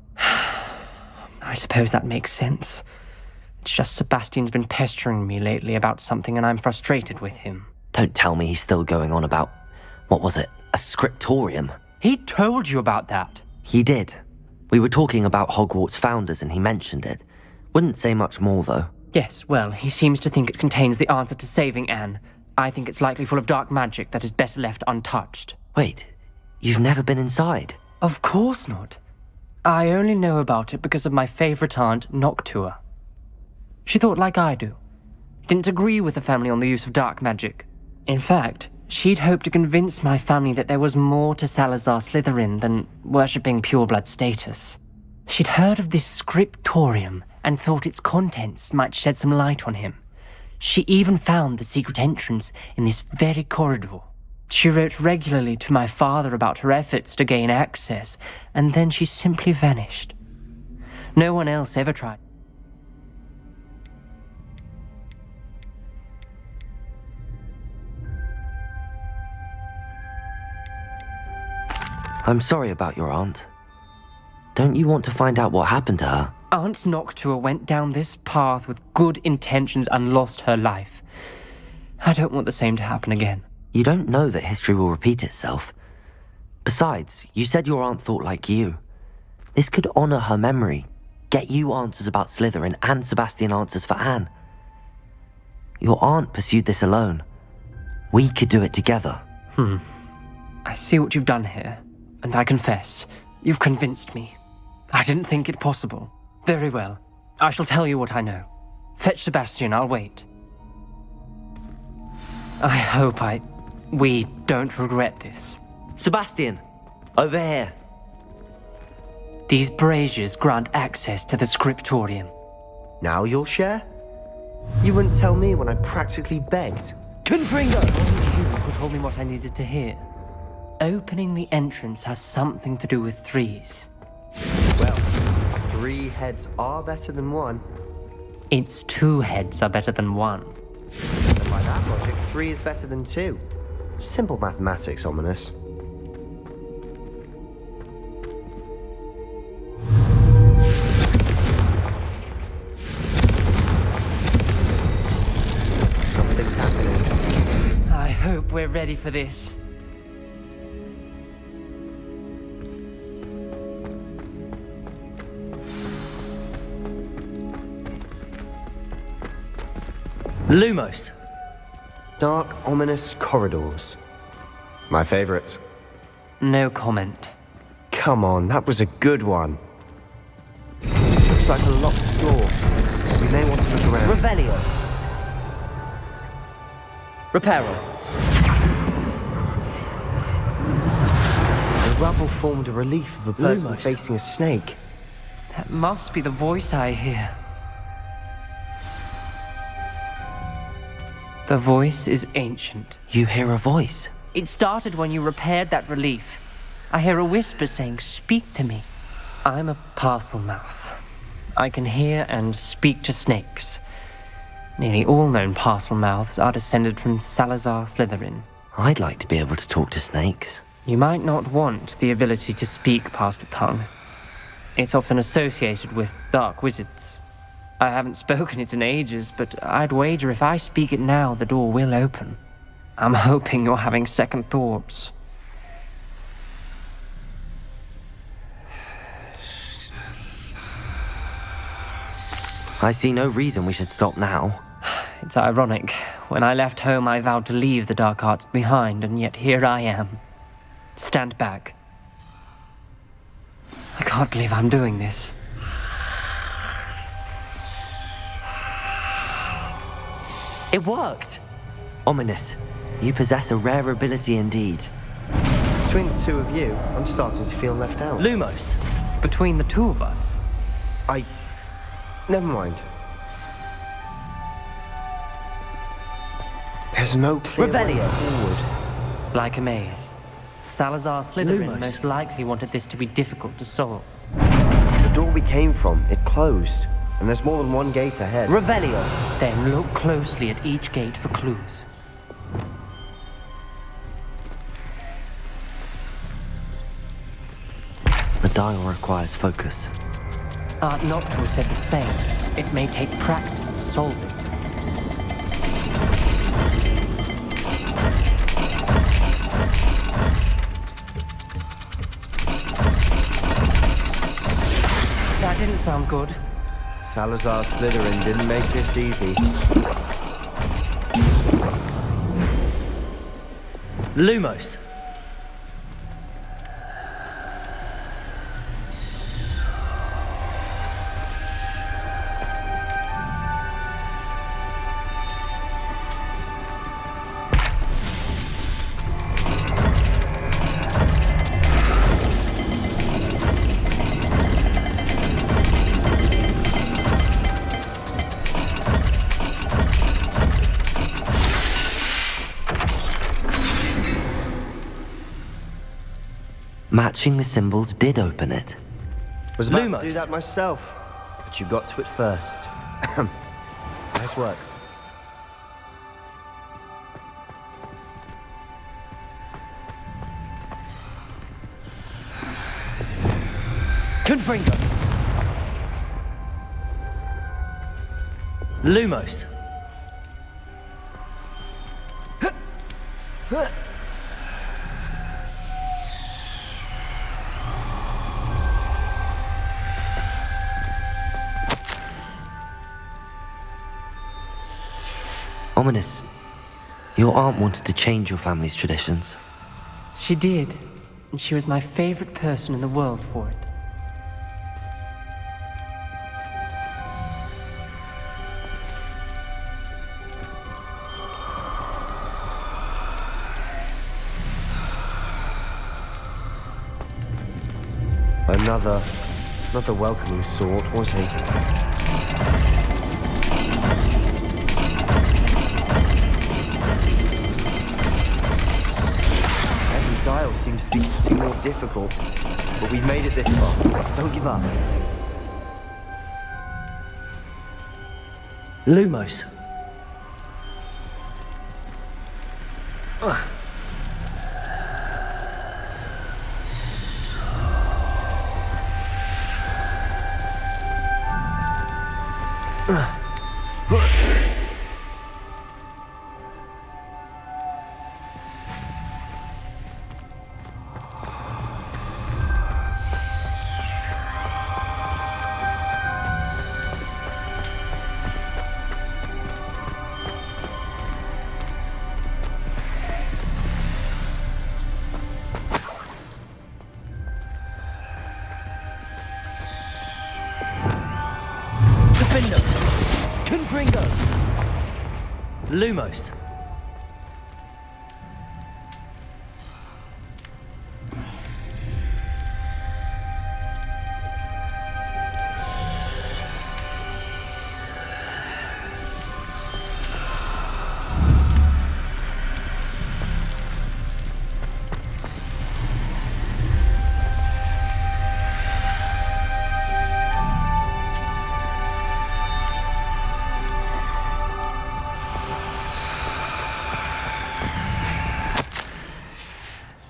S15: I suppose that makes sense. It's just Sebastian's been pestering me lately about something and I'm frustrated with him.
S1: Don't tell me he's still going on about, what was it, a scriptorium?
S15: He told you about that.
S1: He did. We were talking about Hogwarts founders and he mentioned it. Wouldn't say much more, though.
S15: Yes, well, he seems to think it contains the answer to saving Anne. I think it's likely full of dark magic that is better left untouched.
S1: Wait, you've never been inside?
S15: Of course not. I only know about it because of my favorite aunt, Noctua. She thought like I do. Didn't agree with the family on the use of dark magic. In fact, she'd hoped to convince my family that there was more to Salazar Slytherin than worshipping pureblood status. She'd heard of this scriptorium and thought its contents might shed some light on him. She even found the secret entrance in this very corridor. She wrote regularly to my father about her efforts to gain access, and then she simply vanished. No one else ever tried.
S1: I'm sorry about your aunt. Don't you want to find out what happened to her?
S15: Aunt Noctua went down this path with good intentions and lost her life. I don't want the same to happen again.
S1: You don't know that history will repeat itself. Besides, you said your aunt thought like you. This could honor her memory, get you answers about Slytherin and Sebastian answers for Anne. Your aunt pursued this alone. We could do it together.
S15: I see what you've done here, and I confess, you've convinced me. I didn't think it possible. Very well. I shall tell you what I know. Fetch Sebastian, I'll wait. I hope we don't regret this.
S1: Sebastian, over here.
S15: These braziers grant access to the scriptorium.
S13: Now you'll share? You wouldn't tell me when I practically begged.
S15: Confringo! It wasn't you who told me what I needed to hear. Opening the entrance has something to do with threes.
S13: Well, 3 heads are better than 1.
S15: It's 2 heads are better than 1.
S13: And by that logic, 3 is better than 2. Simple mathematics, Ominous. Something's happening.
S15: I hope we're ready for this.
S1: Lumos.
S13: Dark, ominous corridors. My favorite.
S15: No comment.
S13: Come on, that was a good one. Looks like a locked door. We may want to look around.
S1: Revelio. Reparo.
S13: The rubble formed a relief of a person
S1: Lumos.
S13: facing a snake.
S15: That must be the voice I hear. The voice is ancient.
S1: You hear a voice?
S15: It started when you repaired that relief. I hear a whisper saying, "Speak to me." I'm a parcel mouth. I can hear and speak to snakes. Nearly all known parcel mouths are descended from Salazar Slytherin.
S1: I'd like to be able to talk to snakes.
S15: You might not want the ability to speak parcel tongue. It's often associated with dark wizards. I haven't spoken it in ages, but I'd wager if I speak it now, the door will open. I'm hoping you're having second thoughts.
S1: I see no reason we should stop now.
S15: It's ironic. When I left home, I vowed to leave the dark arts behind, and yet here I am. Stand back. I can't believe I'm doing this.
S1: It worked! Ominous, you possess a rare ability indeed.
S13: Between the 2 of you, I'm starting to feel left out.
S1: Lumos.
S15: Between the 2 of us?
S13: Never mind. There's no clear way
S1: Revelio.
S13: forward.
S15: Like a maze. Salazar Slytherin
S1: Lumos.
S15: most likely wanted this to be difficult to solve.
S13: The door we came from, it closed. And there's more than one gate ahead.
S1: Revelio.
S15: Then look closely at each gate for clues.
S1: The dial requires focus.
S15: Aunt Noctua said the same. It may take practice to solve it. That didn't sound good.
S13: Salazar Slytherin didn't make this easy.
S1: Lumos. Matching the symbols did open it.
S13: Was about
S1: Lumos.
S13: to do that myself, but you got to it first. Nice work.
S1: Confringo. Lumos. Ominous. Your aunt wanted to change your family's traditions.
S15: She did, and she was my favorite person in the world for it.
S13: Another welcoming sort, was he? Every dial seems to be getting more difficult, but we've made it this far. Don't give up.
S1: Lumos. Confringo. Lumos.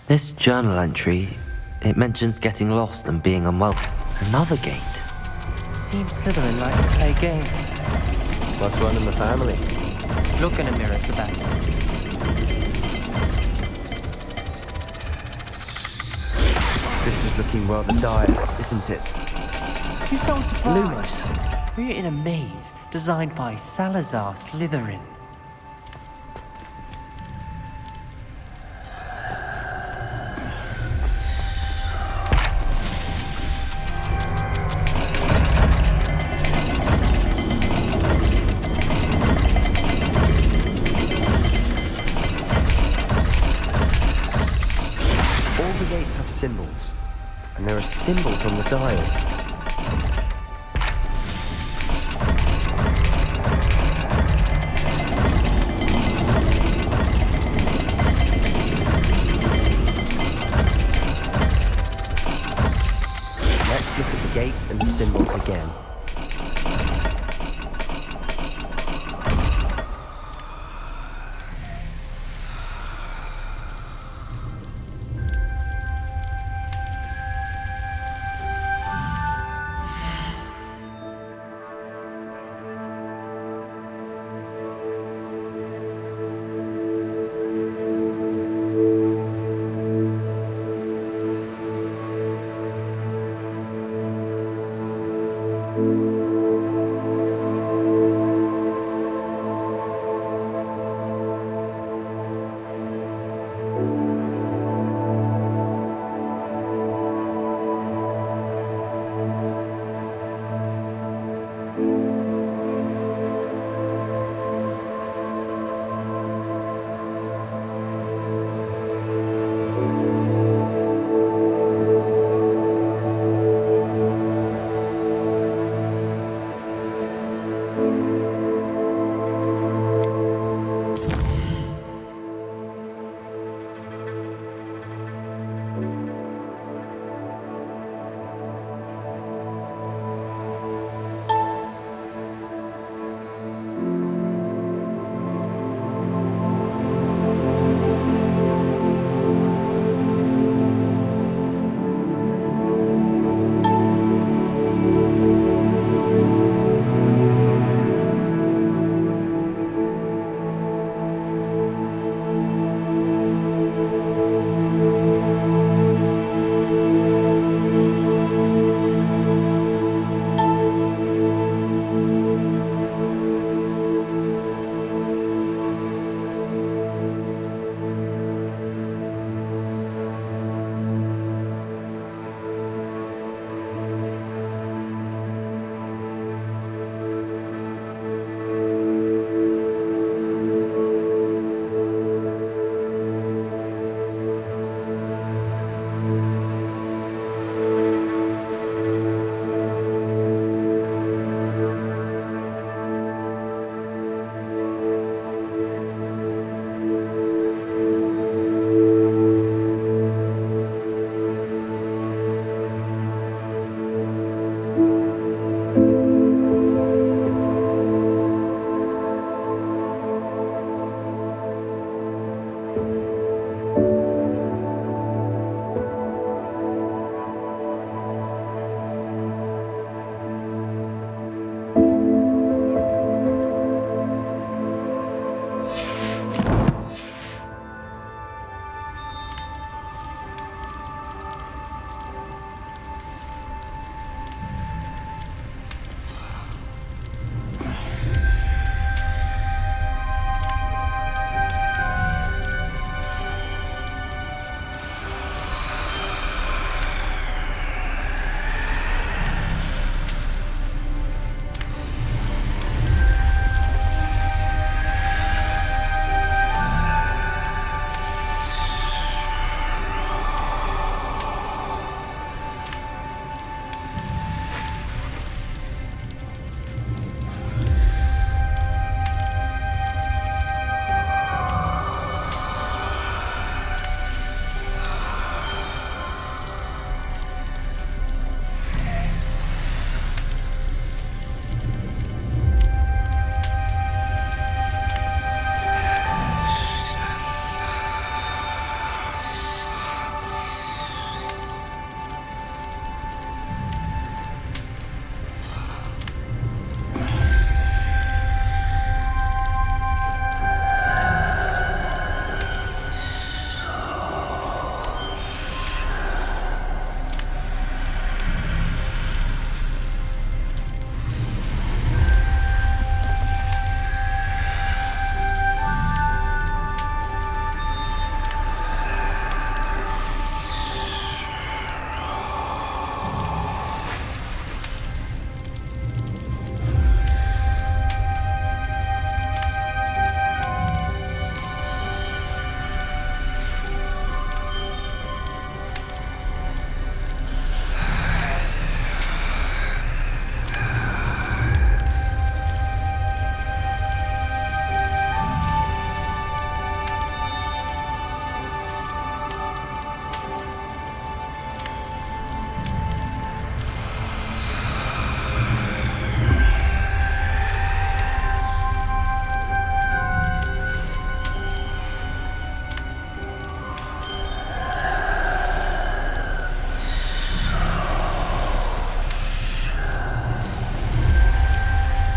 S1: This journal entry, it mentions getting lost and being unwell. Another gate.
S15: Seems Slytherin like to play games.
S13: Must run in the family.
S15: Look in a mirror, Sebastian.
S13: This is looking rather dire, isn't it?
S15: You sound surprised.
S1: Lumos.
S15: We're in a maze designed by Salazar Slytherin.
S13: Symbols. And there are symbols on the dial. rose again.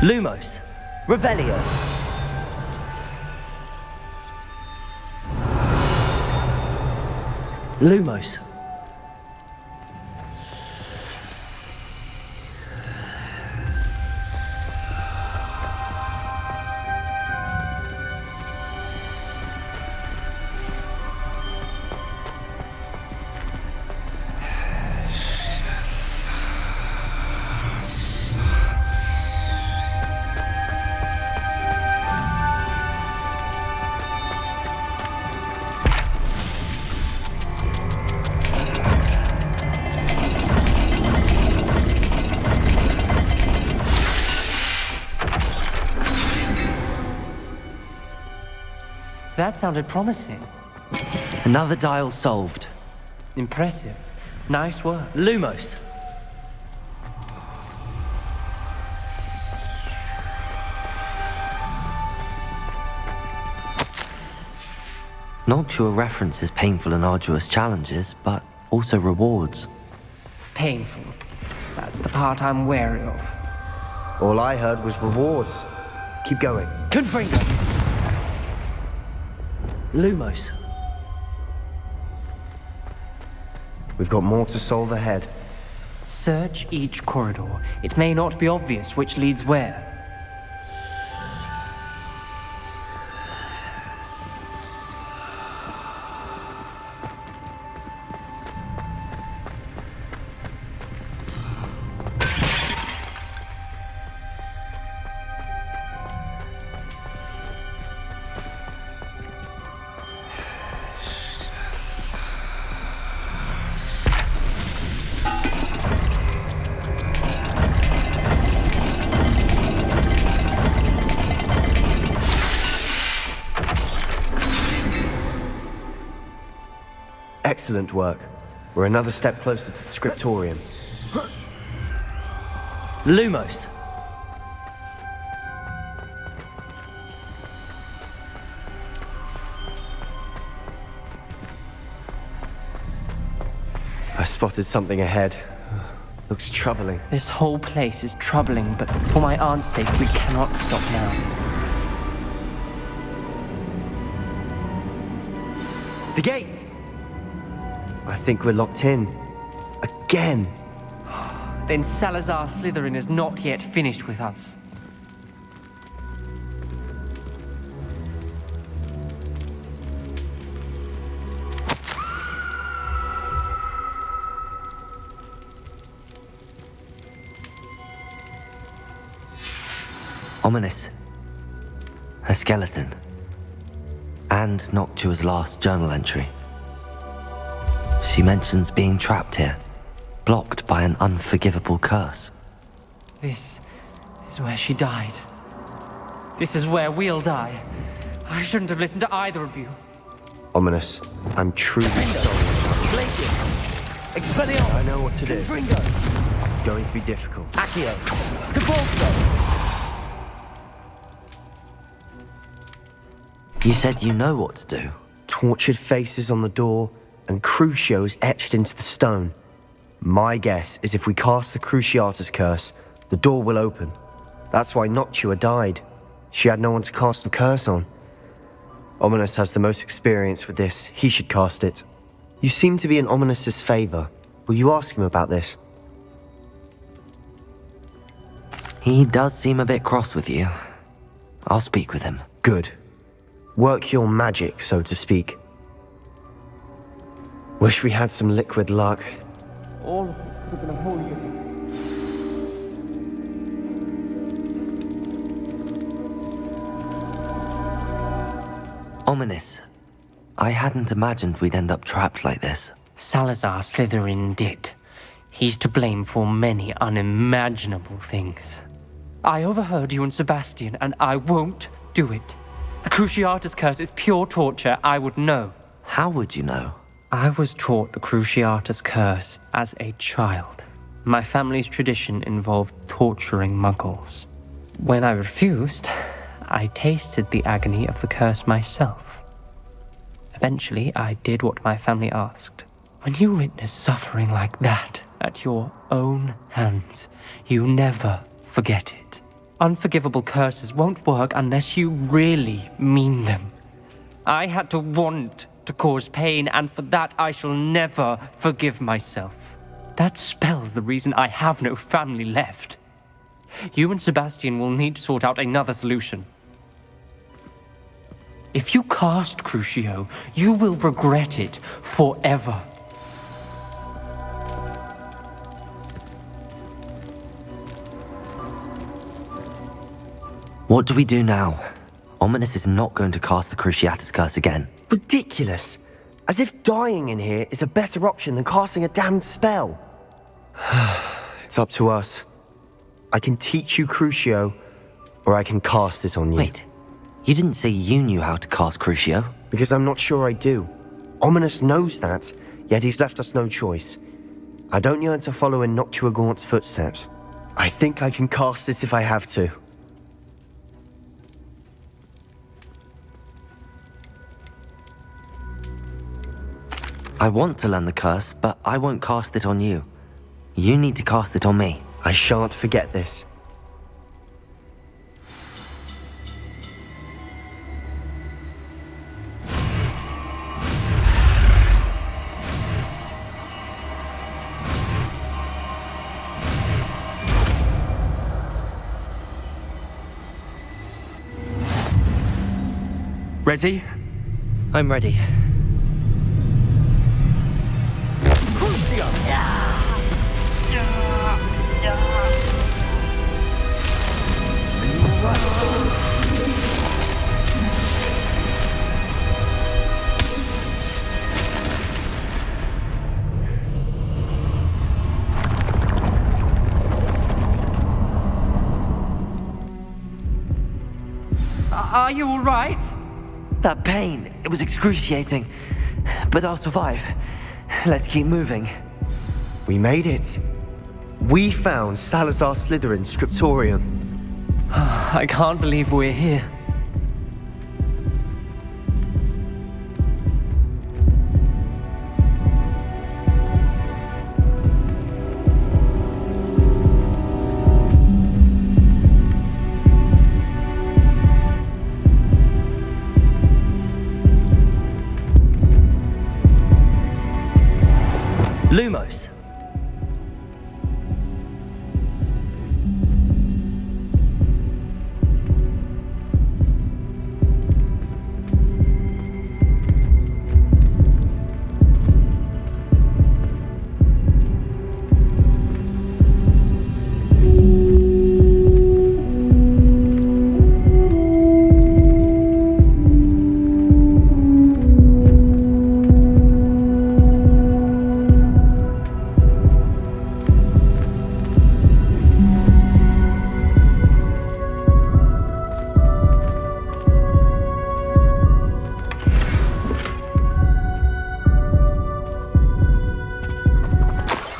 S1: Lumos, Revelio. Lumos.
S15: That sounded promising.
S1: Another dial solved.
S15: Impressive. Nice work.
S1: Lumos. Noctua references painful and arduous challenges, but also rewards.
S15: Painful. That's the part I'm wary of.
S13: All I heard was rewards. Keep going.
S1: Confringo. Lumos.
S13: We've got more to solve ahead.
S15: Search each corridor. It may not be obvious which leads where.
S13: Excellent work. We're another step closer to the scriptorium.
S1: Lumos.
S13: I spotted something ahead. Looks troubling.
S15: This whole place is troubling, but for my aunt's sake, we cannot stop now.
S13: The gate! I think we're locked in. Again!
S15: Then Salazar Slytherin is not yet finished with us.
S1: Ominous. Her skeleton. And Noctua's last journal entry. She mentions being trapped here, blocked by an unforgivable curse.
S15: This is where she died. This is where we'll die. I shouldn't have listened to either of you.
S13: Ominous. I'm truly sorry.
S1: Glacius. Expelliarmus.
S13: I know what to do.
S1: Confringo.
S13: It's going to be difficult.
S1: Accio. Cabalso. You said you know what to do.
S13: Tortured faces on the door and Crucios etched into the stone. My guess is if we cast the Cruciatus curse, the door will open. That's why Noctua died. She had no one to cast the curse on. Ominous has the most experience with this. He should cast it. You seem to be in Ominous's favor. Will you ask him about this?
S1: He does seem a bit cross with you. I'll speak with him.
S13: Good. Work your magic, so to speak. Wish we had some liquid luck.
S15: All we're gonna hold you.
S1: Ominous. I hadn't imagined we'd end up trapped like this.
S15: Salazar Slytherin did. He's to blame for many unimaginable things. I overheard you and Sebastian, and I won't do it. The Cruciatus curse is pure torture. I would know.
S1: How would you know?
S15: I was taught the Cruciatus curse as a child. My family's tradition involved torturing muggles. When I refused, I tasted the agony of the curse myself. Eventually, I did what my family asked. When you witness suffering like that at your own hands, you never forget it. Unforgivable curses won't work unless you really mean them. I had to want to cause pain, and for that I shall never forgive myself. That spell's the reason I have no family left. You and Sebastian will need to sort out another solution. If you cast Crucio, you will regret it forever.
S1: What do we do now? Ominous is not going to cast the Cruciatus Curse again.
S13: Ridiculous. As if dying in here is a better option than casting a damned spell. It's up to us. I can teach you Crucio, or I can cast it on you.
S1: Wait, you didn't say you knew how to cast Crucio?
S13: Because I'm not sure I do. Ominous knows that, yet he's left us no choice. I don't yearn to follow in Noctua Gaunt's footsteps. I think I can cast it if I have to.
S1: I want to learn the curse, but I won't cast it on you. You need to cast it on me.
S13: I shan't forget this. Ready?
S1: I'm ready.
S15: Are you all right?
S1: That pain, it was excruciating. But I'll survive. Let's keep moving.
S13: We made it. We found Salazar Slytherin's scriptorium.
S15: I can't believe we're here.
S1: Lumos.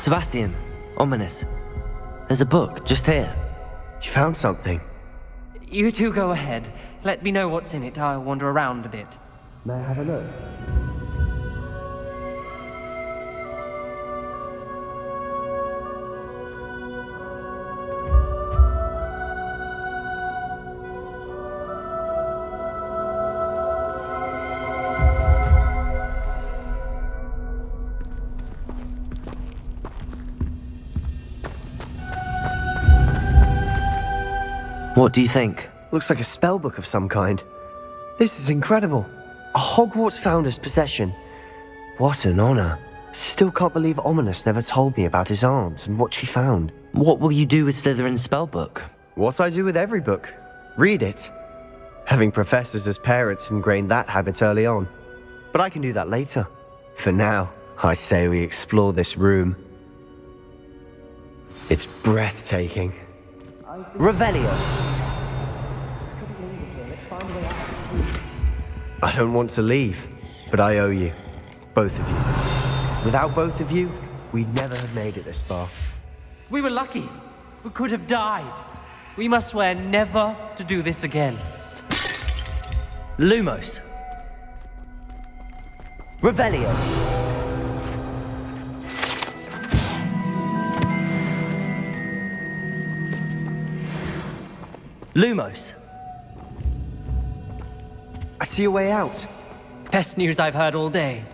S1: Sebastian, Ominous. There's a book just here.
S13: You found something?
S15: You two go ahead. Let me know what's in it. I'll wander around a bit.
S13: May I have a look?
S1: What do you think?
S13: Looks like a spellbook of some kind. This is incredible. A Hogwarts founder's possession. What an honor. Still can't believe Ominous never told me about his aunt and what she found.
S1: What will you do with Slytherin's spellbook?
S13: What I do with every book. Read it. Having professors as parents ingrained that habit early on. But I can do that later. For now, I say we explore this room. It's breathtaking.
S1: Revelio.
S13: I don't want to leave, but I owe you. Both of you. Without both of you, we'd never have made it this far.
S15: We were lucky. We could have died. We must swear never to do this again.
S1: Lumos. Revelio.
S15: Lumos.
S13: I see a way out.
S15: Best news I've heard all day.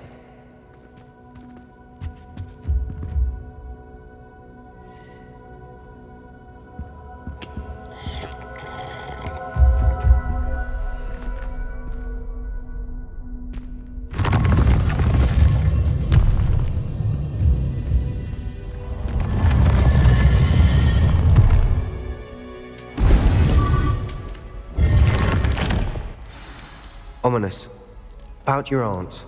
S13: Ominous. About your aunt.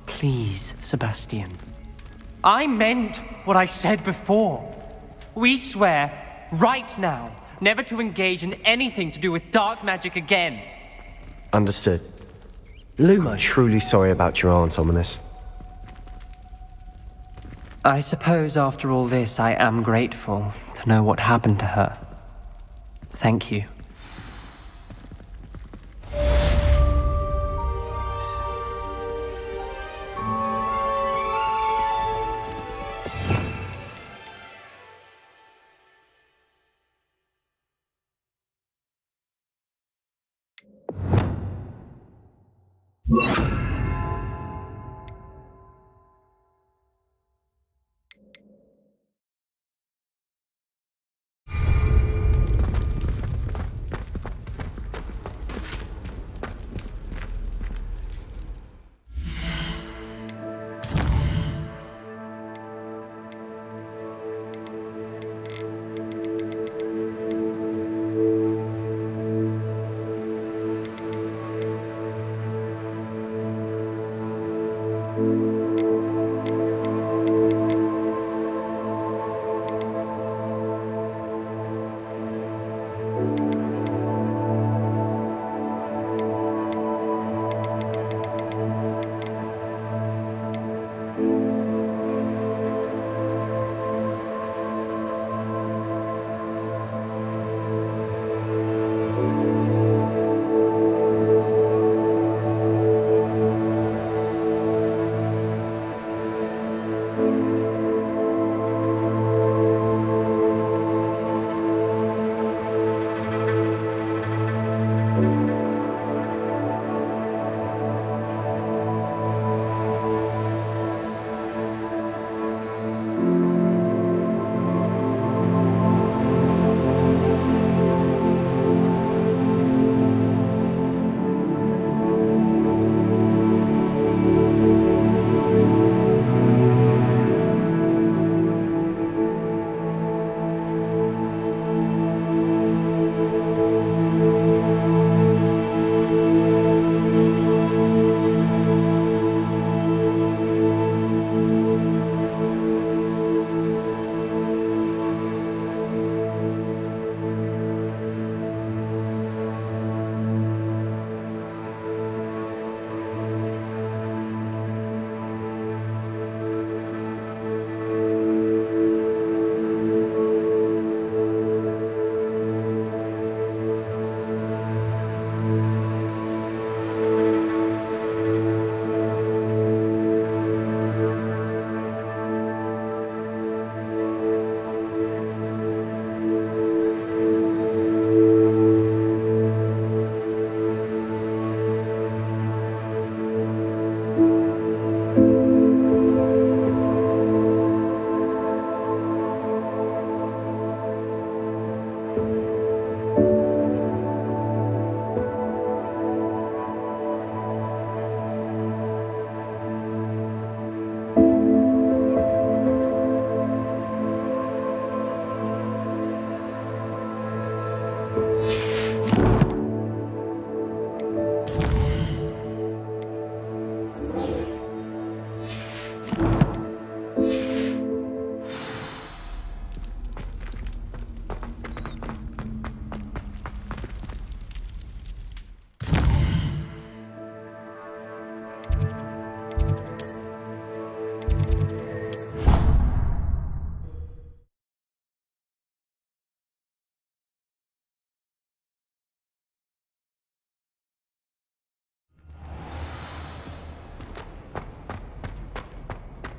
S15: Please, Sebastian. I meant what I said before. We swear, right now, never to engage in anything to do with dark magic again.
S13: Understood.
S15: Lumos.
S13: I'm truly sorry about your aunt, Ominous.
S15: I suppose after all this, I am grateful to know what happened to her. Thank you.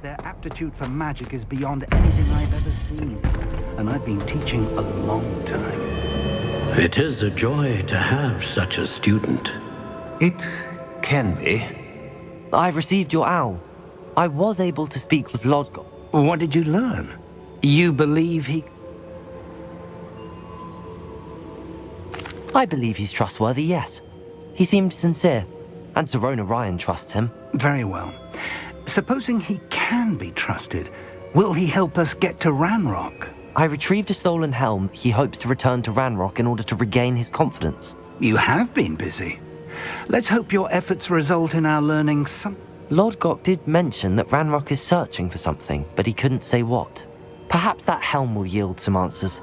S2: Their aptitude for magic is beyond anything I've ever seen. And I've been teaching a long time.
S3: It is a joy to have such a student.
S2: It can be.
S1: I received your owl. I was able to speak with Lodgok.
S2: What did you learn? You believe he...
S1: I believe he's trustworthy, yes. He seemed sincere, and Sirona Ryan trusts him.
S2: Very well. Supposing he can be trusted, will he help us get to Ranrock?
S1: I retrieved a stolen helm. He hopes to return to Ranrock in order to regain his confidence.
S2: You have been busy. Let's hope your efforts result in our learning some...
S1: Lodgok did mention that Ranrock is searching for something, but he couldn't say what. Perhaps that helm will yield some answers.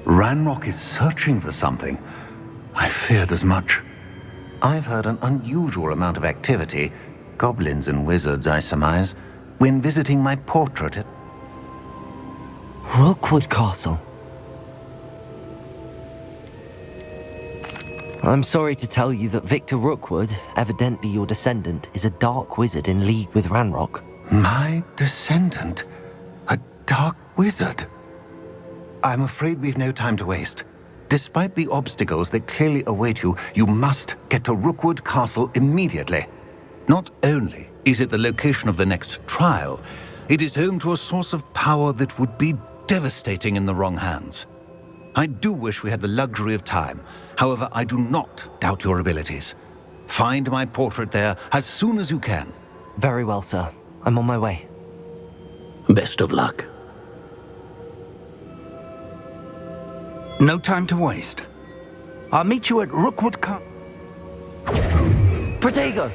S6: Ranrock is searching for something? I feared as much. I've heard an unusual amount of activity, goblins and wizards, I surmise, when visiting my portrait at...
S1: Rookwood Castle. I'm sorry to tell you that Victor Rookwood, evidently your descendant, is a dark wizard in league with Ranrock.
S6: My descendant? A dark wizard? I'm afraid we've no time to waste. Despite the obstacles that clearly await you, you must get to Rookwood Castle immediately. Not only is it the location of the next trial, it is home to a source of power that would be devastating in the wrong hands. I do wish we had the luxury of time. However, I do not doubt your abilities. Find my portrait there as soon as you can.
S1: Very well, sir. I'm on my way.
S3: Best of luck.
S2: No time to waste. I'll meet you at Rookwood Castle.
S1: Protego!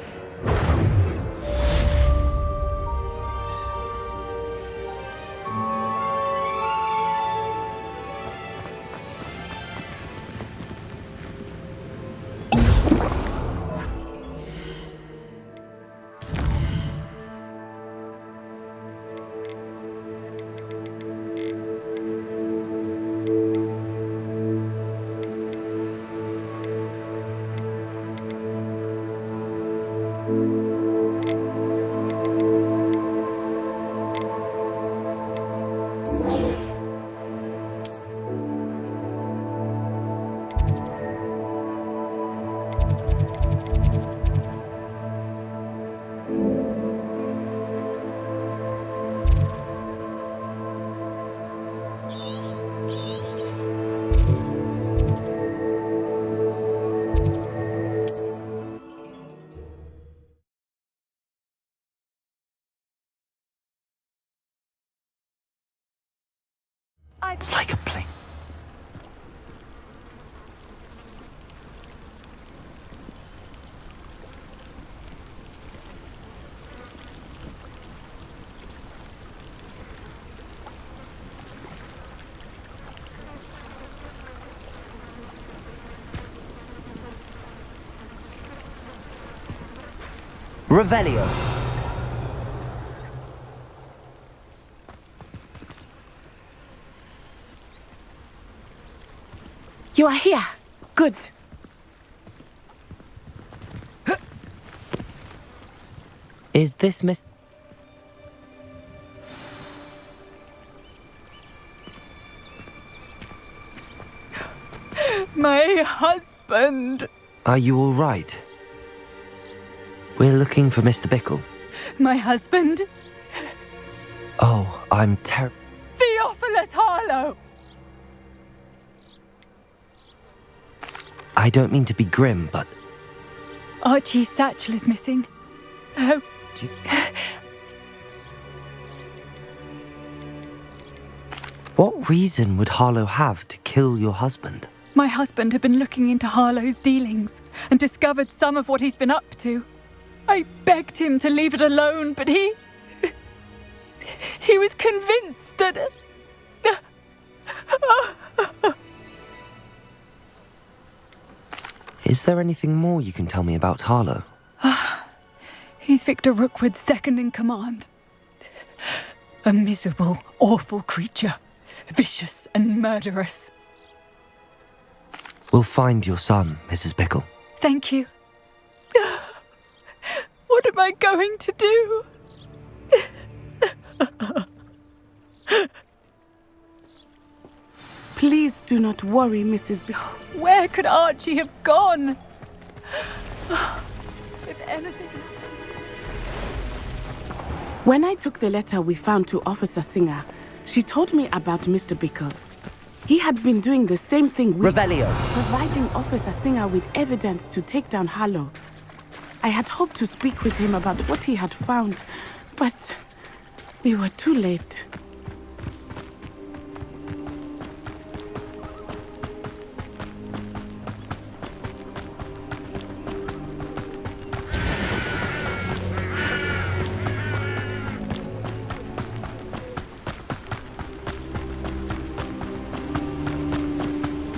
S1: It's like a plane. Revelio.
S16: You are here. Good.
S1: Is this Miss...
S16: My husband.
S1: Are you all right? We're looking for Mr. Bickle.
S16: My husband.
S1: Oh, I'm
S16: Theophilus Harlow.
S1: I don't mean to be grim, but...
S16: Archie's satchel is missing. Oh.
S1: What reason would Harlow have to kill your husband?
S16: My husband had been looking into Harlow's dealings and discovered some of what he's been up to. I begged him to leave it alone, but he was convinced that...
S1: Is there anything more you can tell me about Harlow?
S16: He's Victor Rookwood's second in command. A miserable, awful creature. Vicious and murderous.
S1: We'll find your son, Mrs. Bickle.
S16: Thank you. What am I going to do? Please do not worry, Mrs. B.
S14: Where could Archie have gone? If anything...
S16: When I took the letter we found to Officer Singer, she told me about Mr. Bickle. He had been doing the same thing with...
S1: Revelio.
S16: Providing Officer Singer with evidence to take down Harlow. I had hoped to speak with him about what he had found, but we were too late.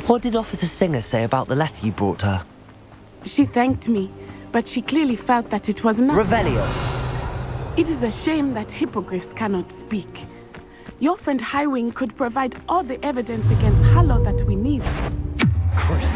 S1: What did Officer Singer say about the letter you brought her?
S16: She thanked me, but she clearly felt that it was not...
S1: Revelio.
S16: It is a shame that hippogriffs cannot speak. Your friend Highwing could provide all the evidence against Harlow that we need.
S1: Cruise.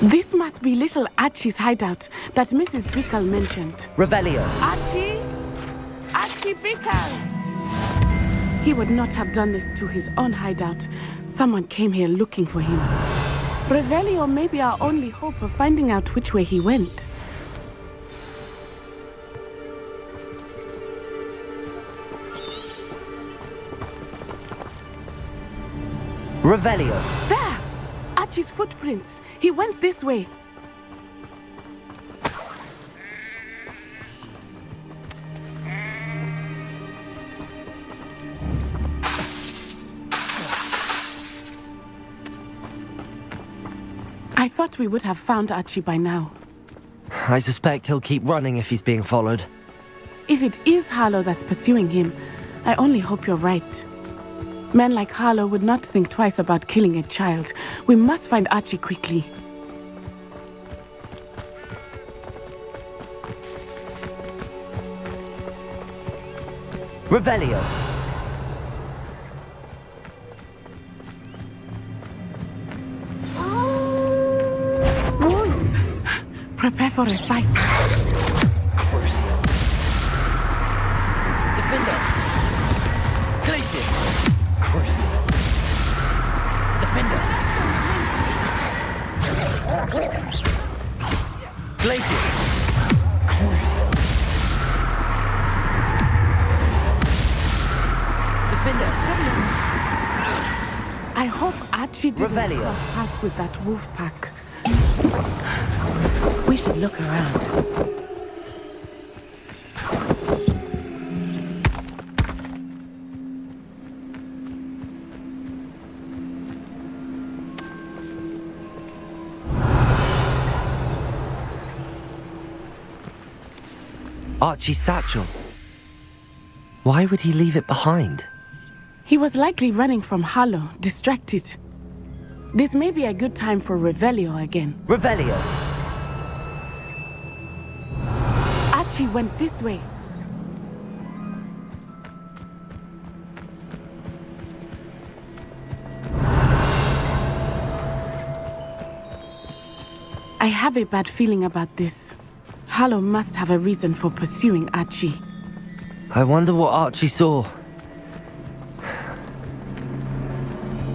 S16: This must be little Archie's hideout that Mrs. Bickle mentioned.
S1: Revelio.
S16: Archie! Archie Bickle! He would not have done this to his own hideout. Someone came here looking for him. Revelio may be our only hope of finding out which way he went.
S1: Revelio.
S16: There! Archie's footprints. He went this way. I thought we would have found Archie by now.
S1: I suspect he'll keep running if he's being followed.
S16: If it is Harlow that's pursuing him, I only hope you're right. Men like Harlow would not think twice about killing a child. We must find Archie quickly.
S1: Revelio.
S16: Wolves! Prepare for a fight.
S1: Crucio. Defender. Glacius. Crucio. Defender. Glacius. Crucio. Defender.
S16: I hope Archie didn't
S1: Revelio.
S16: cross paths with that wolf pack. We should look around.
S1: Archie's satchel. Why would he leave it behind?
S16: He was likely running from Harlow, distracted. This may be a good time for Revelio again.
S1: Revelio.
S16: Archie went this way. I have a bad feeling about this. Harlow must have a reason for pursuing Archie.
S1: I wonder what Archie saw.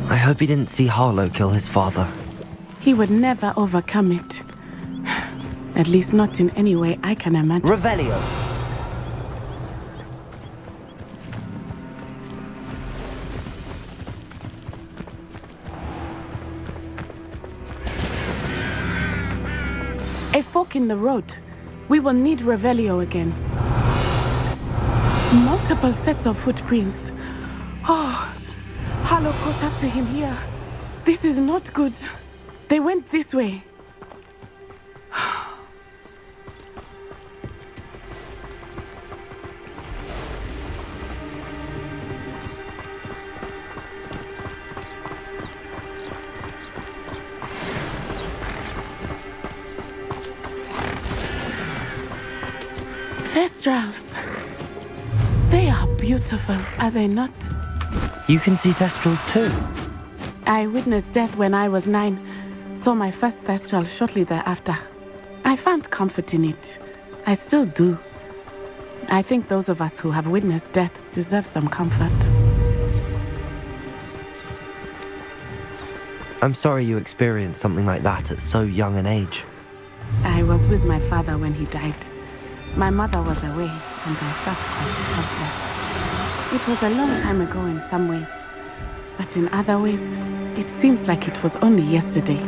S1: I hope he didn't see Harlow kill his father.
S16: He would never overcome it. At least not in any way I can imagine.
S1: Revelio.
S16: A fork in the road. We will need Revelio again. Multiple sets of footprints. Oh, Harlow caught up to him here. This is not good. They went this way. Thestrals. They are beautiful, are they not?
S1: You can see Thestrals too.
S16: I witnessed death when I was 9. Saw my first Thestral shortly thereafter. I found comfort in it. I still do. I think those of us who have witnessed death deserve some comfort.
S1: I'm sorry you experienced something like that at so young an age.
S16: I was with my father when he died. My mother was away, and I felt quite helpless. It was a long time ago in some ways, but in other ways, it seems like it was only yesterday.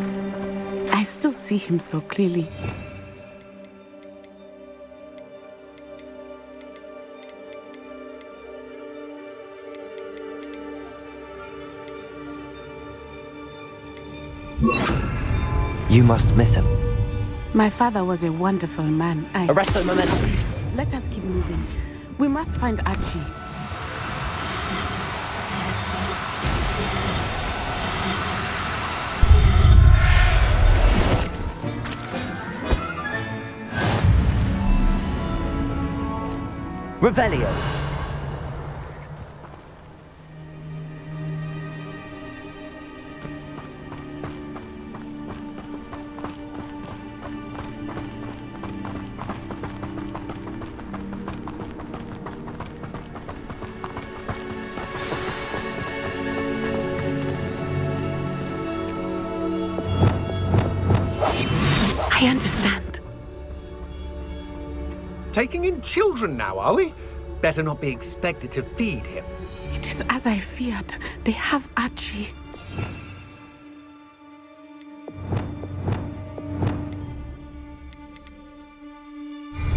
S16: I still see him so clearly.
S1: You must miss him.
S16: My father was a wonderful man.
S1: Arrest the momentum.
S16: Let us keep moving. We must find Archie.
S1: Revelio.
S16: I understand.
S23: Taking in children now, are we? Better not be expected to feed him.
S16: It is as I feared. They have Archie.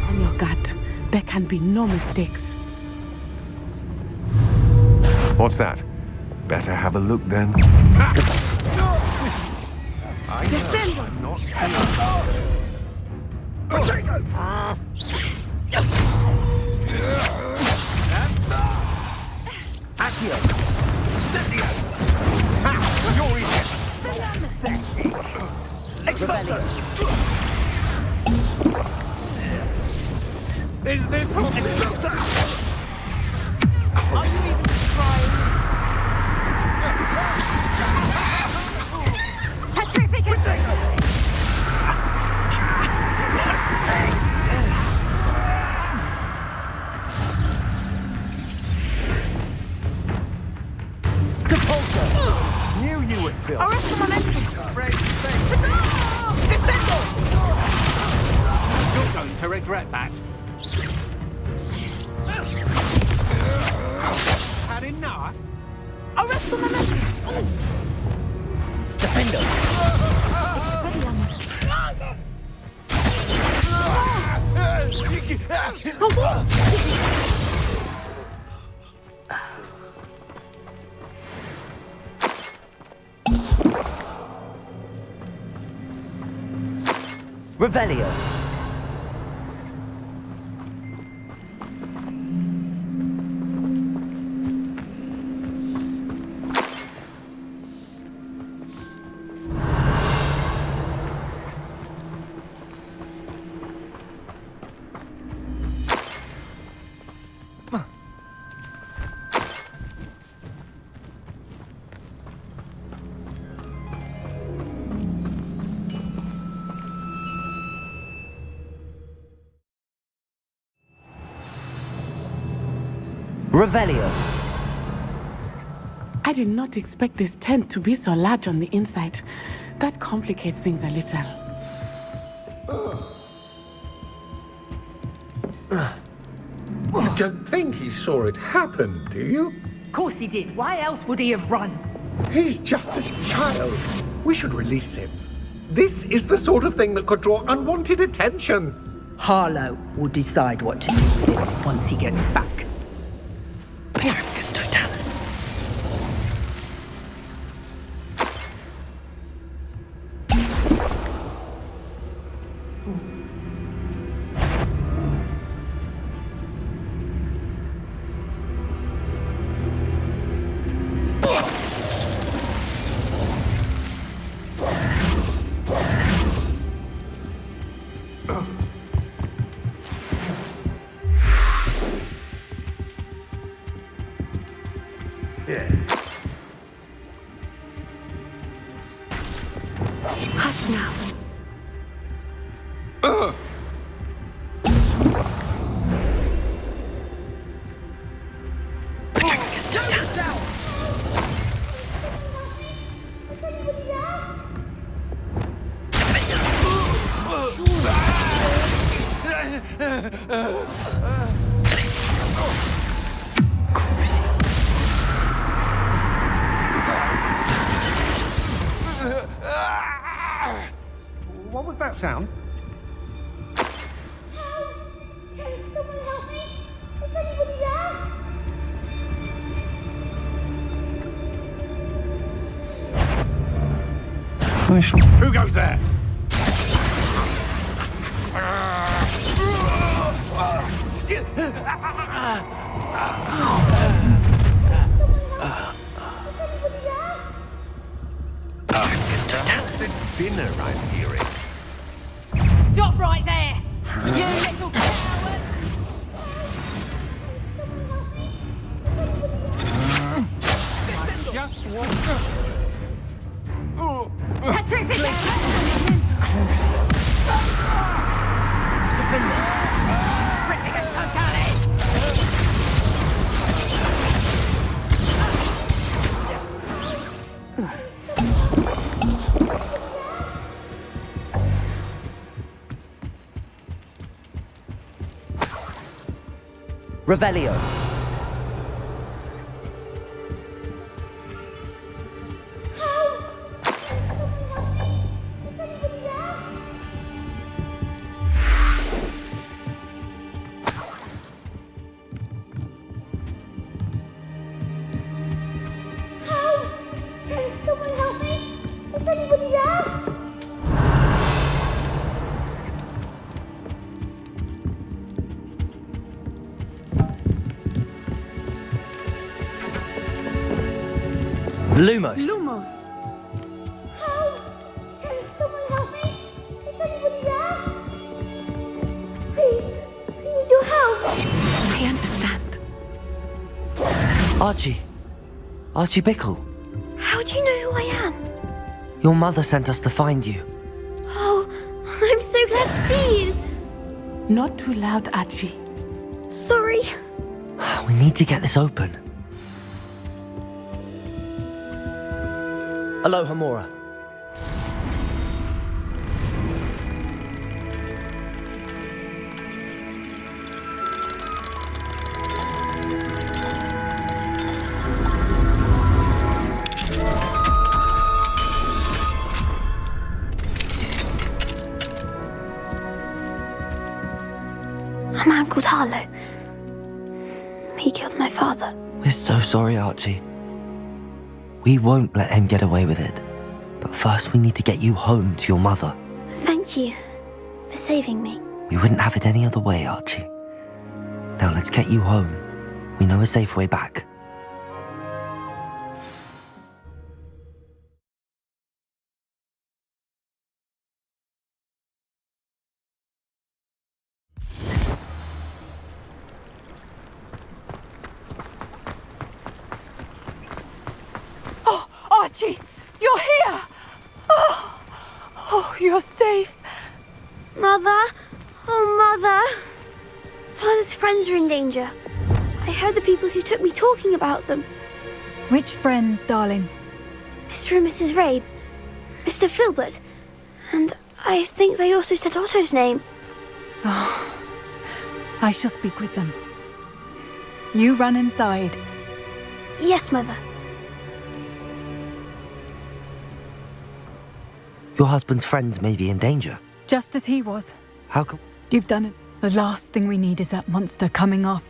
S16: On your guard. There can be no mistakes.
S7: What's that? Better have a look then.
S16: Descend!
S23: I'm not. Accio! Incendio! Ha! You're in. Expulso! Is this Expulso? Are you even trying? Knew you would feel.
S16: Arrest the momentum!
S23: Descendo! You're going to regret that. Had enough?
S16: Arrest the momentum!
S1: Defender. Revelio. Revelio.
S16: I did not expect this tent to be so large on the inside. That complicates things a little.
S23: You don't think he saw it happen, do you?
S14: Of course he did. Why else would he have run?
S23: He's just a child. We should release him. This is the sort of thing that could draw unwanted attention.
S14: Harlow will decide what to do with him once he gets back.
S1: Perificus totalis.
S23: What was that sound? Who goes there? It's dinner I'm hearing.
S20: Stop right there! You little coward!
S23: I just want...
S20: Patrick,
S1: Revelio. Lumos.
S16: Lumos.
S5: Help! Can someone help me? Is anybody there? Please, I need your help.
S16: I understand.
S1: Archie Bickle.
S5: How do you know who I am?
S1: Your mother sent us to find you.
S5: Oh, I'm so glad to see you.
S16: Not too loud, Archie.
S5: Sorry.
S1: We need to get this open. Aloha, Mora.
S5: A man called Harlow. He killed my father.
S1: We're so sorry, Archie. We won't let him get away with it. But first we need to get you home to your mother.
S5: Thank you for saving me.
S1: We wouldn't have it any other way, Archie. Now let's get you home. We know a safe way back.
S14: Archie, you're here! Oh, you're safe.
S5: Mother? Oh, Mother. Father's friends are in danger. I heard the people who took me talking about them.
S10: Which friends, darling?
S5: Mr. and Mrs. Rabe. Mr. Filbert. And I think they also said Otto's name.
S10: Oh, I shall speak with them. You run inside.
S5: Yes, Mother.
S1: Your husband's friends may be in danger.
S10: Just as he was.
S1: How come?
S10: You've done it. The last thing we need is that monster coming off.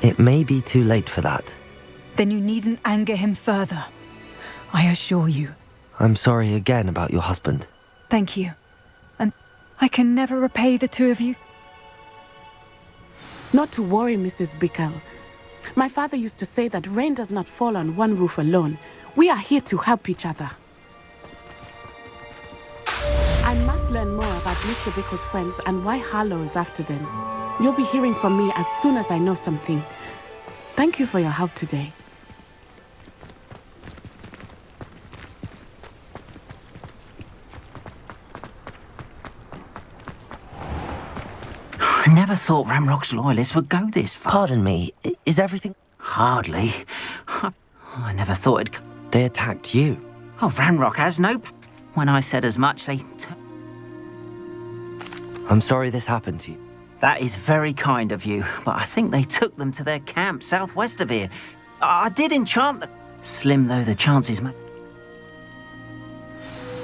S1: It may be too late for that.
S10: Then you needn't anger him further. I assure you.
S1: I'm sorry again about your husband.
S10: Thank you. And I can never repay the two of you.
S21: Not to worry, Mrs. Bickle. My father used to say that rain does not fall on one roof alone. We are here to help each other. I must learn more about Mr. Bickle's friends and why Harlow is after them. You'll be hearing from me as soon as I know something. Thank you for your help today.
S4: I never thought Ramrock's loyalists would go this far.
S1: Pardon me, is everything...
S4: Hardly. I never thought it'd...
S1: They attacked you?
S4: Oh, Ramrock has no... When I said as much, they...
S1: I'm sorry this happened to you.
S4: That is very kind of you, but I think they took them to their camp southwest of here. I did enchant them. Slim though the chances may...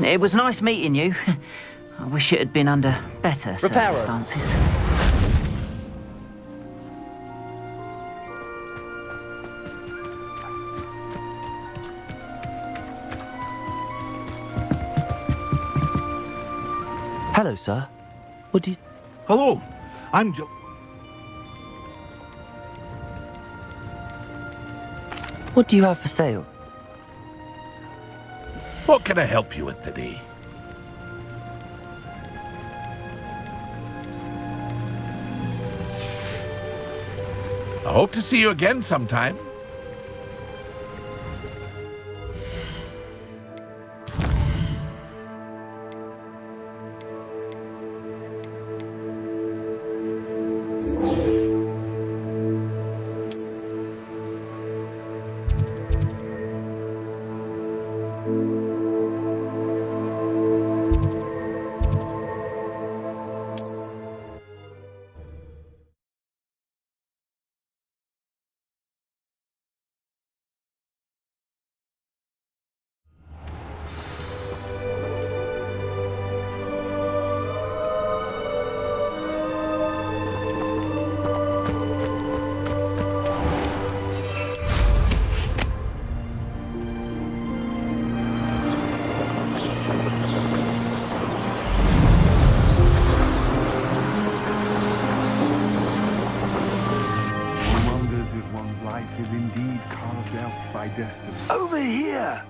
S4: It was nice meeting you. I wish it had been under better circumstances.
S1: Hello, sir. What do you...
S9: Hello, I'm Joe.
S1: What do you have for sale?
S9: What can I help you with today? I hope to see you again sometime.
S7: Is indeed carved out by destiny.
S2: Over here!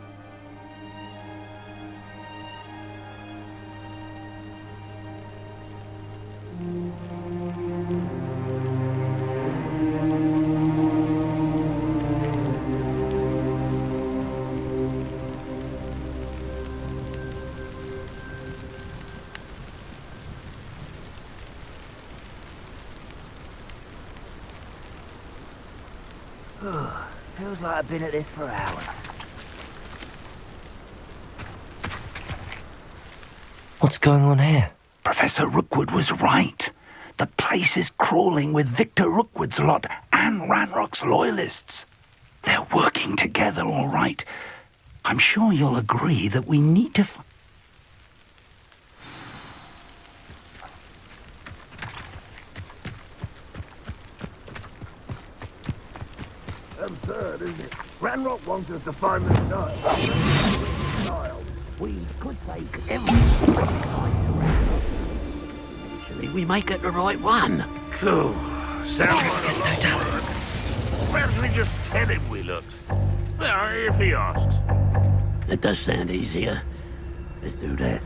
S4: Feels like I've been at this for hours.
S1: What's going on here?
S2: Professor Rookwood was right. The place is crawling with Victor Rookwood's lot and Ranrock's loyalists. They're working together, all right. I'm sure you'll agree that we need to...
S23: Absurd, isn't it? Ranrock wants us to find the style. We could take everything.
S3: Actually, we might get the right one.
S9: Cool. Sounds like
S1: There's no Dallas.
S9: Perhaps we just tell him we looked. Well, if he asks.
S3: It does sound easier. Let's do that.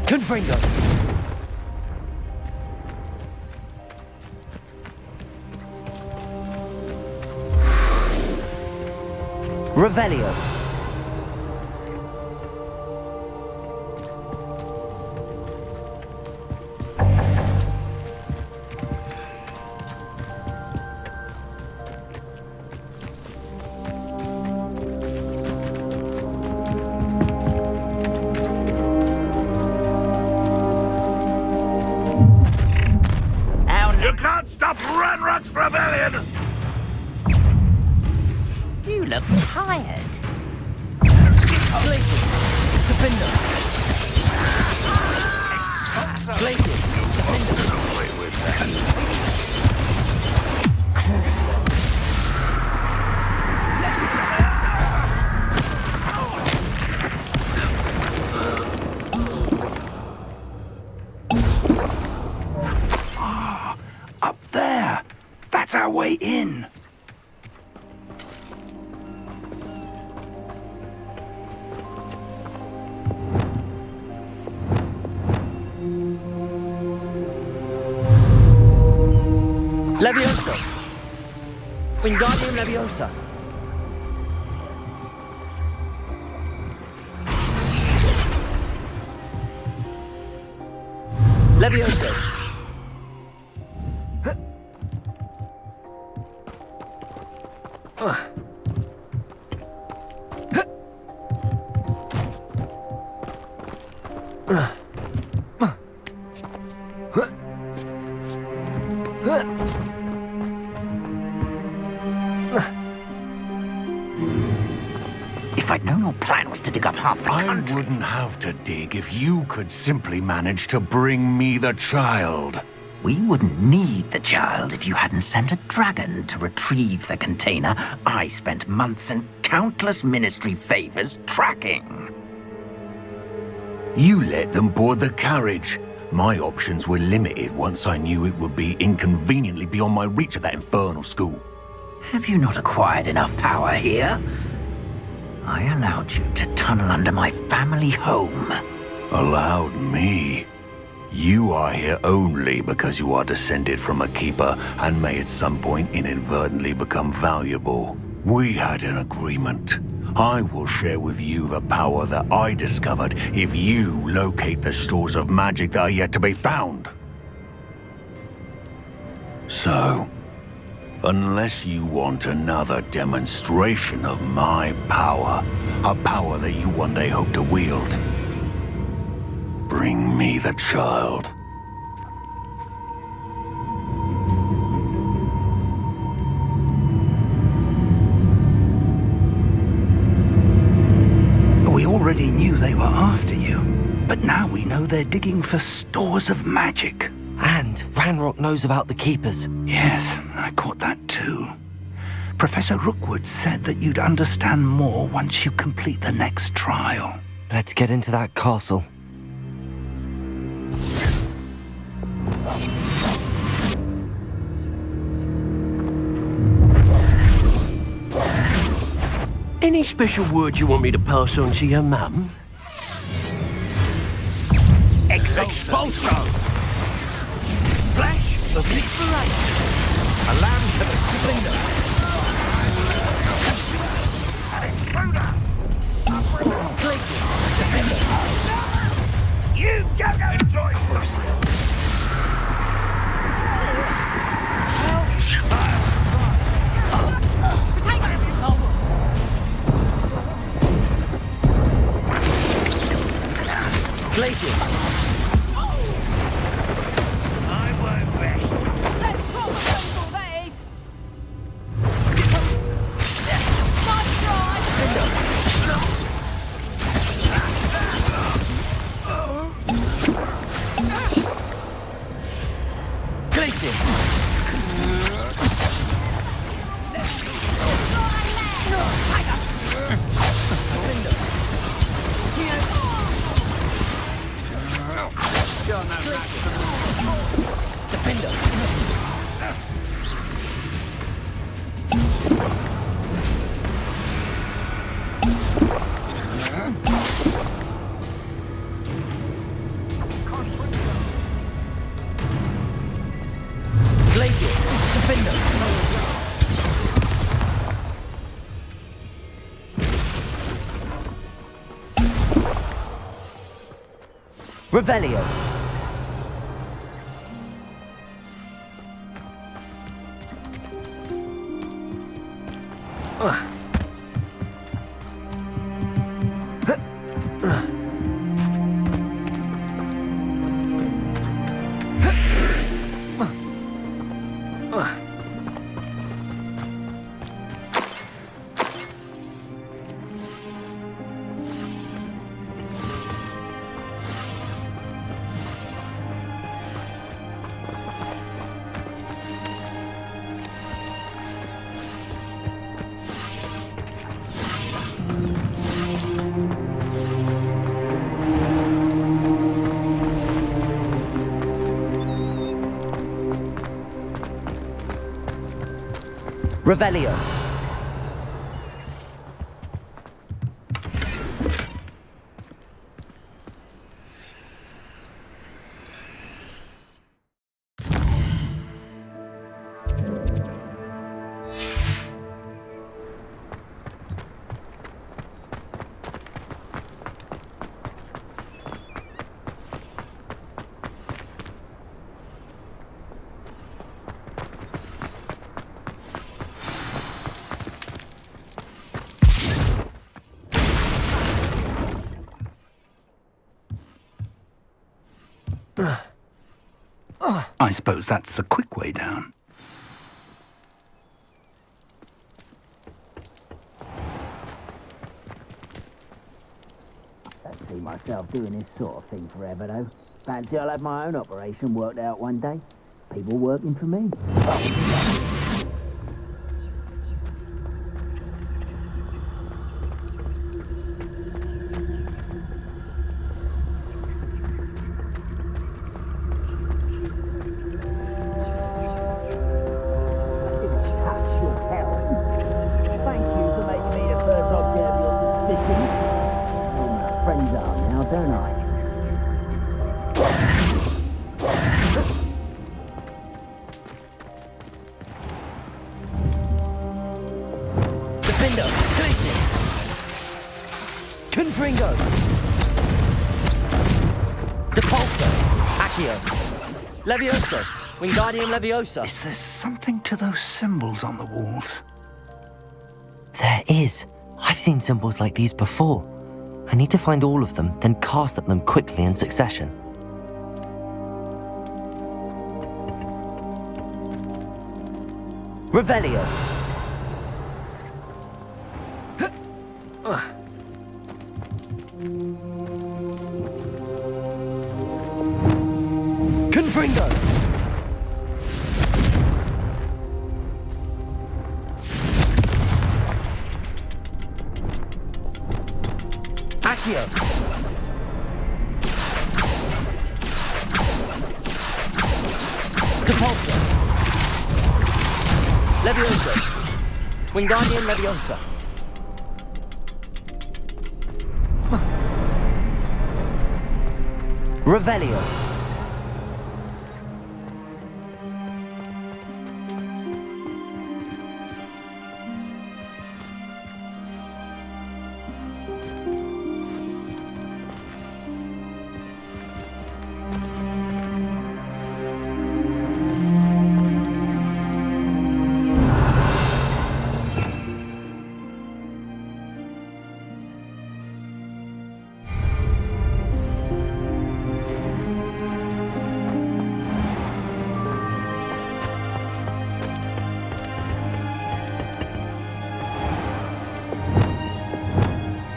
S1: Confringo! Revelio.
S9: rebellion!
S4: You look tired.
S1: Places! Defender! Places! Defender!
S9: Away with that.
S2: Up there. That's our way in.
S1: Leviosa! Wingardium Leviosa! Leviosa!
S2: If I'd known your plan was to dig up half the country...
S9: I wouldn't have to dig if you could simply manage to bring me the child.
S2: We wouldn't need the child if you hadn't sent a dragon to retrieve the container I spent months and countless ministry favors tracking.
S9: You let them board the carriage. My options were limited once I knew it would be inconveniently beyond my reach at that infernal school.
S2: Have you not acquired enough power here? I allowed you to tunnel under my family home.
S9: Allowed me? You are here only because you are descended from a keeper and may at some point inadvertently become valuable. We had an agreement. I will share with you the power that I discovered if you locate the stores of magic that are yet to be found. So, unless you want another demonstration of my power, a power that you one day hope to wield, bring me the child.
S2: We already knew they were after you, but now we know they're digging for stores of magic.
S1: And Ranrock knows about the Keepers.
S2: Yes, I caught that too. Professor Rookwood said that you'd understand more once you complete the next trial.
S1: Let's get into that castle.
S3: Any special word you want me to pass on to your mum?
S2: Expulso! Flash of inspiration! A lamb to the cleaner! Places! Defender! You don't enjoy Crucial!
S1: Places!
S2: I won't rest.
S20: Let's roll some that is. Nice try.
S1: Places! Defender! Glaciers! Defender! Revelio! Revelio.
S2: I suppose that's the quick way down.
S4: Don't see myself doing this sort of thing forever, though. Fancy I'll have my own operation worked out one day. People working for me.
S1: Confringo! Depulso! Accio! Levioso! Wingardium Leviosa!
S2: Is there something to those symbols on the walls?
S1: There is. I've seen symbols like these before. I need to find all of them, then cast at them quickly in succession. Revelio! Confringo! Accio! Depulso! Leviosa! Wingardium Leviosa! Revelio!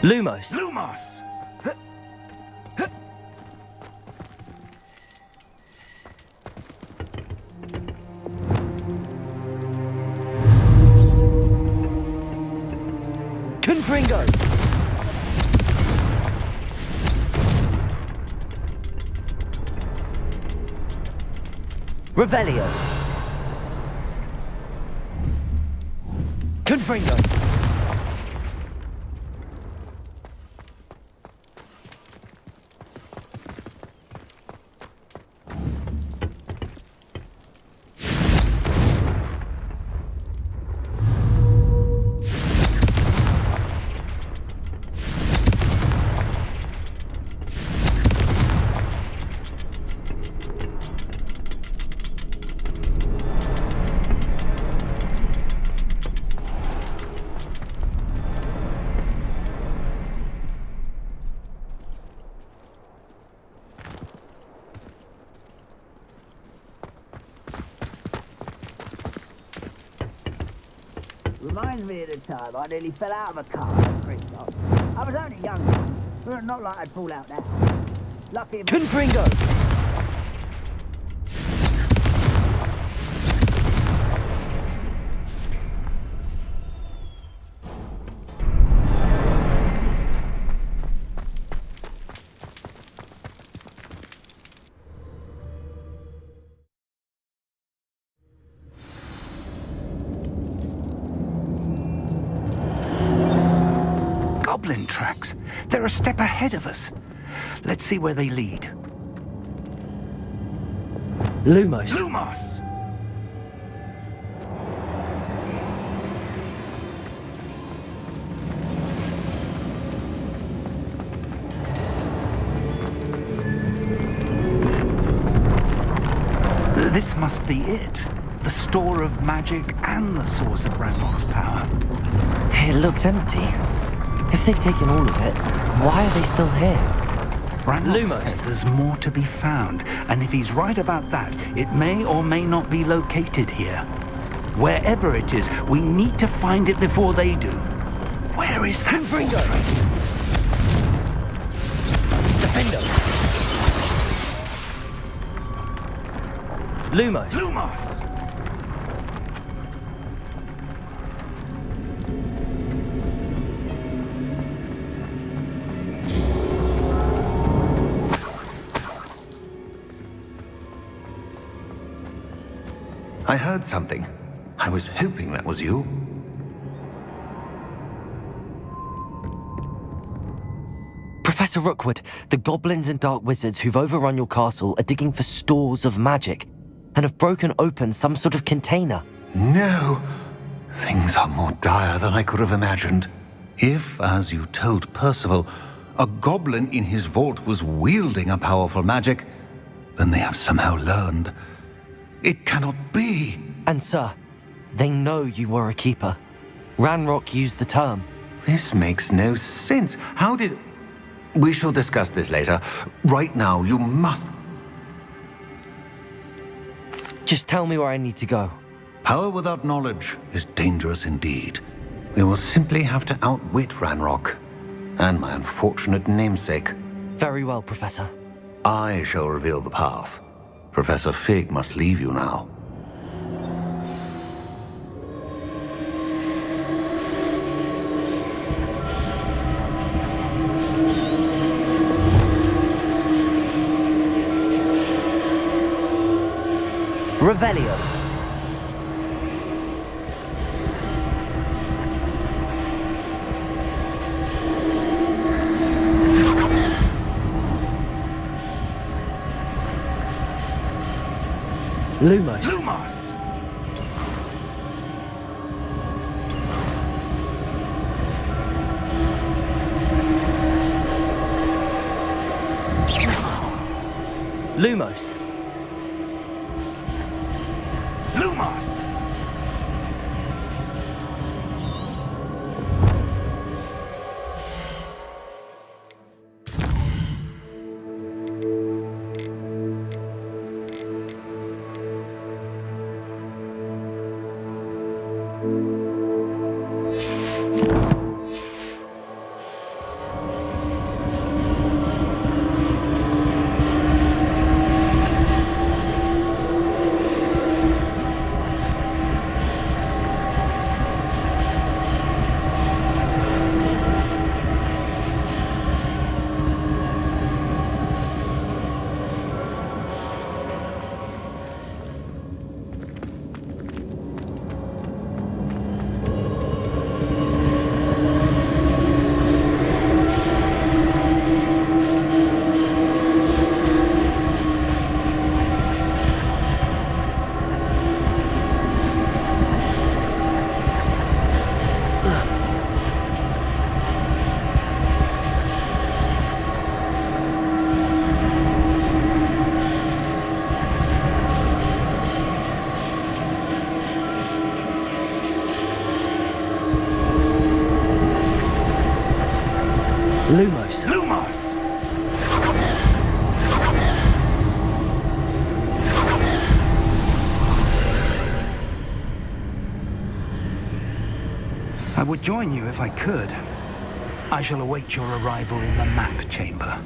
S1: Lumos!
S2: Lumos!
S1: Confringo! Revelio! Confringo!
S4: Reminds me of the time I nearly fell out of a car at Bristol. I was only young, but not like I'd fall out now. Lucky.
S1: Confringo!
S2: goblin tracks. They're a step ahead of us. Let's see where they lead.
S1: Lumos.
S2: Lumos! This must be it. The store of magic and the source of Ranrock's power.
S1: It looks empty. If they've taken all of it, why are they still here?
S2: Ranrock said there's more to be found, and if he's right about that, it may or may not be located here. Wherever it is, we need to find it before they do. Where is that portrait?
S1: Defender! Lumos!
S2: Lumos!
S6: I heard something. I was hoping that was you.
S1: Professor Rookwood, the goblins and dark wizards who've overrun your castle are digging for stores of magic and have broken open some sort of container.
S6: No! Things are more dire than I could have imagined. If, as you told Percival, a goblin in his vault was wielding a powerful magic, then they have somehow learned. It cannot be!
S1: And sir, they know you were a keeper. Ranrock used the term.
S6: This makes no sense. How did... We shall discuss this later. Right now, you must...
S1: Just tell me where I need to go.
S6: Power without knowledge is dangerous indeed. We will simply have to outwit Ranrock. And my unfortunate namesake.
S1: Very well, Professor.
S6: I shall reveal the path. Professor Fig must leave you now.
S1: Revelio. Lumos.
S2: Lumos!
S1: Lumos.
S2: Lumos!
S1: Lumos.
S2: Lumos! I would join you if I could. I shall await your arrival in the map chamber.